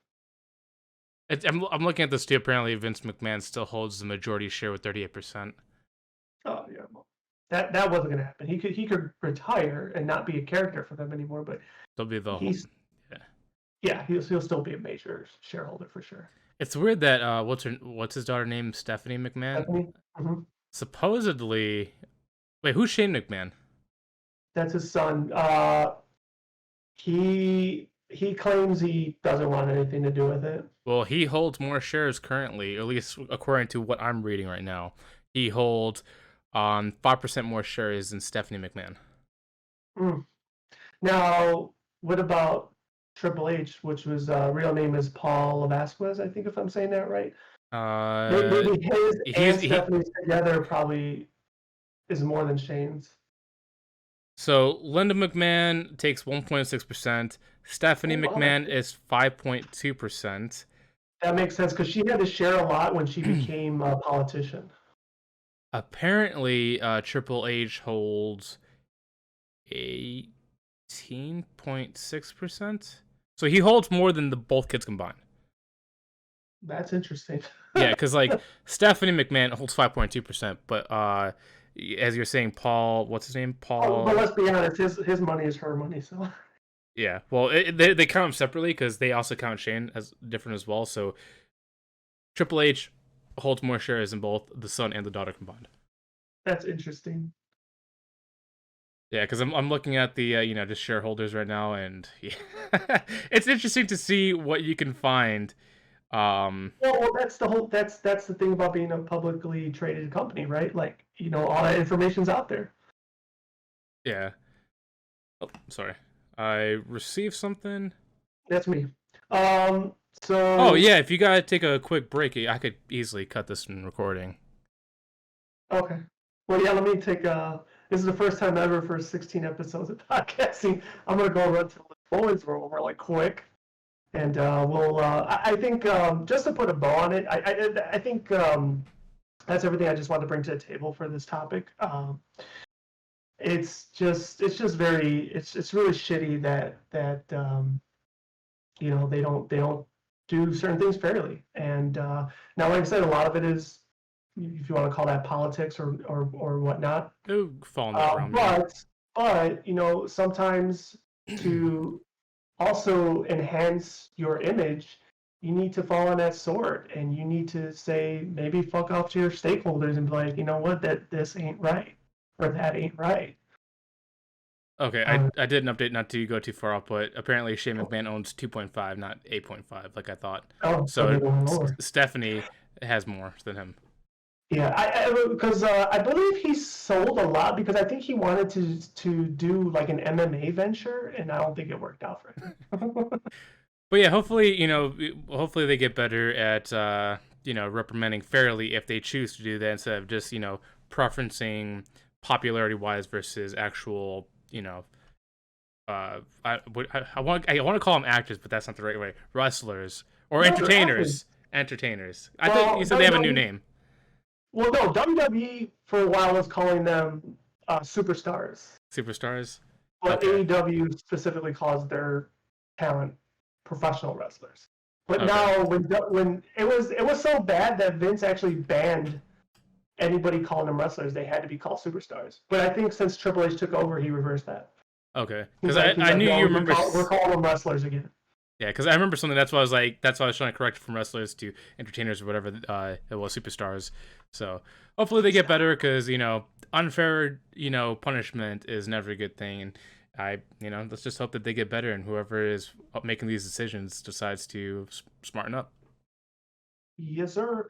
I'm looking at this too. Apparently, Vince McMahon still holds the majority share with 38%. Oh yeah. Well, that wasn't gonna happen. He could retire and not be a character for them anymore, but They'll be the he's yeah. yeah he'll still be a major shareholder for sure. It's weird that what's his daughter name, Stephanie McMahon. Stephanie? Mm-hmm. Supposedly, wait, who's Shane McMahon? That's his son. He claims he doesn't want anything to do with it. Well, he holds more shares currently, at least according to what I'm reading right now. He holds 5% more shares than Stephanie McMahon. Mm. Now, what about Triple H, which was real name is Paul Vasquez, I think if I'm saying that right. Maybe his and Stephanie's together probably is more than Shane's. So Linda McMahon takes 1.6%. Stephanie McMahon is 5.2%. That makes sense because she had to share a lot when she became a politician. Apparently, Triple H holds 18.6%. So he holds more than the both kids combined. That's interesting. Yeah, because like Stephanie McMahon holds 5.2%, but as you're saying, Paul, what's his name? Paul. But let's be honest, his money is her money, so. Yeah, well, they count them separately because they also count Shane as different as well. So Triple H holds more shares than both the son and the daughter combined. That's interesting. Yeah, because I'm looking at the just shareholders right now, and yeah, it's interesting to see what you can find. Well, that's the thing about being a publicly traded company, right? Like all that information's out there. Yeah. Oh, sorry. I received something. That's me. So. Oh yeah, if you gotta take a quick break, I could easily cut this in recording. Okay. Well, yeah. Let me take. This is the first time ever for 16 episodes of podcasting. I'm gonna go run to the boys' room really quick, and we'll. I think just to put a bow on it, I think that's everything I just wanted to bring to the table for this topic. It's really shitty that they don't do certain things fairly. And now, like I said, a lot of it is, if you want to call that politics or whatnot. It'll fall in that realm. But sometimes to also enhance your image, you need to fall on that sword, and you need to say maybe fuck off to your stakeholders and be like, you know what, that this ain't right. Or that ain't right. Okay, I did an update not to go too far off, but apparently Shane McMahon owns 2.5, not 8.5, like I thought. Oh, so Stephanie has more than him. Yeah, because I believe he sold a lot because I think he wanted to do like an MMA venture, and I don't think it worked out for him. But yeah, hopefully they get better at reprimanding fairly if they choose to do that instead of just preferencing popularity wise versus actual I want to call them actors, but that's not the right way. Wrestlers or entertainers. Entertainers. I thought you said they have a new name. Well, no, WWE for a while was calling them superstars. Superstars. but Okay. AEW specifically calls their talent professional wrestlers. But Okay. now, when it was so bad that Vince actually banned anybody calling them wrestlers. They had to be called superstars. But I think since Triple H took over, he reversed that. Okay. He's Because like, I knew no, you remember. we're calling them wrestlers again. Yeah, because I remember something. That's why I was like, that's why I was trying to correct it from wrestlers to entertainers or whatever. It was superstars. So hopefully they get better, because unfair punishment is never a good thing, and let's just hope that they get better, and whoever is making these decisions decides to smarten up. Yes, sir.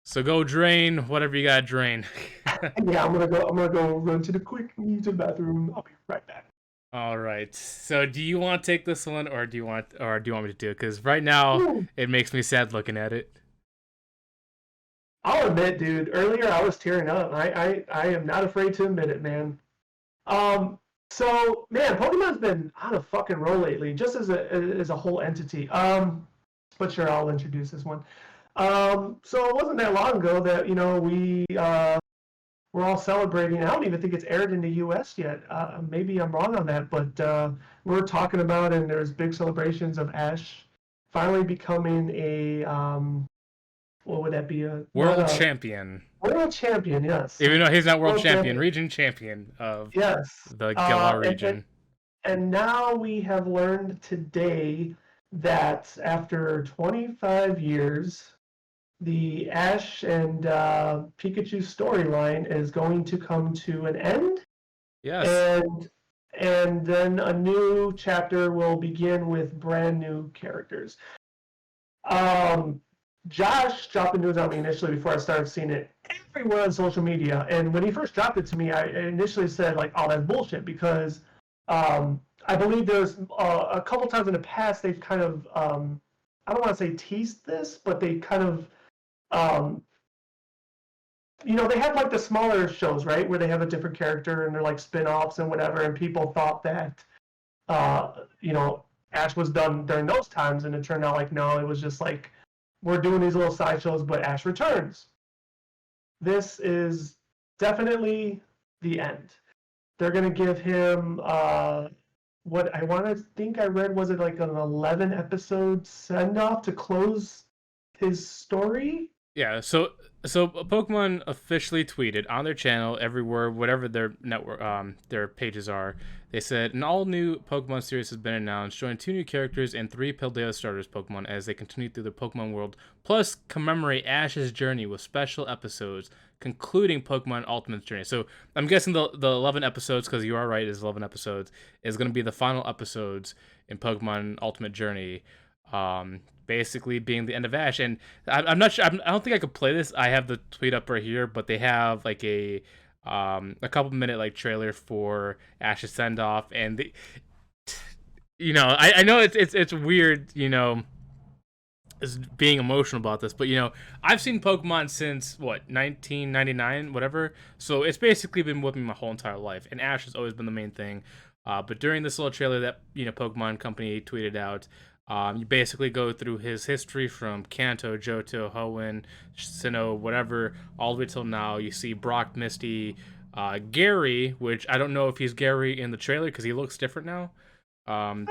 So go drain whatever you gotta drain. Yeah, I'm gonna go run to the bathroom. I'll be right back. All right. So do you want to take this one, or do you want me to do it? Because right now it makes me sad looking at it. I'll admit, dude. Earlier I was tearing up. I am not afraid to admit it, man. So man, Pokemon's been on a fucking roll lately, just as a whole entity. But sure, I'll introduce this one. So it wasn't that long ago that we're all celebrating. I don't even think it's aired in the U.S. yet. Maybe I'm wrong on that, but we're talking about, and there's big celebrations of Ash finally becoming a what would that be? A world champion. World champion, yes. Even though he's not world champion, region champion of the Galar region. And now we have learned today that after 25 years, the Ash and Pikachu storyline is going to come to an end. Yes. And then a new chapter will begin with brand new characters. Josh dropped the news on me initially before I started seeing it everywhere on social media. And when he first dropped it to me, I initially said, like, oh, that's bullshit, because I believe there's a couple times in the past they've kind of, I don't want to say teased this, but they kind of, they have like the smaller shows, right, where they have a different character and they're like spin-offs and whatever, and people thought that, Ash was done during those times, and it turned out like, no, it was just like, we're doing these little side shows, but Ash returns. This is definitely the end. They're going to give him, what I want to think I read, was it like an 11-episode send-off to close his story? Yeah, so Pokemon officially tweeted on their channel, everywhere, whatever their network, their pages are. They said an all-new Pokemon series has been announced, showing 2 new characters and 3 Paldea starters Pokemon as they continue through the Pokemon world, plus commemorate Ash's journey with special episodes, concluding Pokemon Ultimate's journey. So I'm guessing the 11 episodes, because you are right, it's 11 episodes, is going to be the final episodes in Pokemon Ultimate Journey. Basically being the end of Ash, and I'm not sure. I don't think I could play this. I have the tweet up right here, but they have like a couple minute like trailer for Ash's send off, and I know it's weird, is being emotional about this, but I've seen Pokemon since 1999, whatever. So it's basically been with me my whole entire life, and Ash has always been the main thing. But during this little trailer that Pokemon Company tweeted out. You basically go through his history from Kanto, Johto, Hoenn, Sinnoh, whatever, all the way till now. You see Brock, Misty, Gary, which I don't know if he's Gary in the trailer because he looks different now. For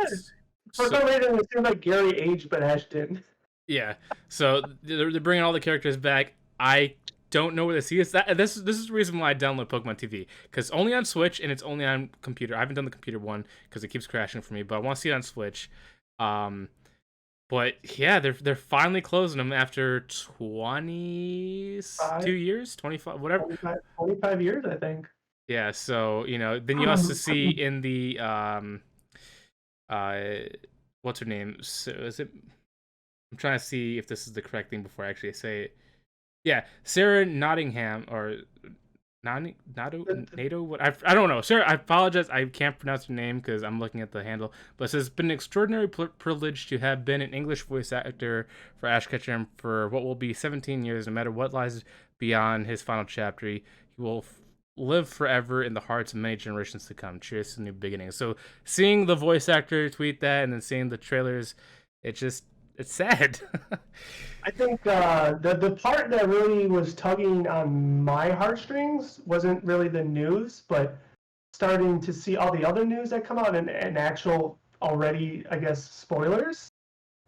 some reason, it seemed like Gary aged, but Ash didn't. Yeah, so they're bringing all the characters back. I don't know where to see it. This is the reason why I download Pokemon TV, because only on Switch and it's only on computer. I haven't done the computer one because it keeps crashing for me, but I want to see it on Switch. But yeah, they're finally closing them after 22 years, 25, whatever. 25 years, I think. Yeah, so then you also see in the what's her name? So is it? I'm trying to see if this is the correct thing before I actually say it. Yeah, Sarah Nottingham or Nato, what I don't know. Sir, I apologize. I can't pronounce your name because I'm looking at the handle. But it says, "Been an extraordinary privilege to have been an English voice actor for Ash Ketchum for what will be 17 years. No matter what lies beyond his final chapter, he will live forever in the hearts of many generations to come. Cheers to new beginnings." So seeing the voice actor tweet that and then seeing the trailers, it's sad. I think the part that really was tugging on my heartstrings wasn't really the news, but starting to see all the other news that come out and actual already, I guess, spoilers.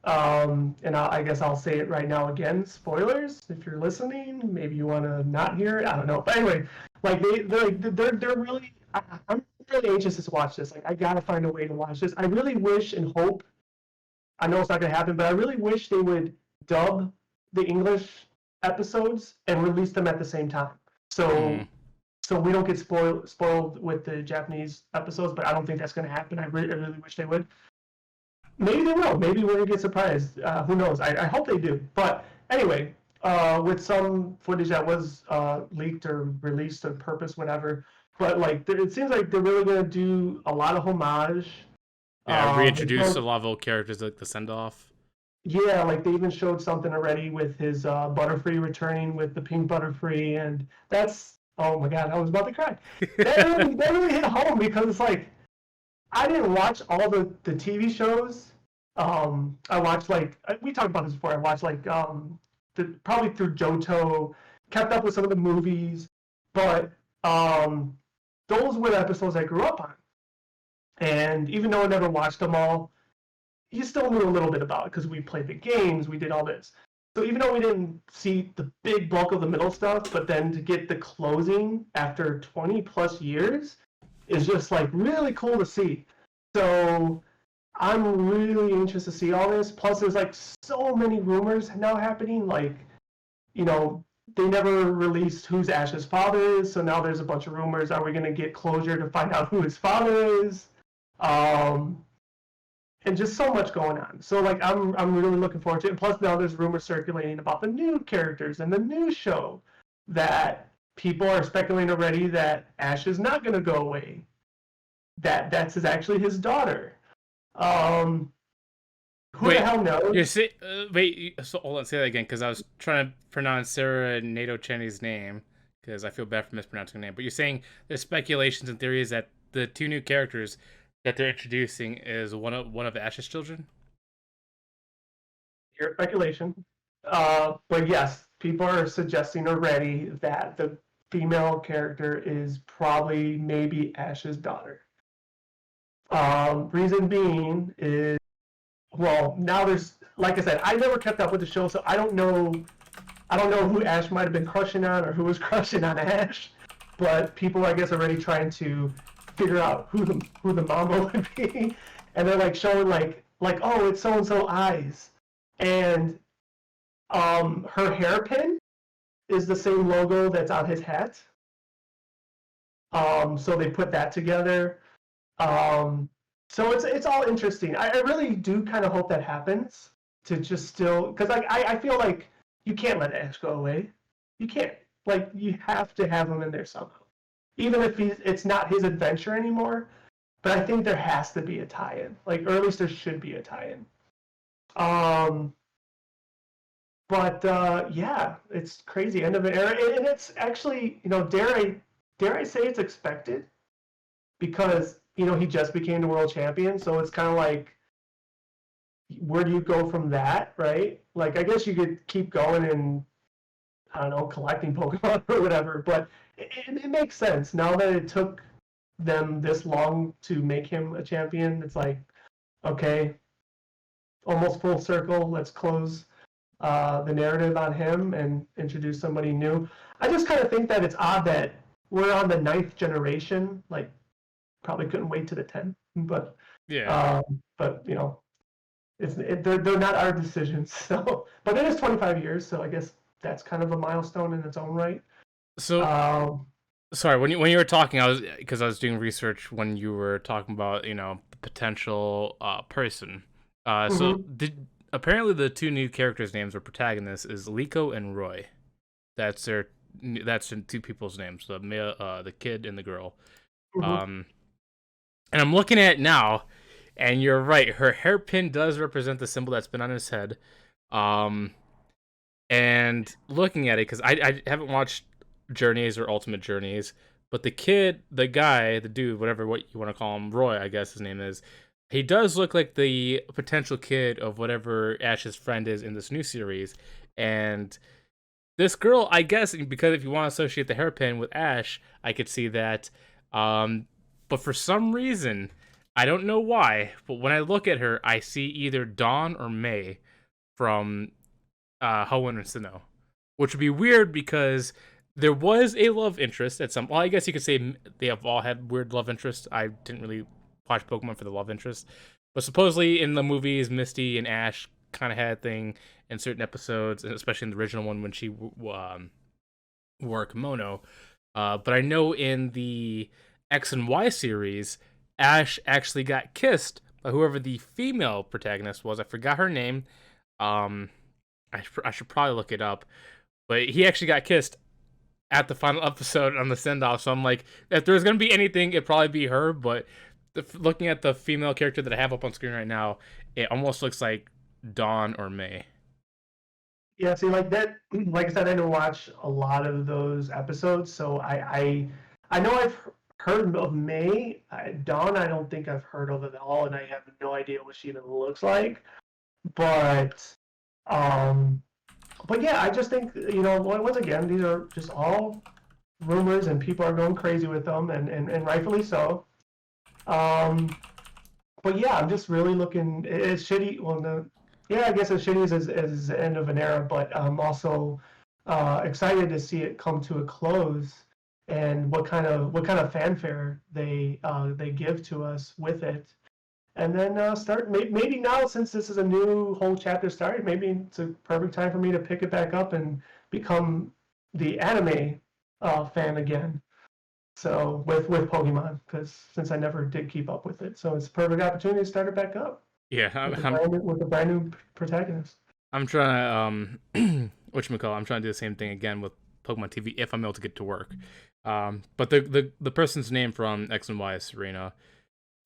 And I guess I'll say it right now again. Spoilers. If you're listening, maybe you want to not hear it. I don't know. But anyway, like they're really. I'm really anxious to watch this. Like I gotta find a way to watch this. I really wish and hope. I know it's not gonna happen, but I really wish they would dub the English episodes and release them at the same time. So we don't get spoiled with the Japanese episodes. But I don't think that's gonna happen. I really wish they would. Maybe they will. Maybe we're gonna get surprised. Who knows? I hope they do. But anyway, with some footage that was leaked or released on purpose, whatever. But like, it seems like they're really gonna do a lot of homage. Yeah, reintroduce a lot of old characters like the send off. Yeah, like they even showed something already with his Butterfree returning with the pink Butterfree, and that's oh my god, I was about to cry. That really hit home because it's like I didn't watch all the TV shows. I watched like we talked about this before. I watched like probably through Johto, kept up with some of the movies, but those were the episodes I grew up on. And even though I never watched them all, you still knew a little bit about it because we played the games, we did all this. So even though we didn't see the big bulk of the middle stuff, but then to get the closing after 20 plus years is just like really cool to see. So I'm really anxious to see all this. Plus, there's like so many rumors now happening. Like, they never released who's Ash's father is, so now there's a bunch of rumors. Are we going to get closure to find out who his father is? And just so much going on. So like, I'm really looking forward to it. And plus, now there's rumors circulating about the new characters and the new show that people are speculating already that Ash is not going to go away. That's actually his daughter. Who the hell knows? So hold on, say that again, because I was trying to pronounce Sarah Nato Cheney's name, because I feel bad for mispronouncing her name. But you're saying there's speculations and theories that the two new characters that they're introducing is one of Ash's children? Your speculation. But yes, people are suggesting already that the female character is probably maybe Ash's daughter. Reason being is, well, now there's, like I said, I never kept up with the show, so I don't know who Ash might have been crushing on or who was crushing on Ash, but people, I guess, are already trying to figure out who the mama would be, and they're like showing like oh, it's so and so eyes, and her hairpin is the same logo that's on his hat. So they put that together. So it's all interesting. I really do kind of hope that happens to just still, because like I feel like you can't let Ash go away. You can't. Like you have to have him in there somehow, even if it's not his adventure anymore. But I think there has to be a tie-in, like, or at least there should be a tie-in. But yeah, it's crazy. End of an era, and it's actually, dare I say it's expected, because he just became the world champion, so it's kind of like, where do you go from that, right? Like, I guess you could keep going and, I don't know, collecting Pokemon or whatever, but it makes sense. Now that it took them this long to make him a champion, it's like, okay, almost full circle, let's close the narrative on him and introduce somebody new. I just kind of think that it's odd that we're on the 9th generation, like, probably couldn't wait to the 10th, but yeah, but they're not our decisions. So, but it is 25 years, so I guess that's kind of a milestone in its own right. So sorry, when you were talking, I was doing research when you were talking about the potential person. So apparently the two new characters' names or protagonists is Liko and Roy. That's two people's names, the kid and the girl. And I'm looking at it now, and you're right. Her hairpin does represent the symbol that's been on his head. And looking at it, because I haven't watched Journeys or Ultimate Journeys, but the kid, the guy, the dude, what you want to call him, Roy, I guess his name is, he does look like the potential kid of whatever Ash's friend is in this new series. And this girl, I guess, because if you want to associate the hairpin with Ash, I could see that. But for some reason, I don't know why, but when I look at her, I see either Dawn or May from Hoenn and Sinnoh, which would be weird because there was a love interest at some. Well, I guess you could say they have all had weird love interests. I didn't really watch Pokemon for the love interest, but supposedly in the movies, Misty and Ash kind of had a thing in certain episodes, and especially in the original one when she wore a kimono. But I know in the X and Y series, Ash actually got kissed by whoever the female protagonist was. I forgot her name. I should probably look it up. But he actually got kissed at the final episode on the send off. So I'm like, if there's gonna be anything, it'd probably be her. But looking at the female character that I have up on screen right now, it almost looks like Dawn or May. Yeah, see, like that, like I said, I didn't watch a lot of those episodes, so I know I've heard of May. Dawn, I don't think I've heard of at all, and I have no idea what she even looks like. But, um, but yeah, I just think, once again, these are just all rumors, and people are going crazy with them, and rightfully so. But yeah, I'm just really looking. It's shitty. Well, no, yeah, I guess as shitty as the end of an era, but I'm also excited to see it come to a close and what kind of fanfare they give to us with it, and then start maybe now, since this is a new whole chapter started, maybe it's a perfect time for me to pick it back up and become the anime fan again. So with Pokemon, because since I never did keep up with it, so it's a perfect opportunity to start it back up. Yeah, With a brand new protagonist. I'm trying to whatchamacallit, I'm trying to do the same thing again with Pokemon TV if I'm able to get to work. But the person's name from X and Y is Serena.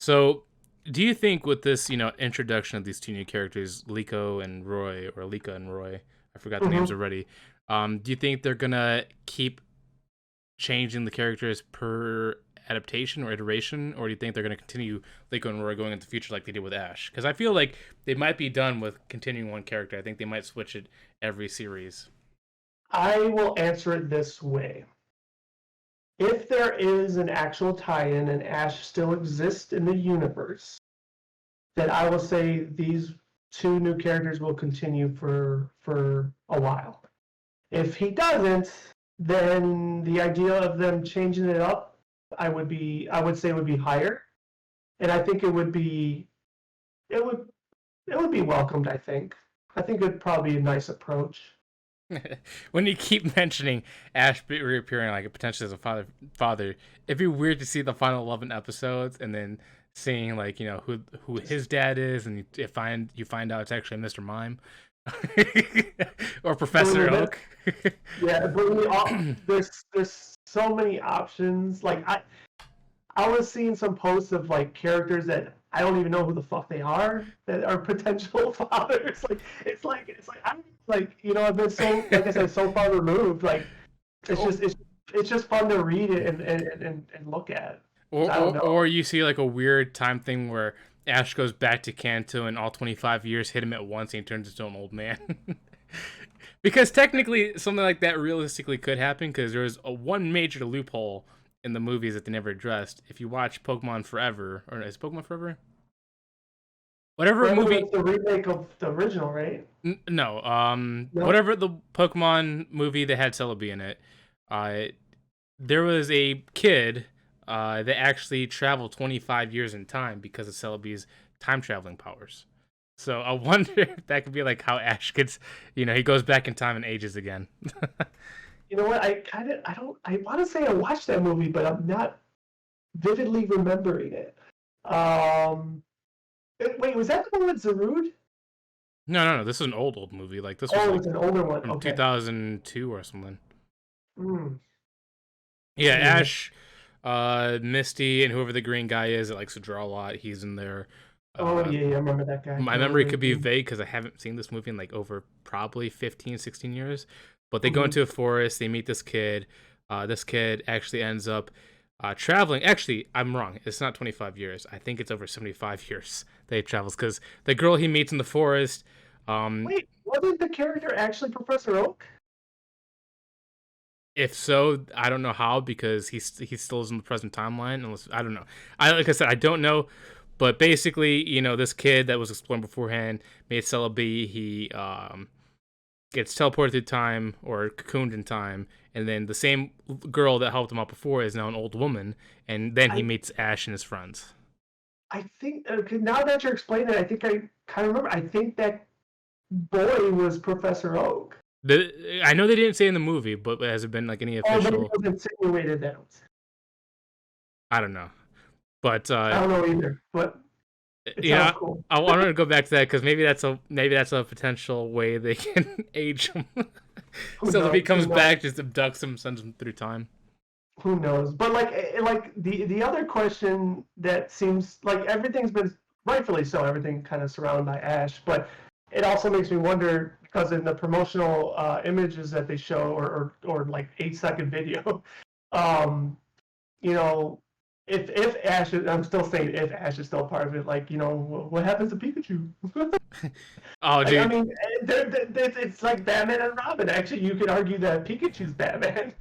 So do you think with this, introduction of these two new characters, Liko and Roy, or Lika and Roy, I forgot the names already. Do you think they're gonna keep changing the characters per adaptation or iteration, or do you think they're going to continue Liko and Roy going into the future like they did with Ash? Because I feel like they might be done with continuing one character. I think they might switch it every series. I will answer it this way. If there is an actual tie-in and Ash still exists in the universe, then I will say these two new characters will continue for a while. If he doesn't, then the idea of them changing it up, I would say would be higher, and I think it would be welcomed. I think it'd probably be a nice approach. When you keep mentioning Ash reappearing like potentially as a father, it'd be weird to see the final 11 episodes and then seeing like who his dad is, and you find out it's actually Mr. Mime. Or Professor Oak. Yeah, but there's so many options. Like I was seeing some posts of like characters that I don't even know who the fuck they are that are potential fathers. It's like I'm like I've been so, like I said, so far removed. Like it's just fun to read it and look at. Or you see like a weird time thing where Ash goes back to Kanto and all 25 years hit him at once and he turns into an old man. Because technically something like that realistically could happen, because there was one major loophole in the movies that they never addressed. If you watch Pokemon Forever, or is Pokemon Forever? Whatever movie. The remake of the original, right? No. No? Whatever the Pokemon movie that had Celebi in it, there was a kid that actually traveled 25 years in time because of Celebi's time traveling powers. So I wonder if that could be like how Ash gets, he goes back in time and ages again. You know what? I want to say I watched that movie, but I'm not vividly remembering it. Wait, was that the one with Zarude? No. This is an old movie. Like this was it's an older one. from Okay. 2002 or something. Yeah, Ash, Misty, and whoever the green guy is that likes to draw a lot, he's in there. Yeah, I remember that guy. My memory could be vague because I haven't seen this movie in like over probably 15, 16 years. But they go into a forest, they meet this kid. This kid actually ends up traveling. Actually, I'm wrong. It's not 25 years. I think it's over 75 years that he travels, because the girl he meets in the forest. Wait, wasn't the character actually Professor Oak? If so, I don't know how, because he still is in the present timeline. Unless, I don't know. I Like I said, I don't know. But basically, this kid that was exploring beforehand made Celebi. He gets teleported through time, or cocooned in time, and then the same girl that helped him out before is now an old woman, and then he I meets Ash and his friends. I think now that you're explaining it, I think I kind of remember. I think that boy was Professor Oak. I know they didn't say in the movie, but has it been like any Oh, maybe it official? was insinuated that. I don't know, but I don't know either, but it you sounds know, cool. I wanted to go back to that because maybe that's a potential way they can age him. Who So if he knows? Who comes knows? back, just abducts him, sends him through time. Who knows? But like the other question that seems like everything's been rightfully so, everything kind of surrounded by Ash, but it also makes me wonder because in the promotional images that they show, or like 8-second video, um, you know, if Ash is, I'm still saying if Ash is still part of it, like what happens to Pikachu? Oh, I dude, mean, it's like Batman and Robin. Actually, you could argue that Pikachu's Batman.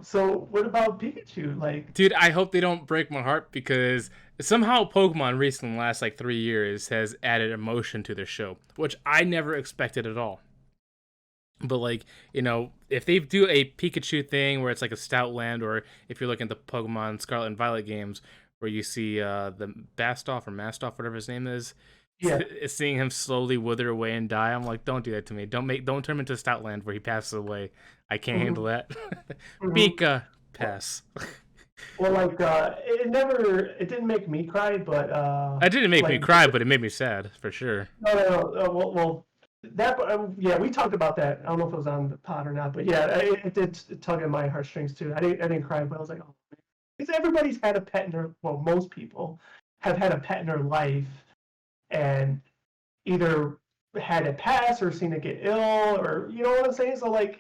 So what about Pikachu? Like, dude, I hope they don't break my heart, because somehow Pokemon recently, in the last like 3 years, has added emotion to their show, which I never expected at all. But like, if they do a Pikachu thing where it's like a Stoutland, or if you're looking at the Pokemon Scarlet and Violet games where you see the Bastoff or Mastoff, whatever his name is, yeah. seeing him slowly wither away and die, I'm like, don't do that to me. Don't turn him into Stoutland where he passes away. I can't handle Hmm. that. Hmm. Pika, pass. Well, like, it didn't make me cry, but That didn't make me like, cry, but it made me sad for sure. no, no, no. Well, that, yeah, we talked about that. I don't know if it was on the pod or not, but yeah, it did tug at my heartstrings too. I didn't cry, but I was like, oh, because everybody's had a pet in their, well, most people have had a pet in their life, and either had it pass or seen it get ill, or you know what I'm saying. So like,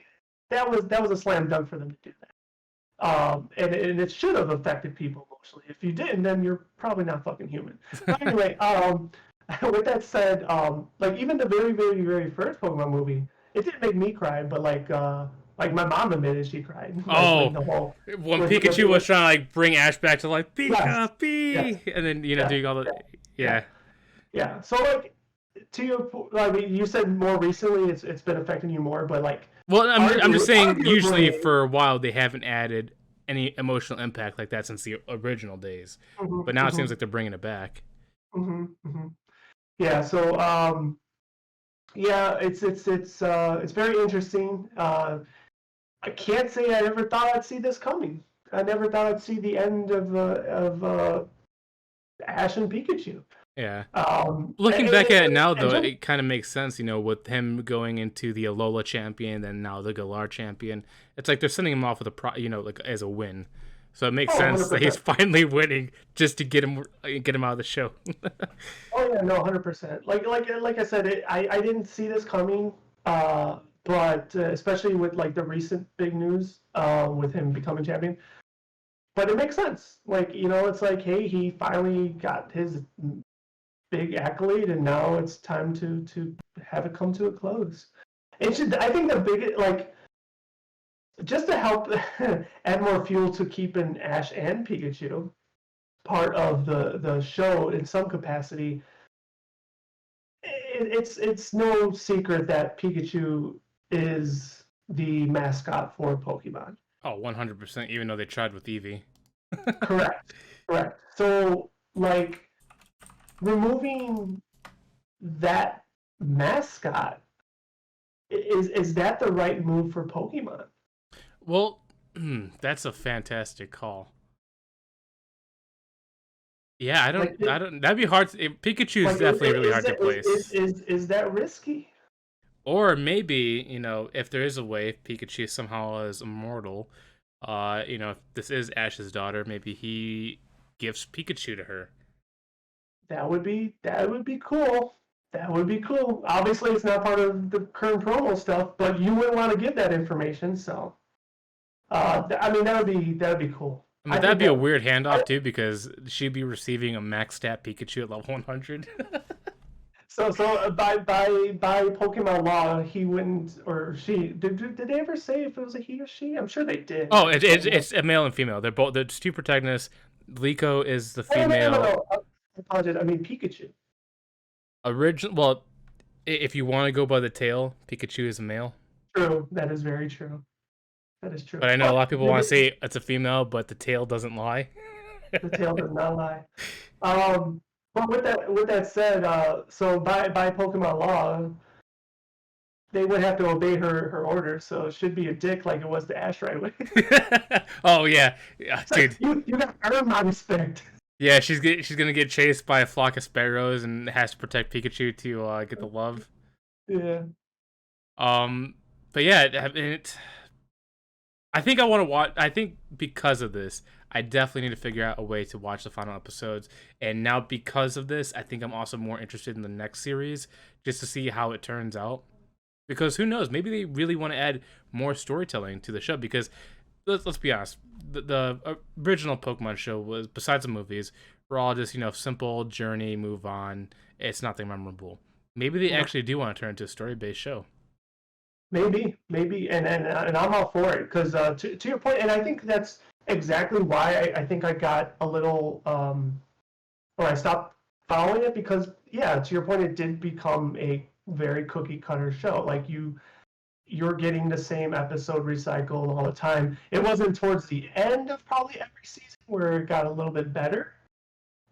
that was a slam dunk for them to do that. And it should have affected people emotionally. If you didn't, then you're probably not fucking human. But anyway, with that said, like even the very, very, very first Pokemon movie, it didn't make me cry, but like my mom admitted she cried, like when Oh, the whole when with Pikachu was trying to like bring Ash back to like yes, Pika yes, P, and then yes, doing all the, yeah, yeah, yeah. yeah. So like to your, I mean, you said more recently it's been affecting you more, but like Well, I'm just saying, usually arguably, for a while they haven't added any emotional impact like that since the original days, but now it seems mhm, like they're bringing it back. mhm, mhm. Yeah. So yeah, it's very interesting. I can't say I ever thought I'd see this coming. I never thought I'd see the end of Ash and Pikachu. Yeah. And, Looking and, back at it and, now, and though, just, it kind of makes sense, with him going into the Alola champion, then now the Galar champion. It's like they're sending him off with like as a win. So it makes oh, sense that he's 100%. finally winning, just to get him out of the show. Oh yeah, no, 100%. Like I said, I didn't see this coming. But especially with like the recent big news, with him becoming champion. But it makes sense. Like it's like, hey, he finally got his big accolade, and now it's time to have it come to a close. It should. I think the big, like, just to help add more fuel to keeping Ash and Pikachu part of the show in some capacity. It's no secret that Pikachu is the mascot for Pokemon. Oh, 100%, even though they tried with Eevee. Correct. Correct. So like removing that mascot, is that the right move for Pokemon? Well, that's a fantastic call. Yeah, Like, I don't. That'd be hard. Pikachu is like definitely really is hard to that place. is that risky? Or maybe, if there is a way, if Pikachu somehow is immortal, if this is Ash's daughter, maybe he gives Pikachu to her. That would be cool. That would be cool. Obviously, it's not part of the current promo stuff, but you wouldn't want to give that information. So, I mean, that would be cool. I mean, I that'd think be a that. weird I, handoff too, because she'd be receiving a max stat Pikachu at level 100. by Pokemon law, he wouldn't, or she. Did they ever say if it was a he or she? I'm sure they did. Oh, it's a male and female. There's two protagonists. Liko is the female. No. I apologize. I mean Pikachu. Well, if you want to go by the tail, Pikachu is a male. True. That is very true. That is true. But I know a lot of people want to say it's a female, but the tail doesn't lie. The tail does not lie. But with that said, so by Pokemon law, they would have to obey her orders. So it should be a dick like it was to Ash right away. Oh yeah, dude. You got to earn my respect. Yeah, she's gonna get chased by a flock of sparrows and has to protect Pikachu to get the love. Yeah. But yeah, I think I want to watch. I think because of this, I definitely need to figure out a way to watch the final episodes. And now because of this, I think I'm also more interested in the next series just to see how it turns out. Because who knows? Maybe they really want to add more storytelling to the show. Because let's be honest, the original Pokemon show was, besides the movies, were all just simple journey, move on. It's nothing memorable. Maybe they actually do want to turn into a story-based show. Maybe, and I'm all for it because to your point, and I think that's exactly why I think I got a little, or I stopped following it because, yeah, to your point, it did become a very cookie cutter show. Like you're getting the same episode recycled all the time. It wasn't towards the end of probably every season where it got a little bit better,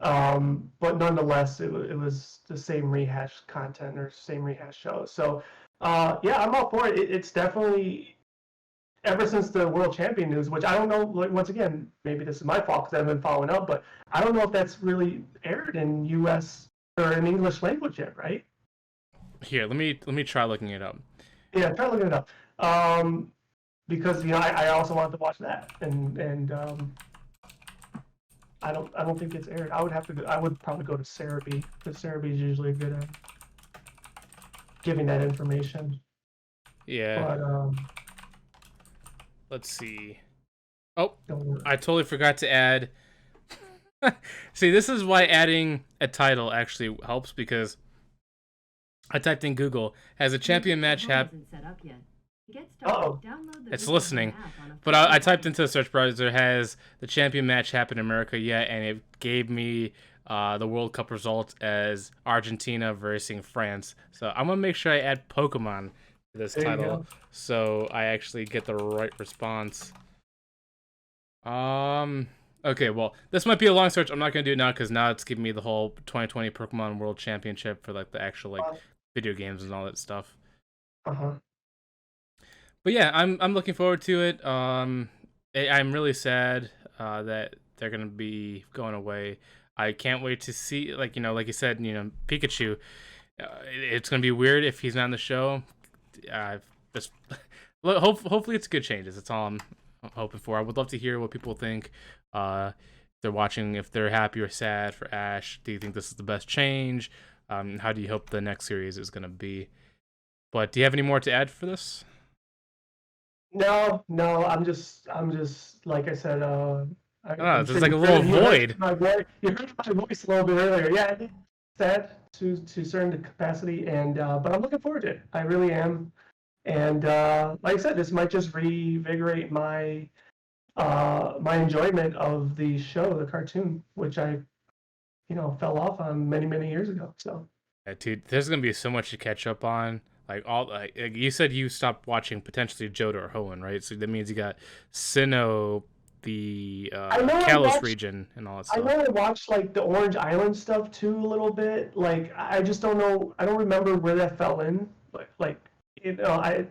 but nonetheless, it was the same rehash content or same rehash show. So. Yeah, I'm all for it. It's definitely, ever since the world champion news, which I don't know, like, once again, maybe this is my fault because I haven't been following up, but I don't know if that's really aired in U.S. or in English language yet, right? Here, let me try looking it up. Yeah, try looking it up. Because I also wanted to watch that, and I don't think it's aired. I would probably go to Cerebi because Cerebi is usually good at giving that information. Yeah. But let's see. Oh, I totally forgot to add. See, this is why adding a title actually helps because I typed in Google, has a champion match happen. It's listening. But I typed into the search browser, has the champion match happened in America yet? And it gave me the World Cup results as Argentina versus France. So I'm going to make sure I add Pokemon to this title so I actually get the right response. Okay, well, this might be a long search. I'm not going to do it now because now it's giving me the whole 2020 Pokemon World Championship for like the actual video games and all that stuff. Uh-huh. But yeah, I'm looking forward to it. I'm really sad that they're going to be going away. I can't wait to see, like you said, Pikachu. It's gonna be weird if he's not on the show. Just hopefully it's good changes. That's all I'm hoping for. I would love to hear what people think. If they're watching, if they're happy or sad for Ash. Do you think this is the best change? How do you hope the next series is gonna be? But do you have any more to add for this? No. I'm just like I said. There's like a little void. You heard my voice a little bit earlier. Yeah, it's sad to a certain capacity, and but I'm looking forward to it. I really am. And like I said, this might just reinvigorate my my enjoyment of the show, the cartoon, which I fell off on many years ago. So yeah, dude, there's gonna be so much to catch up on. Like you said, you stopped watching potentially Johto or Hoenn, right? So that means you got Sinnoh, the Kalos region and all that stuff. I know I watched like the Orange Island stuff too a little bit. Like I just don't know. I don't remember where that fell in. Like I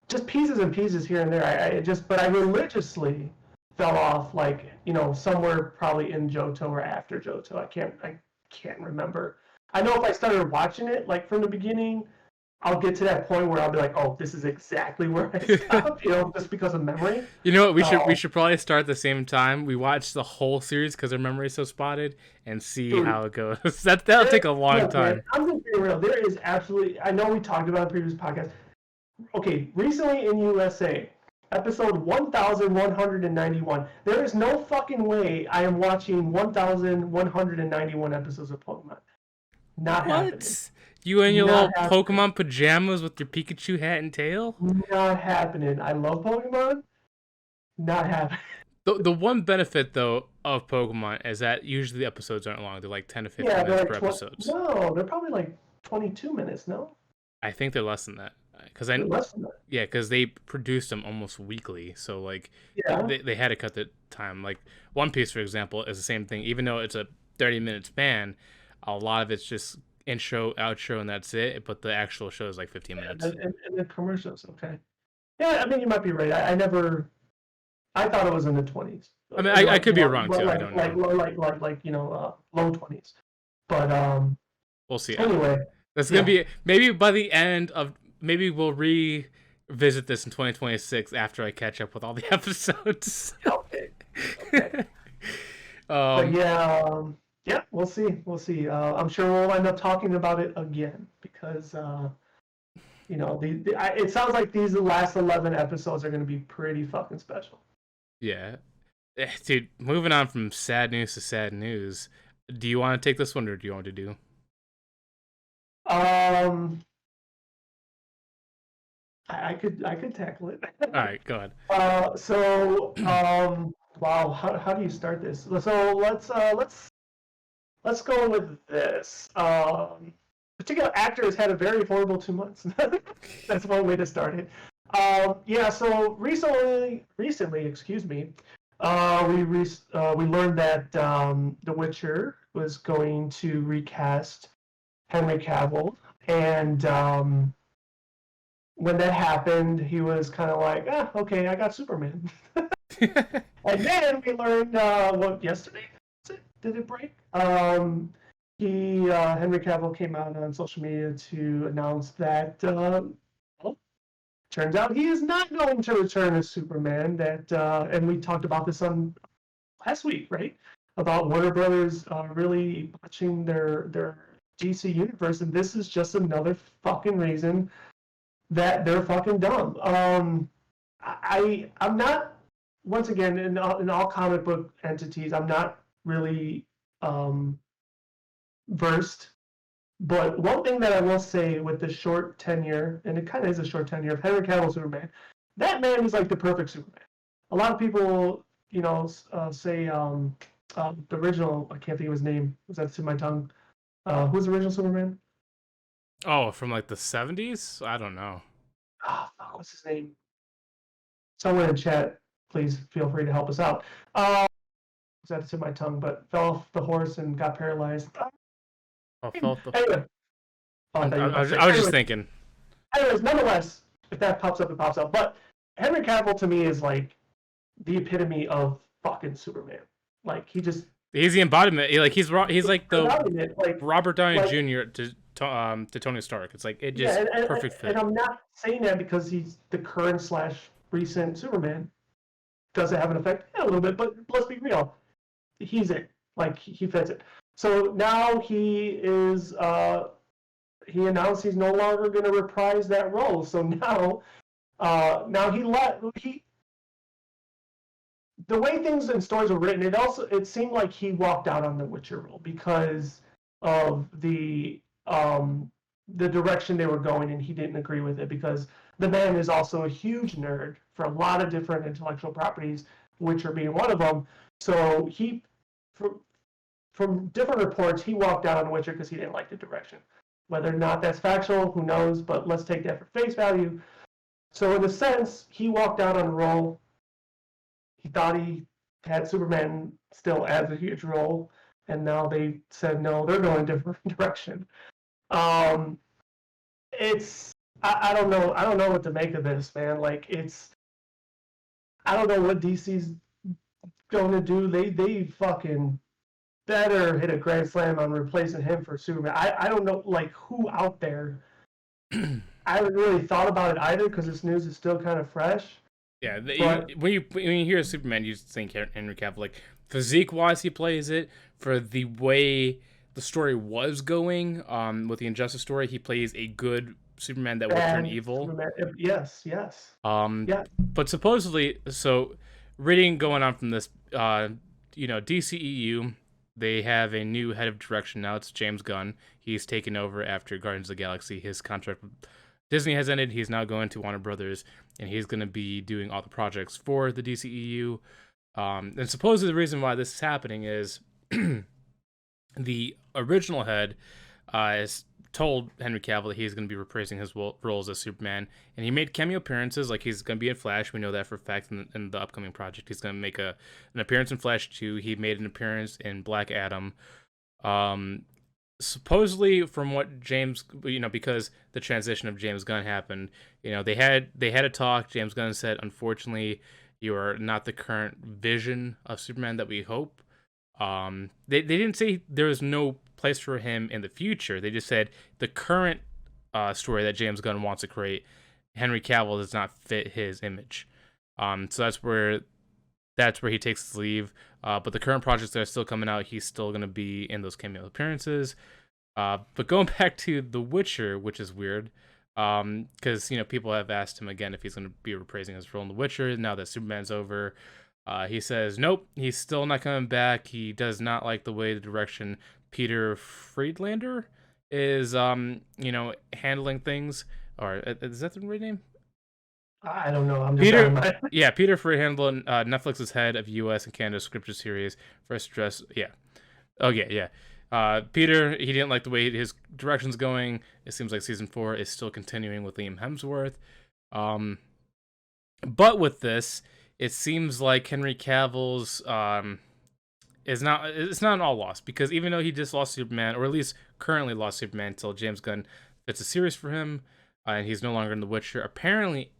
just pieces and pieces here and there. But I religiously fell off like somewhere probably in Johto or after Johto. I can't remember. I know if I started watching it like from the beginning, I'll get to that point where I'll be like, oh, this is exactly where I stopped, just because of memory. You know what? We should probably start at the same time. We watch the whole series because our memory is so spotted and see how it goes. That'll take a long time. Man, I'm just being real. There is absolutely. I know we talked about in the previous podcast. Okay, recently in USA, episode 1191. There is no fucking way I am watching 1191 episodes of Pokemon. Not happening. You in your Not little happening. Pokemon pajamas with your Pikachu hat and tail? Not happening. I love Pokemon. Not happening. The one benefit though of Pokemon is that usually the episodes aren't long. They're like 10 to 15 Yeah, they're minutes like per 20. episodes. No, they're probably like 22 minutes. No, I think they're less than that. Cuz they're I less than that. Yeah, cuz they produced them almost weekly. So like Yeah. they had to cut the time. Like One Piece for example is the same thing even though it's a 30-minute span, a lot of it's just intro, outro and that's it, but the actual show is like 15 minutes. And the commercials. Okay. Yeah, I mean, you might be right. I never. I thought it was in the 20s, I mean, or I like could be wrong too. I don't know. low 20s. But We'll see. anyway, That's gonna yeah. be maybe by the end of maybe we'll revisit this in 2026 after I catch up with all the episodes. Okay. Okay. But um, yeah, yeah, we'll see. We'll see. I'm sure we'll end up talking about it again because it sounds like these last 11 episodes are going to be pretty fucking special. yeah, dude. Moving on from sad news to sad news. Do you want to take this one, or do you want to do? Um, I could tackle it. All right, go ahead. Wow, how do you start this? So let's go with this. Particular actor has had a very horrible 2 months. That's one way to start it. Yeah, so recently, excuse me, we learned that The Witcher was going to recast Henry Cavill, and when that happened, he was kind of like, okay, I got Superman. And then we learned, yesterday? Did it break? Henry Cavill came out on social media to announce that, well, turns out he is not going to return as Superman. And we talked about this on last week, right? About Warner Brothers really watching their DC universe, and this is just another fucking reason that they're fucking dumb. I'm not, once again, in all comic book entities, I'm not really versed. But one thing that I will say with the short tenure, and it kind of is a short tenure of Henry Cavill Superman, that man is like the perfect Superman. A lot of people, say the original. I can't think of his name. Was that to my tongue? Who's the original Superman? Oh, from like the 70s? I don't know. Fuck, what's his name? Someone in chat, please feel free to help us out. That's in my tongue, but fell off the horse and got paralyzed. Oh, felt the. Anyway, I thought you were about to say. I was just thinking. Anyways, nonetheless, if that pops up, it pops up. But Henry Cavill to me is like the epitome of fucking Superman. Like He's the embodiment. He's like the like Robert Downey like Jr. to Tony Stark. It's like it yeah, just and, perfect and fit. I'm not saying that because he's the current / recent Superman. Does it have an effect? Yeah, a little bit, but let's be real. He's it. Like he fits it. So now he is. He announced he's no longer going to reprise that role. So now he the way things in stories were written, it seemed like he walked out on the Witcher role because of the direction they were going, and he didn't agree with it because the man is also a huge nerd for a lot of different intellectual properties, Witcher being one of them. So from different reports, he walked out on Witcher because he didn't like the direction. Whether or not that's factual, who knows? But let's take that for face value. So in a sense, he walked out on a role. He thought he had Superman still as a huge role, and now they said no, they're going a different direction. It's I don't know. I don't know what to make of this, man. Like I don't know what DC's going to do. They fucking better hit a grand slam on replacing him for Superman. I don't know like who out there. I haven't really thought about it either because this news is still kind of fresh. Yeah, But when you hear Superman, you think Henry Cavill. Like physique wise, he plays it for the way the story was going. With the Injustice story, he plays a good Superman that would turn evil. Superman, yes. Yeah. But supposedly, so reading going on from this, DCEU they have a new head of direction now. It's James Gunn. He's taken over after Guardians of the Galaxy. His contract with Disney has ended. He's now going to Warner Brothers, and he's going to be doing all the projects for the DCEU. And supposedly the reason why this is happening is the original head has told Henry Cavill that he's going to be reprising his roles as Superman, and he made cameo appearances, like he's going to be in Flash. We know that for a fact in the upcoming project. He's going to make an appearance in Flash 2. He made an appearance in Black Adam. Supposedly, from what James, because the transition of James Gunn happened, they had a talk. James Gunn said, unfortunately, you are not the current vision of Superman that we hope. They didn't say there was no place for him in the future. They just said the current story that James Gunn wants to create, Henry Cavill does not fit his image. So that's where he takes his leave. But the current projects that are still coming out, he's still going to be in those cameo appearances. But going back to The Witcher, which is weird, because people have asked him again if he's going to be reprising his role in The Witcher now that Superman's over. He says nope, he's still not coming back. He does not like the way the direction Peter Friedlander is handling things. Or is that the right name? I don't know. I'm just Peter Friedlander, Netflix's head of US and Canada scripted series, first address. Peter, he didn't like the way his direction's going. It seems like season 4 is still continuing with Liam Hemsworth. But with this, it seems like Henry Cavill's it's not an all loss, because even though he just lost Superman, or at least currently lost Superman until James Gunn fits a series for him, and he's no longer in The Witcher, apparently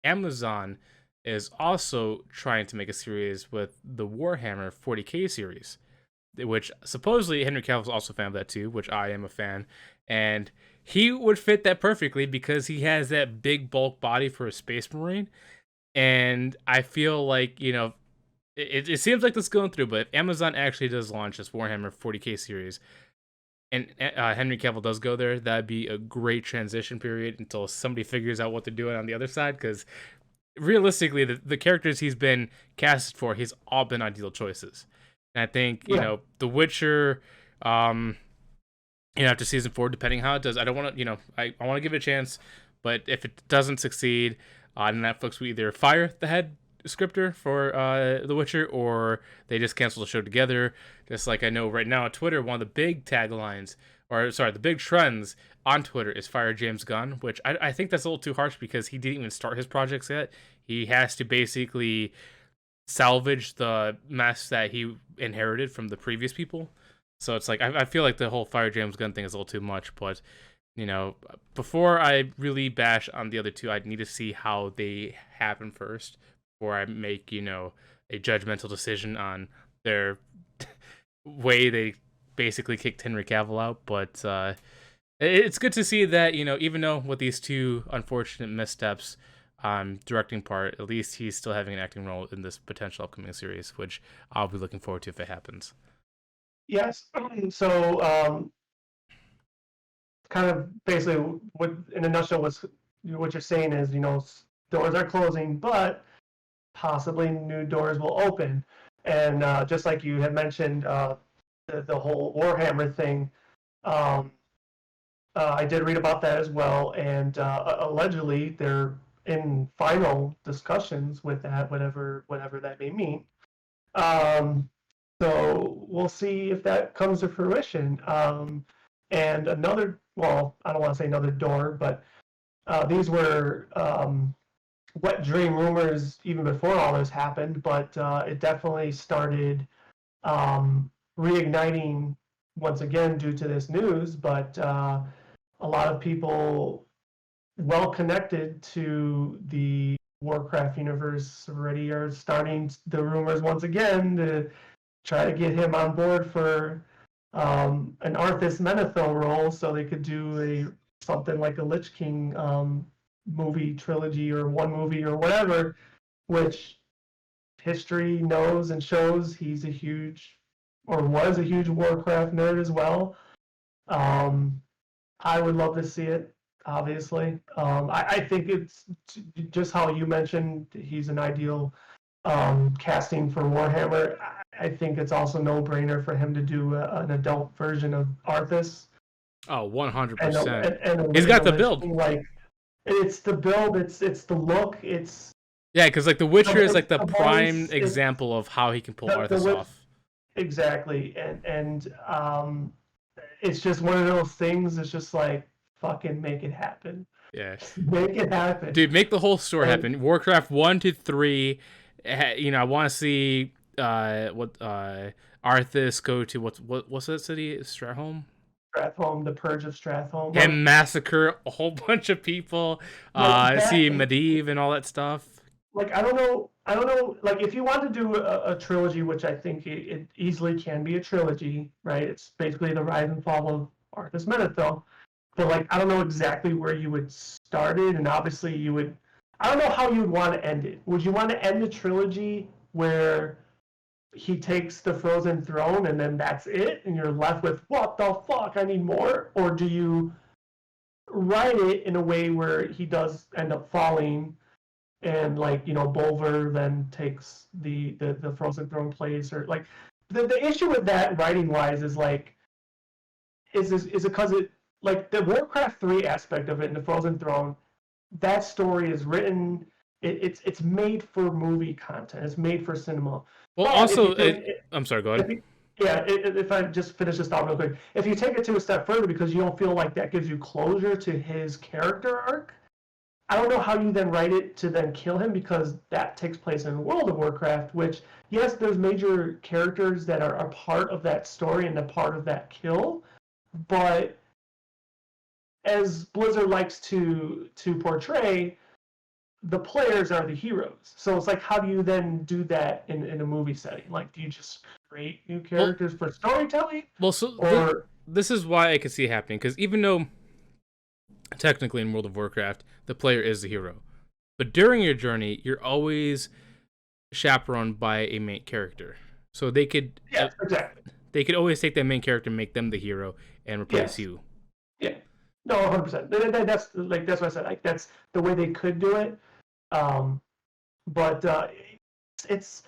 Amazon is also trying to make a series with the Warhammer 40K series, which supposedly Henry Cavill's also a fan of that too, which I am a fan, and he would fit that perfectly because he has that big bulk body for a Space Marine. And I feel like, it seems like this is going through, but if Amazon actually does launch this Warhammer 40K series and Henry Cavill does go there, that'd be a great transition period until somebody figures out what they're doing on the other side. Because realistically, the characters he's been casted for, he's all been ideal choices. And I think, The Witcher, after season 4, depending how it does, I don't want to, I want to give it a chance, but if it doesn't succeed, Netflix will either fire the head scripter for The Witcher, or they just cancel the show together. Just like I know right now on Twitter, one of the big taglines, the big trends on Twitter is fire James Gunn, which I think that's a little too harsh because he didn't even start his projects yet. He has to basically salvage the mess that he inherited from the previous people. So it's like, I feel like the whole fire James Gunn thing is a little too much, but before I really bash on the other two, I need to see how they happen first before I make, a judgmental decision on their way they basically kicked Henry Cavill out. But it's good to see that, even though with these two unfortunate missteps on directing part, at least he's still having an acting role in this potential upcoming series, which I'll be looking forward to if it happens. Yes. So, kind of basically what in a nutshell what you're saying is, doors are closing, but possibly new doors will open. And just like you had mentioned, the whole Warhammer thing, I did read about that as well, and allegedly they're in final discussions with that, whatever that may mean. So we'll see if that comes to fruition. And another, well, I don't want to say another door, but these were wet dream rumors even before all this happened, but it definitely started reigniting once again due to this news. But a lot of people well connected to the Warcraft universe already are starting the rumors once again to try to get him on board for an Arthas Menethil role, so they could do something like a Lich King movie trilogy or one movie or whatever, which history knows and shows he's a huge, or was a huge Warcraft nerd as well. I would love to see it, obviously. I think it's just how you mentioned he's an ideal casting for Warhammer. I think it's also no-brainer for him to do an adult version of Arthas. Oh, And 100%. He's Elena got the Lynch build. being like, it's the build, it's the look, Yeah, because like The Witcher is it's like the the prime voice, it's example of how he can pull the Arthas witch, off. exactly, and it's just one of those things. It's just like fucking make it happen, Yeah. make it happen. Dude, make the whole story And happen. Warcraft 1 to 3. I want to see what Arthas go to what's that city? Stratholme? Stratholme, the Purge of Stratholme, Him massacre a whole bunch of people. like that. See Medivh and all that stuff. Like I don't know. Like if you want to do a trilogy, which I think it easily can be a trilogy, right? It's basically the rise and fall of Arthas Menethil. But like I don't know exactly where you would start it, and obviously you would. I don't know how you would want to end it. Would you want to end the trilogy where he takes the Frozen Throne and then that's it, and you're left with what the fuck? I need more, or do you write it in a way where he does end up falling? And like Bolver then takes the Frozen Throne place, or like the issue with that writing wise is like is it because it like the Warcraft 3 aspect of it in the Frozen Throne, that story is written, it's made for movie content, it's made for cinema. Well, But also, I'm sorry, go ahead. if I just finish this thought real quick, if you take it to a step further because you don't feel like that gives you closure to his character arc, I don't know how you then write it to then kill him, because that takes place in World of Warcraft, which, yes, there's major characters that are a part of that story and a part of that kill, but as Blizzard likes to portray, the players are the heroes. So it's like, how do you then do that in a movie setting? Like, do you just create new characters for storytelling? So this is why I could see it happening, because even though technically in World of Warcraft the player is the hero, but during your journey you're always chaperoned by a main character, so they could exactly. They could always take that main character and make them the hero and replace you. Yeah, no, 100%. That's what I said. Like that's the way they could do it, but it's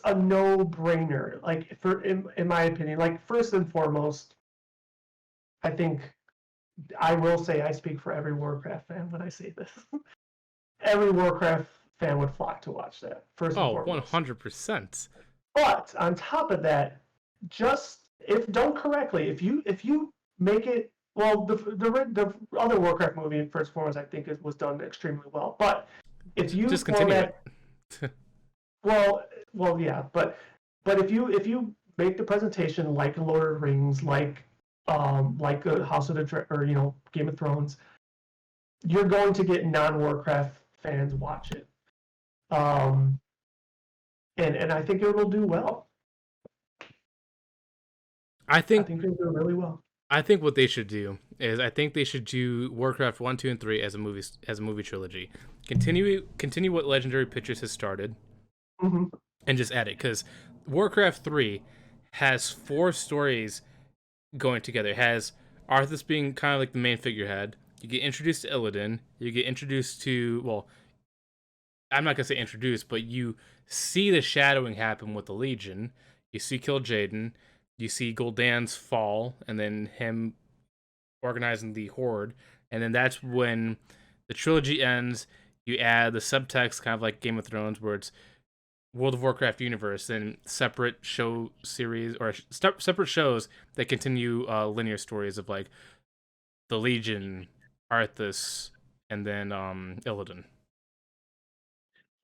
a no-brainer. Like in my opinion, like first and foremost, I think I will say I speak for every Warcraft fan when I say this. Every Warcraft fan would flock to watch that, first and foremost. 100%. But on top of that, just if done correctly, if you make it well, the other Warcraft movie, first and foremost, I think it was done extremely well. But if you just continue it. well, yeah, but if you make the presentation like Lord of the Rings, like a House of the or Game of Thrones, you're going to get non-Warcraft fans watch it, and I think it will do well. I think it'll do really well. I think what they should do is I think they should do Warcraft 1, 2, and 3 as a movie trilogy. Continue what Legendary Pictures has started, and just add it, because Warcraft 3 has 4 stories going together. It has Arthas being kind of like the main figurehead. You get introduced to Illidan. You get introduced to, well, I'm not gonna say introduced, but you see the shadowing happen with the Legion. You see Kil'jaeden. You see Gul'dan's fall, and then him organizing the Horde, and then that's when the trilogy ends. You add the subtext, kind of like Game of Thrones, where it's World of Warcraft universe, and separate show series or separate shows that continue linear stories of like the Legion, Arthas, and then Illidan.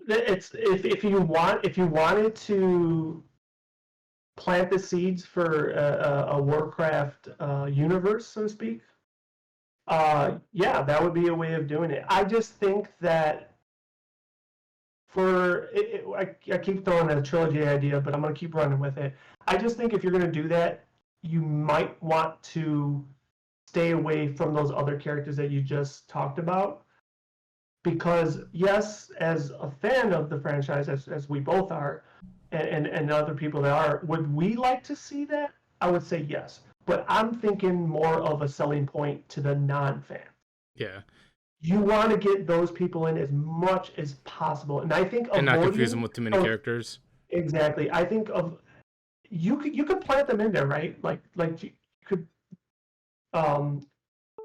It's if you wanted to plant the seeds for a Warcraft universe, so to speak, yeah, that would be a way of doing it. I just think that I keep throwing a trilogy idea, but I'm going to keep running with it. I just think if you're going to do that, you might want to stay away from those other characters that you just talked about. Because yes, as a fan of the franchise, as we both are, and other people that are, would we like to see that? I would say yes. But I'm thinking more of a selling point to the non-fan. Yeah. You want to get those people in as much as possible. And I think and not confuse them with too many characters. Exactly. I think you could plant them in there, right? Like you could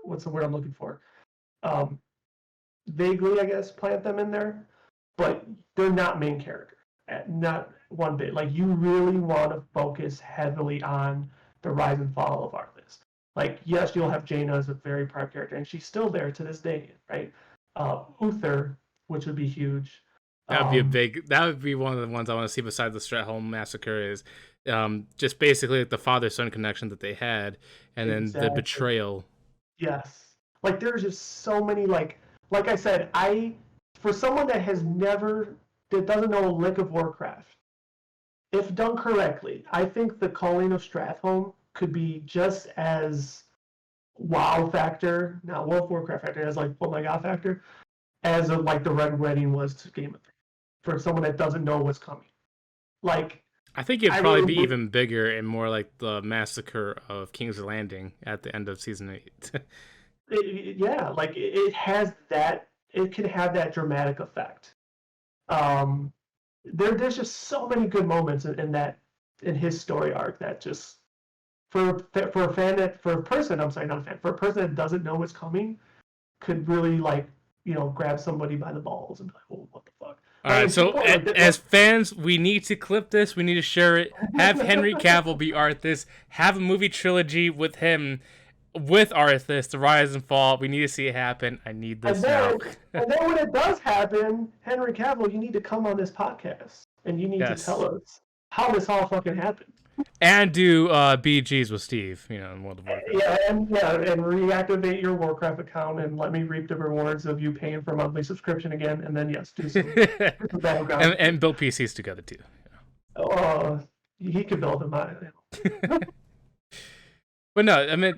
what's the word I'm looking for? Um, Vaguely, I guess, plant them in there, but they're not main character, not one bit. Like you really want to focus heavily on the rise and fall of Arthas. Like yes, you'll have Jaina as a very prime character, and she's still there to this day, right? Uther, which would be huge. That would be a big. That would be one of the ones I want to see besides the Stratholme massacre. Is just basically like the father-son connection that they had, and then the betrayal. Yes, like there's just so many like I said, for someone that doesn't know a lick of Warcraft, if done correctly, I think the calling of Stratholme could be just as wow factor, not World of Warcraft factor, as like oh my god factor, as like the Red Wedding was to Game of Thrones. For someone that doesn't know what's coming, like I think it'd probably be even bigger and more like the massacre of King's Landing at the end of season 8. Yeah, like it has that. It can have that dramatic effect. There's just so many good moments in his story arc that just for a person, I'm sorry, not a fan, for a person that doesn't know what's coming, could really grab somebody by the balls and be like, oh, what the fuck. All right, so as fans, we need to clip this. We need to share it. Have Henry Cavill be Arthas. Have a movie trilogy with him, with Arthas, the rise and fall. We need to see it happen. I need this now. And then when it does happen, Henry Cavill, you need to come on this podcast and you need to tell us how this all fucking happened. And do BGs with Steve, in World of Warcraft. Yeah, and reactivate your Warcraft account and let me reap the rewards of you paying for a monthly subscription again. And then do some battleground. And build PCs together too. He could build them. But no, I mean,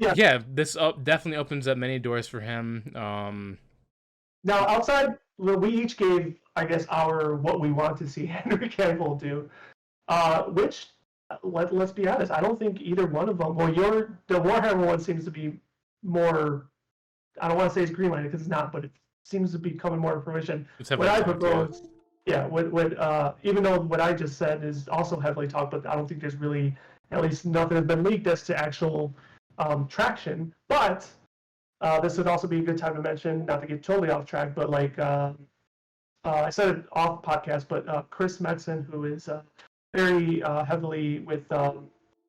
this definitely opens up many doors for him. Now, outside, we each gave, I guess, what we want to see Henry Cavill do, which, let's be honest, I don't think either one of them. Well, the Warhammer one seems to be more. I don't want to say it's greenlighted because it's not, but it seems to be coming more to fruition. What I propose, even though what I just said is also heavily talked, but I don't think there's really. At least nothing has been leaked as to actual traction. But this would also be a good time to mention, not to get totally off track, but I said it off podcast, but Chris Metzen, who is very heavily with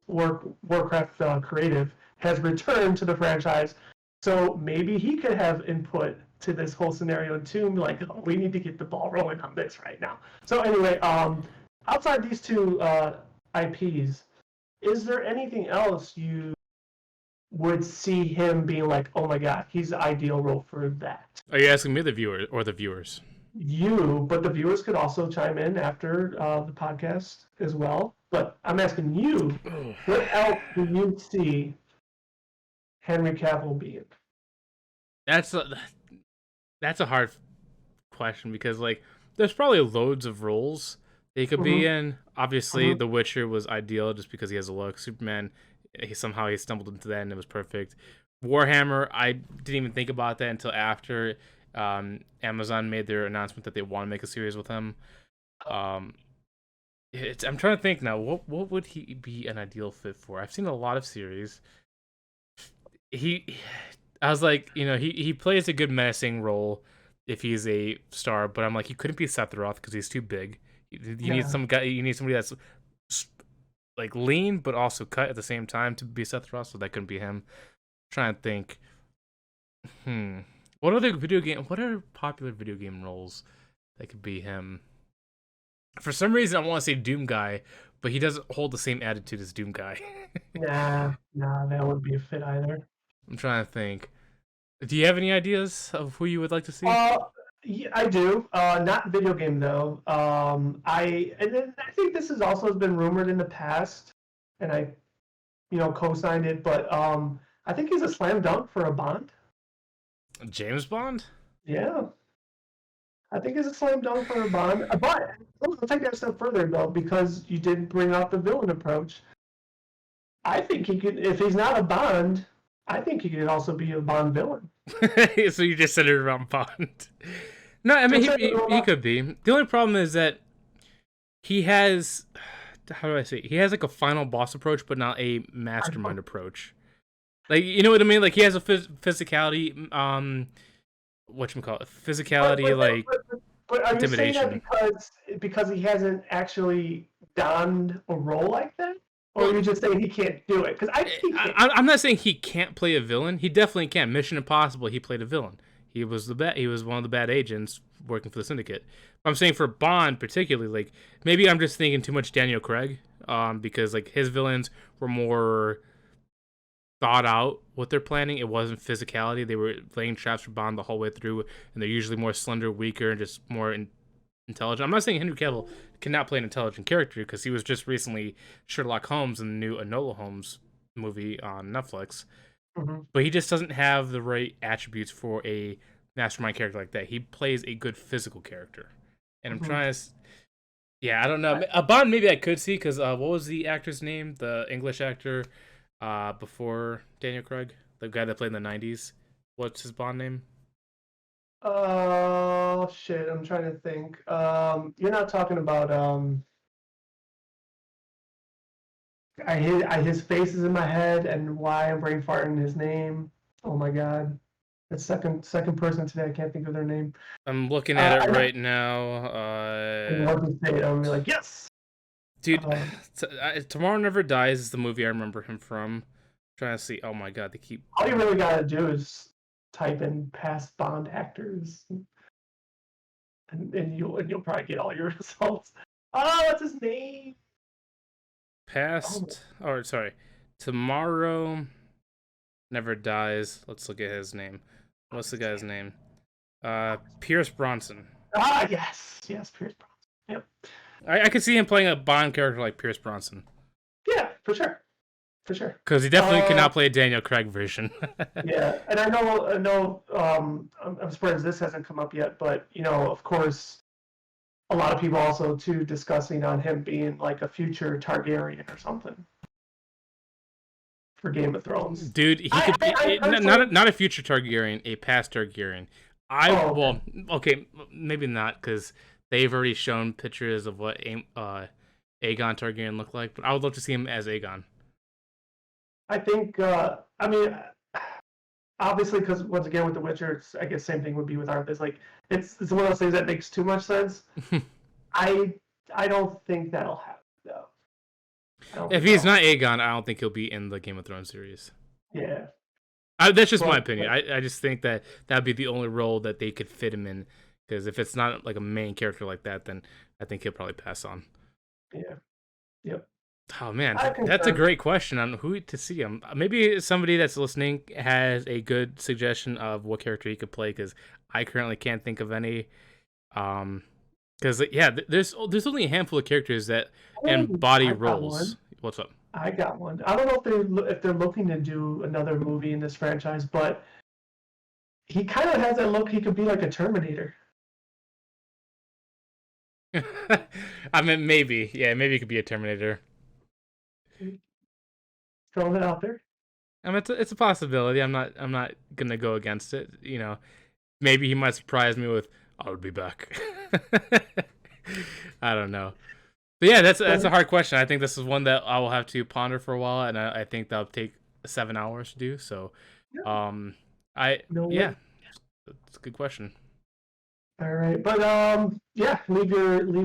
Warcraft creative, has returned to the franchise. So maybe he could have input to this whole scenario too. Like, we need to get the ball rolling on this right now. So anyway, outside these two IPs, is there anything else you would see him being like, oh my god, he's the ideal role for that? Are you asking me, the viewer, or the viewers? You, but the viewers could also chime in after the podcast as well. But I'm asking you, what else do you see Henry Cavill being? That's a hard question because there's probably loads of roles he could be in. Obviously, The Witcher was ideal just because he has a look. Superman, he stumbled into that and it was perfect. Warhammer, I didn't even think about that until after Amazon made their announcement that they want to make a series with him. I'm trying to think now. What would he be an ideal fit for? I've seen a lot of series. I was like, he plays a good menacing role if he's a star, but I'm like, he couldn't be Sephiroth because he's too big. You need some guy. You need somebody that's lean but also cut at the same time to be Sephiroth. So that couldn't be him. I'm trying to think. What are popular video game roles that could be him? For some reason, I want to say Doom Guy, but he doesn't hold the same attitude as Doom Guy. Nah, that wouldn't be a fit either. I'm trying to think. Do you have any ideas of who you would like to see? Yeah, I do. Not video game though. I think this has also been rumored in the past, and I, co-signed it. But I think he's a slam dunk for a Bond. James Bond? Yeah, I think he's a slam dunk for a Bond. But I'll take that a step further though, because you did bring up the villain approach. I think he could, if he's not a Bond, I think he could also be a Bond villain. So you just said it around Bond. No, I mean, he could be. The only problem is that he has how do I say? He has like a final boss approach, but not a mastermind approach. Like, you know what I mean? Like, he has a physicality, whatchamacallit, physicality, like, but are you saying that intimidation. because he hasn't actually donned a role like that, or are Well, you just saying he can't do it? Because I think he can. I'm not saying he can't play a villain. He definitely can. Mission Impossible, he played a villain. He was he was one of the bad agents working for the Syndicate. I'm saying for Bond particularly, like, maybe I'm just thinking too much Daniel Craig, because like his villains were more thought out what they're planning. It wasn't physicality. They were laying traps for Bond the whole way through, and they're usually more slender, weaker, and just more intelligent. I'm not saying Henry Cavill cannot play an intelligent character because he was just recently Sherlock Holmes in the new Enola Holmes movie on Netflix, but he just doesn't have the right attributes for a mastermind character like that. He plays a good physical character, and I'm trying to. Yeah, I don't know. A Bond maybe I could see because what was the actor's name? The English actor before Daniel Craig, the guy that played in the '90s. What's his Bond name? Oh shit! I'm trying to think. You're not talking about his face is in my head, and why I'm brain farting his name. Oh my god, the second person today. I can't think of their name. I'm looking at it I right now. want to say it. I'm like, yes, Dude, Tomorrow Never Dies is the movie I remember him from. I'm trying to see. Oh my god, they keep. all you really gotta do is type in past Bond actors, and you'll probably get all your results. Oh, what's his name? Past, or sorry, Tomorrow Never Dies. Let's look at his name. What's the guy's name? Pierce Bronson. Ah, yes, Pierce Bronson. Yep. I could see him playing a Bond character like Pierce Bronson. Yeah, for sure. Because he definitely cannot play a Daniel Craig version. Yeah, and I know. I'm surprised this hasn't come up yet, but of course, a lot of people also too discussing on him being like a future Targaryen or something for Game of Thrones. Dude, he could be not a future Targaryen, a past Targaryen. Well, okay, maybe not because they've already shown pictures of what Aegon Targaryen looked like, but I would love to see him as Aegon. I think. Obviously, because once again with The Witcher, I guess same thing would be with Arthur. It's like it's one of those things that makes too much sense. I don't think that'll happen though. If he's not Aegon, I don't think he'll be in the Game of Thrones series. Yeah. That's just my opinion. I just think that that'd be the only role that they could fit him in. Because if it's not like a main character like that, then I think he'll probably pass on. Yeah. Yep. Oh man, that's a great question on who to see him. Maybe somebody that's listening has a good suggestion of what character he could play. Because I currently can't think of any. Because there's only a handful of characters that embody roles. What's up? I got one. I don't know if they're looking to do another movie in this franchise, but he kind of has that look. He could be like a Terminator. I mean, maybe. Yeah, maybe it could be a Terminator. Throwing it out there. I mean, it's a possibility. I'm not gonna go against it. Maybe he might surprise me with "I would be back." I don't know. But yeah, that's a hard question. I think this is one that I will have to ponder for a while, and I think that'll take 7 hours to do. So, it's a good question. All right, but leave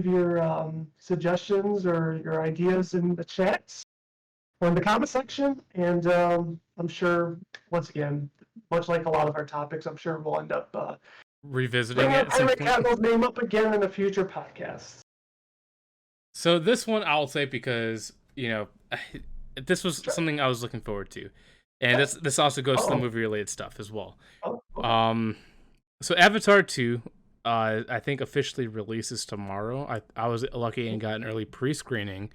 your suggestions or your ideas in the chats or in the comment section, and I'm sure once again, much like a lot of our topics, I'm sure we'll end up revisiting it. Henry Cavill's name up again in a future podcast. So this one I'll say because this was something I was looking forward to, and this also goes to the movie related stuff as well. So Avatar 2, I think officially releases tomorrow. I was lucky and got an early pre-screening.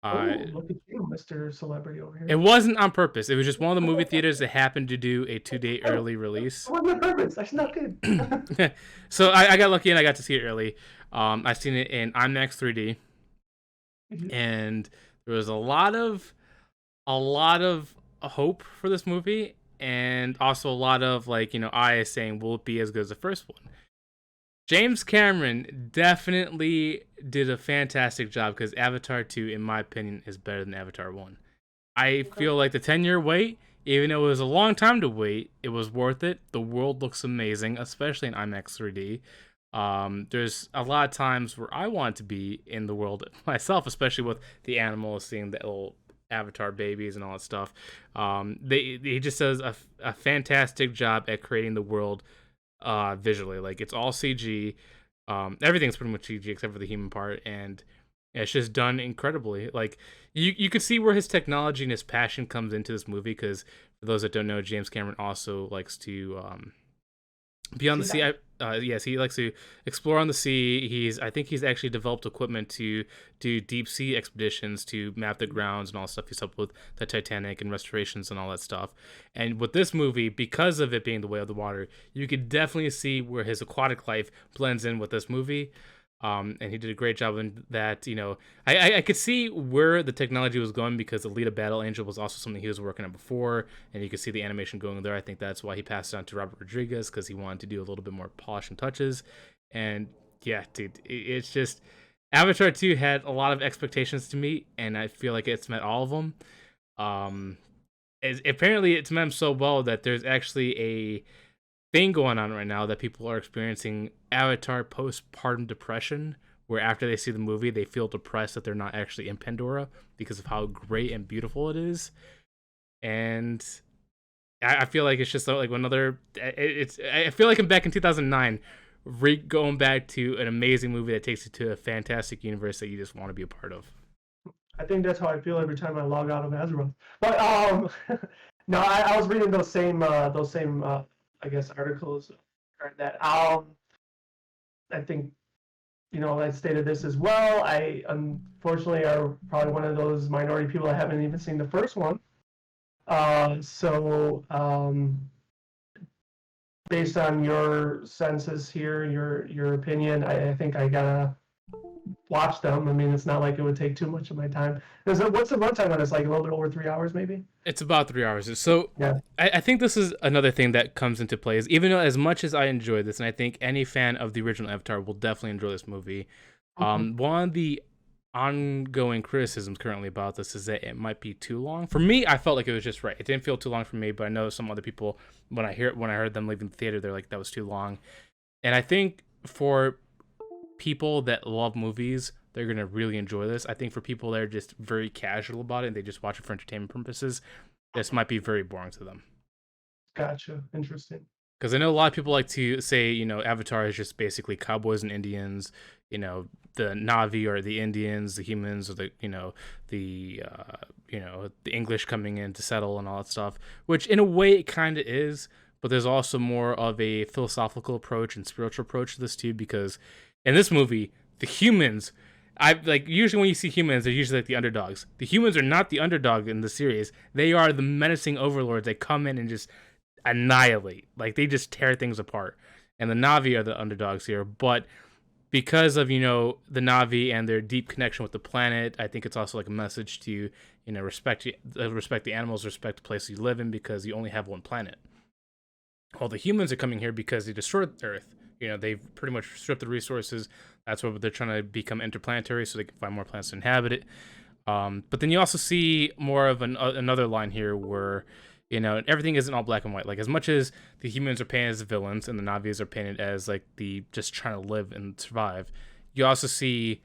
Look at you, Mr. Celebrity over here. It wasn't on purpose. It was just one of the movie theaters that happened to do a 2-day early release. It wasn't on purpose. That's not good. So I got lucky and I got to see it early. I've seen it in IMAX 3D. And there was a lot of hope for this movie, and also a lot of eyes saying, will it be as good as the first one? James Cameron definitely did a fantastic job because Avatar 2, in my opinion, is better than Avatar 1. I Okay. feel like the 10-year wait, even though it was a long time to wait, it was worth it. The world looks amazing, especially in IMAX 3D. There's a lot of times where I want to be in the world myself, especially with the animals, seeing the little avatar babies and all that stuff. He just does a fantastic job at creating the world visually. Like it's all CG. Everything's pretty much CG except for the human part, and it's just done incredibly. Like you could see where his technology and his passion comes into this movie because for those that don't know, James Cameron also likes to be on the See sea. that? Yes, he likes to explore on the sea. I think he's actually developed equipment to do deep sea expeditions to map the grounds and all that stuff. He's helped with the Titanic and restorations and all that stuff. And with this movie, because of it being the way of the water, you could definitely see where his aquatic life blends in with this movie. And he did a great job in that. I could see where the technology was going because Alita Battle Angel was also something he was working on before, and you could see the animation going there. I think that's why he passed it on to Robert Rodriguez because he wanted to do a little bit more polish and touches. And yeah, dude, it's just Avatar 2 had a lot of expectations to meet, and I feel like it's met all of them. Apparently, it's met them so well that there's actually a thing going on right now that people are experiencing Avatar postpartum depression, where after they see the movie, they feel depressed that they're not actually in Pandora because of how great and beautiful it is. And I feel like it's just like another. I feel like I'm back in 2009, going back to an amazing movie that takes you to a fantastic universe that you just want to be a part of. I think that's how I feel every time I log out of Azeroth. But no, I was reading those same I guess articles or that. I think I stated this as well. I unfortunately are probably one of those minority people that haven't even seen the first one. So based on your senses here, your opinion, I think I gotta watch them. I mean, it's not like it would take too much of my time. What's the runtime on this? Like a little bit over 3 hours, maybe? It's about 3 hours. So Yeah. I think this is another thing that comes into play. Is even though as much as I enjoy this, and I think any fan of the original Avatar will definitely enjoy this movie. Mhm. One of the ongoing criticisms currently about this is that it might be too long. For me, I felt like it was just right. It didn't feel too long for me, but I know some other people when I heard them leaving the theater, they're like that was too long. And I think for people that love movies, they're gonna really enjoy this. I think for people that are just very casual about it and they just watch it for entertainment purposes, this might be very boring to them. Gotcha. Interesting. Because I know a lot of people like to say, Avatar is just basically cowboys and Indians. The Navi are the Indians, the humans are the English coming in to settle and all that stuff. Which in a way it kind of is, but there's also more of a philosophical approach and spiritual approach to this too. Because in this movie, the humans, I like usually when you see humans, they're usually like the underdogs. The humans are not the underdog in the series. They are the menacing overlords that come in and just annihilate. Like they just tear things apart. And the Navi are the underdogs here, but because of the Navi and their deep connection with the planet, I think it's also like a message to respect the animals, respect the place you live in because you only have one planet. Well, the humans are coming here because they destroyed Earth. They've pretty much stripped the resources. That's why they're trying to become interplanetary so they can find more planets to inhabit it. But then you also see more of another line here where everything isn't all black and white. Like as much as the humans are painted as the villains and the Navis are painted as like the just trying to live and survive, you also see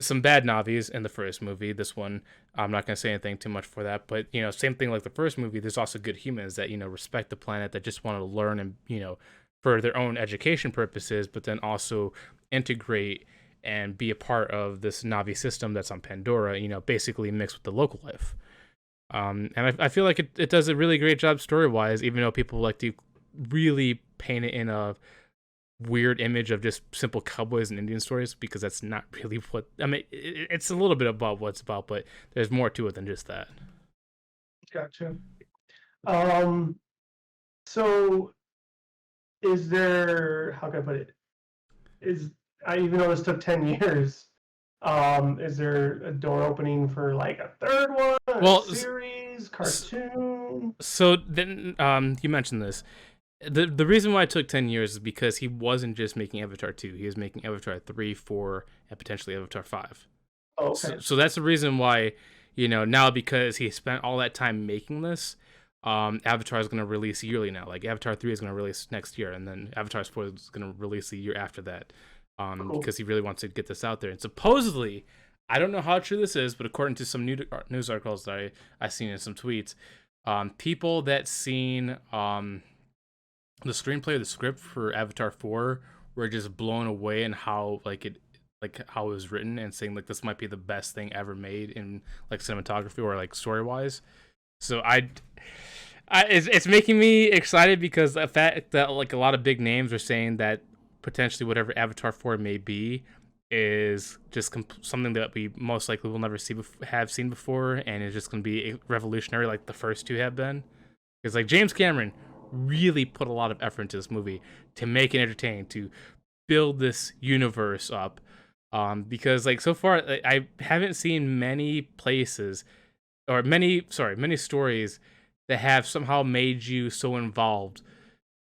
some bad Navis in the first movie. This one, I'm not gonna say anything too much for that, but same thing like the first movie. There's also good humans that respect the planet, that just want to learn and for their own education purposes, but then also integrate and be a part of this Navi system that's on Pandora. Basically mixed with the local life. And I feel like it does a really great job story wise, even though people like to really paint it in a weird image of just simple cowboys and Indian stories, because that's not really what I mean. It's a little bit about what it's about, but there's more to it than just that. Gotcha. Um, so is there, how can I put it? Even though this took 10 years, is there a door opening for like a third one, a Well, series, cartoon? so then you mentioned this. The reason why it took 10 years is because he wasn't just making Avatar 2. He was making Avatar 3, 4, and potentially Avatar 5. Oh, okay. So that's the reason why, now because he spent all that time making this, Avatar is going to release yearly now. Like Avatar 3 is going to release next year, and then Avatar 4 is going to release the year after that, Cool. because he really wants to get this out there. And supposedly, I don't know how true this is, but according to some news articles that I seen in some tweets, people that seen the screenplay or the script for Avatar 4 were just blown away in how how it was written, and saying like this might be the best thing ever made in like cinematography or like story wise. So it's making me excited because the fact that like a lot of big names are saying that potentially whatever Avatar 4 may be is just something that we most likely will never have seen before, and is just going to be revolutionary like the first two have been. Because like James Cameron really put a lot of effort into this movie to make it entertaining, to build this universe up. Because like so far, I haven't seen many places or many stories that have somehow made you so involved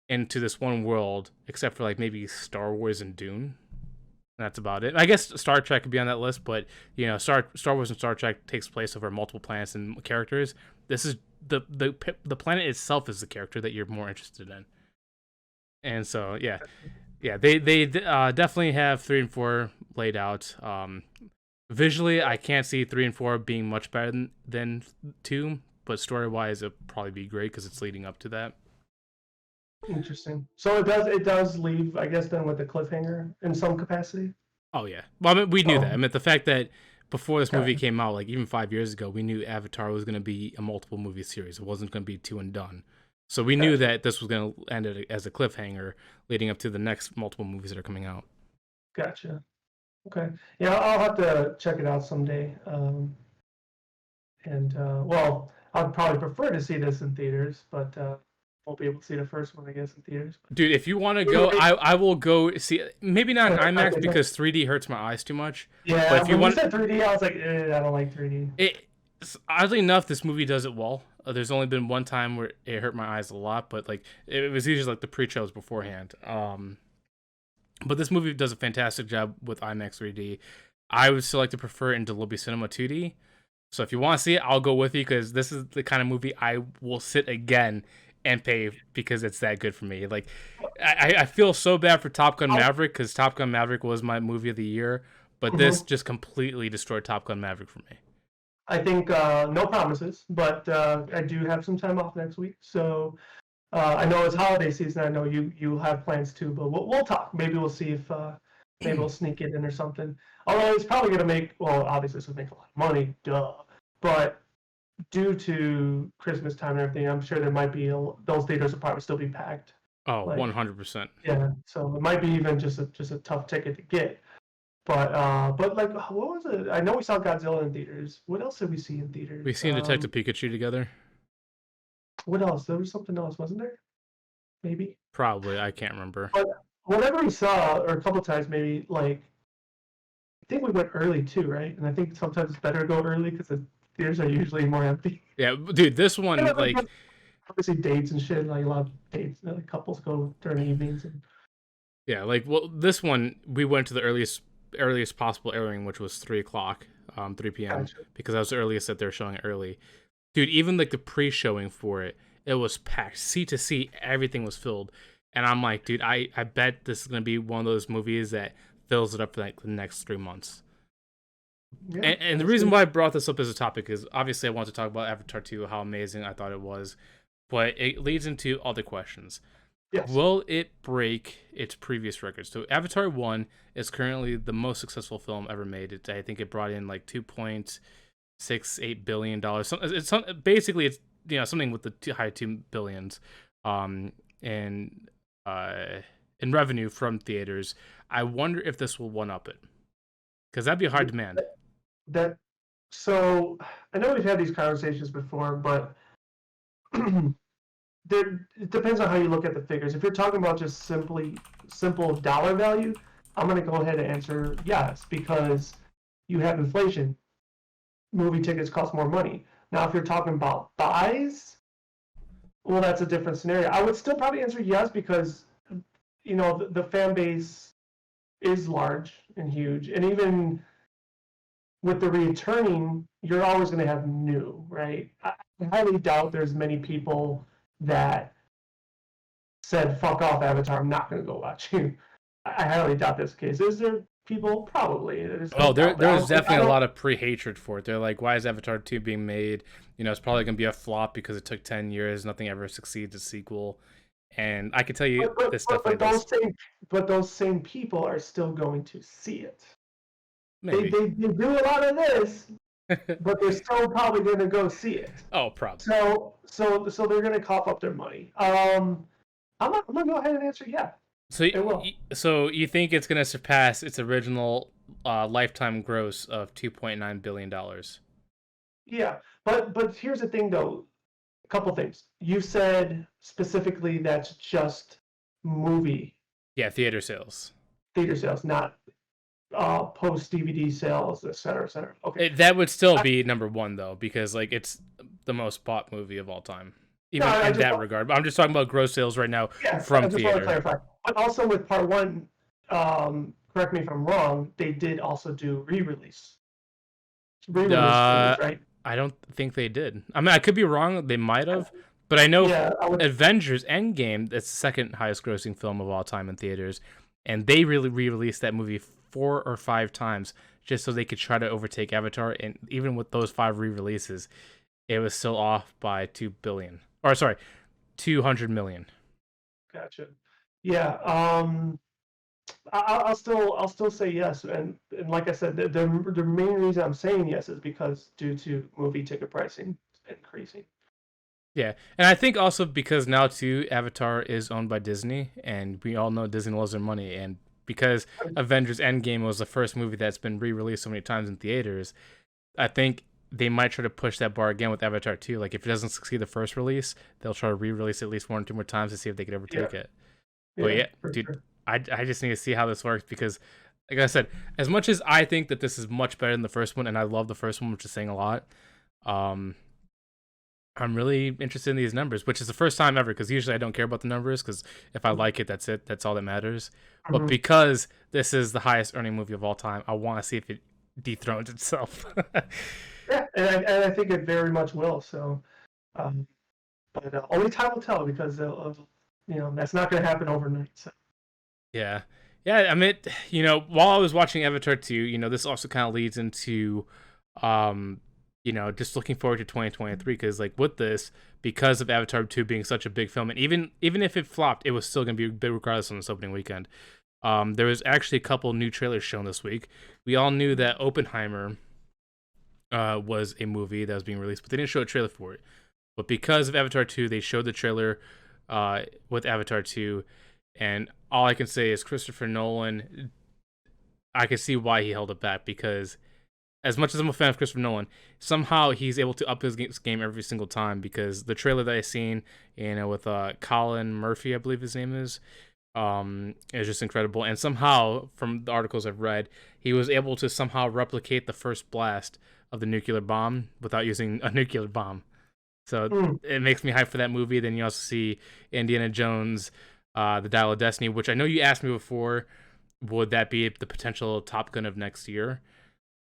into this one world, except for like maybe Star Wars and Dune. That's about it. I guess Star Trek could be on that list, but Star Wars and Star Trek takes place over multiple planets and characters. This is the planet itself is the character that you're more interested in, and so yeah, they definitely have 3 and 4 laid out. Visually, I can't see 3 and 4 being much better than 2, but story wise, it'll probably be great because it's leading up to that. Interesting. So it does leave, I guess, then with a cliffhanger in some capacity. Oh yeah, well, I mean, we knew that. I mean, the fact that before this movie Okay. came out, like even 5 years ago, we knew Avatar was going to be a multiple movie series. It wasn't going to be 2 and done. So we knew that this was going to end as a cliffhanger, leading up to the next multiple movies that are coming out. Gotcha. Okay. Yeah, I'll have to check it out someday. Well, I'd probably prefer to see this in theaters, but won't be able to see the first one, I guess, in theaters. Dude, if you want to go, I will go see. Maybe not in IMAX because 3D hurts my eyes too much. Yeah, but if you want, said 3D, I was like, I don't like 3D. Oddly enough, this movie does it well. There's only been one time where it hurt my eyes a lot, but like it was usually like the pre-shows beforehand. But this movie does a fantastic job with IMAX 3D. I would still like to prefer it in Dolby Cinema 2D. So if you want to see it, I'll go with you because this is the kind of movie I will sit again and pay because it's that good for me. Like, I feel so bad for Top Gun Maverick because Top Gun Maverick was my movie of the year, but this just completely destroyed Top Gun Maverick for me. I think no promises, but I do have some time off next week, so I know it's holiday season. I know you have plans too, but we'll talk. Maybe we'll see if maybe we'll sneak it in or something. Although it's probably gonna make, well, obviously this would make a lot of money, duh. But due to Christmas time and everything, I'm sure there might be those theaters will probably still be packed. Oh, Like, 100%. yeah, so it might be even just a tough ticket to get. But like, what was it? I know we saw Godzilla in theaters. What else did we see in theaters? We seen Detective Pikachu together. What else? There was something else, wasn't there? Maybe. Probably, I can't remember. But whatever we saw, or a couple times, maybe like, I think we went early too, right? And I think sometimes it's better to go early because the theaters are usually more empty. Yeah, dude, this one like obviously dates and shit. Like a lot of dates, like couples go during the evenings. And... yeah, like this one we went to the earliest possible airing, which was 3:00, 3 p.m. Gotcha. because that was the earliest that they're showing it early. Dude, even like the pre-showing for it, it was packed, seat to seat, everything was filled, and I'm like, dude, I bet this is gonna be one of those movies that fills it up for like the next 3 months. Yeah, and the reason why I brought this up as a topic is obviously I want to talk about Avatar 2, how amazing I thought it was, but it leads into other questions. Yes. Will it break its previous records? So Avatar 1 is currently the most successful film ever made. I think it brought in like $2.68 billion. It's basically it's something with the high 2 billions in revenue from theaters. I wonder if this will one up it, because that'd be a hard demand. So I know we've had these conversations before, but it depends on how you look at the figures. If you're talking about just simple dollar value, I'm going to go ahead and answer yes, because you have inflation. Movie tickets cost more money. Now, if you're talking about buys, well, that's a different scenario. I would still probably answer yes because the fan base is large and huge, and even with the returning, you're always going to have new, right? I highly doubt there's many people that said, fuck off, Avatar, I'm not going to go watch you. I highly doubt that's the case. Is there people? Probably. Oh, there's definitely a lot of pre-hatred for it. They're like, why is Avatar 2 being made? It's probably going to be a flop because it took 10 years. Nothing ever succeeds a sequel. And I can tell you this definitely does. But those same people are still going to see it. Maybe. They do a lot of this, but they're still probably going to go see it. Oh, probably. So they're going to cough up their money. I'm going to go ahead and answer yeah. So you think it's going to surpass its original lifetime gross of $2.9 billion? Yeah, but here's the thing, though. A couple things. You said specifically that's just movie. Yeah, theater sales. Theater sales, not post DVD sales, et cetera, et cetera. Okay. That would still be number one, though, because it's the most bought movie of all time. Even in that regard. But I'm just talking about gross sales right now from theater. I just want to clarify. But also with part one, correct me if I'm wrong, they did also do re-release. Right? I don't think they did. I mean, I could be wrong. They might have. But I know Avengers Endgame, that's the second highest grossing film of all time in theaters. And they really re-released that movie 4 or 5 times just so they could try to overtake Avatar. And even with those 5 re-releases, it was still off by 2 billion. Or sorry, 200 million. Gotcha. Yeah. I'll still say yes, and like I said, the main reason I'm saying yes is because due to movie ticket pricing increasing. Yeah, and I think also because now too, Avatar is owned by Disney, and we all know Disney loves their money, and because Avengers Endgame was the first movie that's been re-released so many times in theaters, I think they might try to push that bar again with Avatar 2. Like, if it doesn't succeed the first release, they'll try to re-release it at least 1 or 2 more times to see if they could overtake it. But yeah, dude, sure. I just need to see how this works because, like I said, as much as I think that this is much better than the first one, and I love the first one, which is saying a lot, I'm really interested in these numbers, which is the first time ever, because usually I don't care about the numbers, because if I like it, that's it. That's all that matters. Mm-hmm. But because this is the highest earning movie of all time, I want to see if it dethrones itself. Yeah, and I think it very much will. So, but only time will tell, because that's not going to happen overnight. So. Yeah. I mean, while I was watching Avatar 2, this also kind of leads into, just looking forward to 2023, because with this, because of Avatar 2 being such a big film, and even if it flopped, it was still going to be big regardless on this opening weekend. There was actually a couple new trailers shown this week. We all knew that Oppenheimer was a movie that was being released, but they didn't show a trailer for it. But because of Avatar 2, they showed the trailer with Avatar 2, and all I can say is Christopher Nolan, I can see why he held it back, because as much as I'm a fan of Christopher Nolan, somehow he's able to up his game every single time, because the trailer that I seen, with Colin Murphy, I believe his name is just incredible. And somehow, from the articles I've read, he was able to somehow replicate the first blast of the nuclear bomb without using a nuclear bomb. So it makes me hype for that movie. Then you also see Indiana Jones, The Dial of Destiny, which I know you asked me before, would that be the potential Top Gun of next year?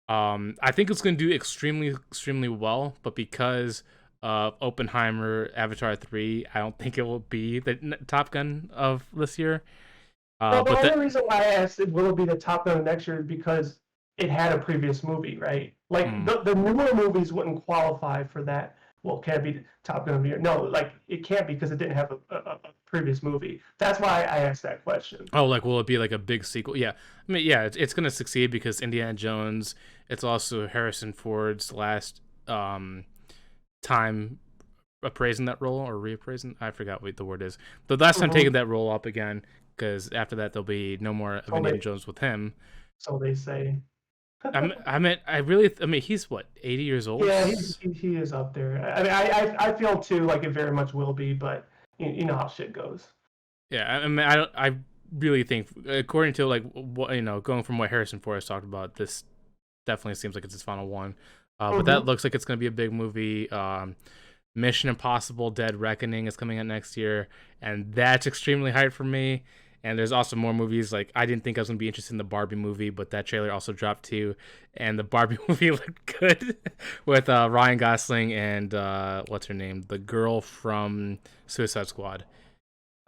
I think it's going to do extremely, extremely well, but because of Oppenheimer, Avatar 3, I don't think it will be the Top Gun of this year. Well, the only reason why I asked will it be the Top Gun of next year is because it had a previous movie, right? The newer movies wouldn't qualify for that. Well, can it be Top Gun of the year? No, it can't be, because it didn't have a previous movie. That's why I asked that question. Oh, will it be a big sequel? Yeah. I mean, yeah, it's going to succeed because Indiana Jones, it's also Harrison Ford's last time appraising that role, or reappraising. I forgot what the word is. The last time taking that role up again, because after that, there'll be no more of Indiana Jones with him. So they say. I mean, he's what, 80 years old? Yeah, he is up there. I mean, I feel too like it very much will be, but you know how shit goes. Yeah, I mean, I really think, according to what going from what Harrison Ford has talked about, this definitely seems like it's his final one. But that looks like it's going to be a big movie. Mission Impossible: Dead Reckoning is coming out next year, and that's extremely hyped for me. And there's also more movies. Like, I didn't think I was gonna be interested in the Barbie movie, but that trailer also dropped too, and the Barbie movie looked good with Ryan Gosling and what's her name, the girl from Suicide Squad.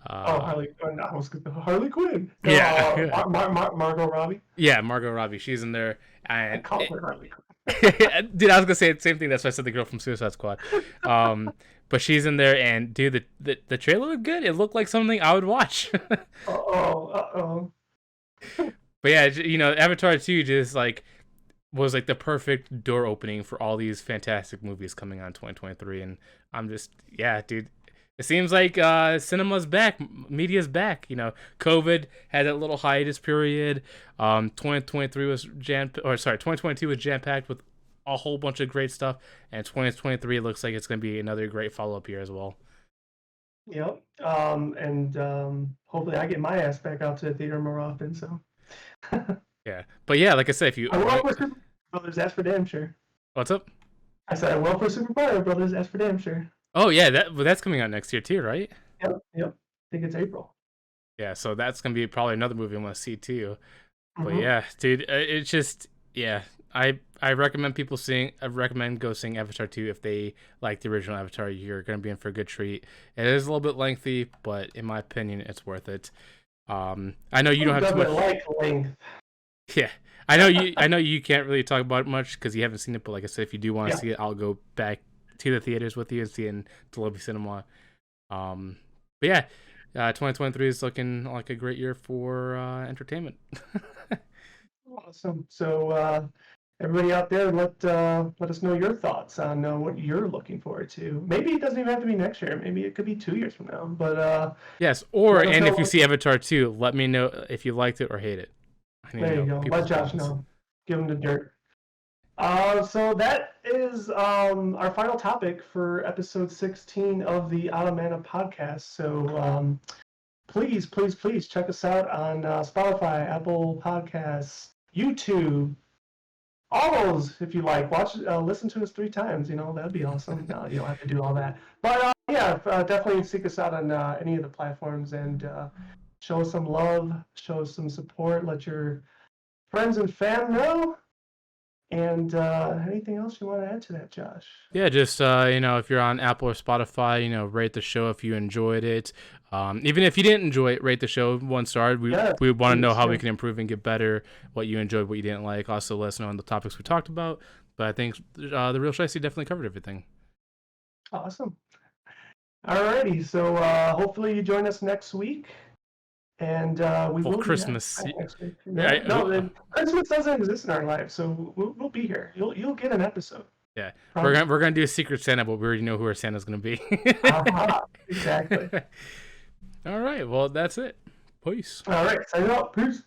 Harley Quinn. I was Harley Quinn. No, Yeah, Margot Robbie. yeah, Margot Robbie. She's in there, I and call her Harley Quinn. dude, I was gonna say the same thing. That's why I said the girl from Suicide Squad. But she's in there, and dude, the trailer looked good. It looked like something I would watch. Uh-oh. But yeah, Avatar 2 just like was like the perfect door opening for all these fantastic movies coming out in 2023, and I'm just, yeah, dude. It seems like cinema's back, media's back. COVID had that little hiatus period. 2023 was 2022 was jam packed with a whole bunch of great stuff, and 2023 looks like it's going to be another great follow up year as well. Yep. And hopefully I get my ass back out to the theater more often. So. Yeah, but yeah, like I said, if you I will for Super Brothers, that's for damn sure. What's up? I said I will for Super Mario Brothers, that's for damn sure. Oh yeah, that's coming out next year too, right? Yep. I think it's April. Yeah, so that's gonna be probably another movie I want to see too. But Mm-hmm. yeah, dude, it's just, yeah. I recommend I recommend go seeing Avatar 2 if they like the original Avatar. You're gonna be in for a good treat. It is a little bit lengthy, but in my opinion, it's worth it. I know you don't have too much. Like length. Yeah, I know you can't really talk about it much because you haven't seen it. But like I said, if you do want to see it, I'll go back to the theaters with you and see it in Dolby Cinema. But yeah, 2023 is looking like a great year for entertainment. Awesome. So everybody out there, let us know your thoughts on what you're looking forward to. Maybe it doesn't even have to be next year. Maybe it could be 2 years from now. But yes, and if you see Avatar 2, let me know if you liked it or hate it. There you go. Let Josh know. Give him the dirt. So that is our final topic for episode 16 of the Out of Mana podcast. So please check us out on Spotify, Apple Podcasts, YouTube, all those if you like. Listen to us 3 times. That'd be awesome. No, you don't have to do all that. But definitely seek us out on any of the platforms and show us some love, show us some support. Let your friends and fam know. And anything else you want to add to that, Josh? Yeah, just if you're on Apple or Spotify, rate the show if you enjoyed it. Even if you didn't enjoy it, rate the show 1 star. We want to know how we can improve and get better. What you enjoyed, what you didn't like. Also, let us know on the topics we talked about. But I think the Real Shicey definitely covered everything. Awesome. Alrighty, so hopefully you join us next week. And we will Christmas. Next week. Christmas doesn't exist in our lives, so we'll be here. You'll get an episode. Yeah, we're gonna do a Secret Santa, but we already know who our Santa's gonna be. Exactly. All right, well that's it. Peace. All right, sign out. Peace.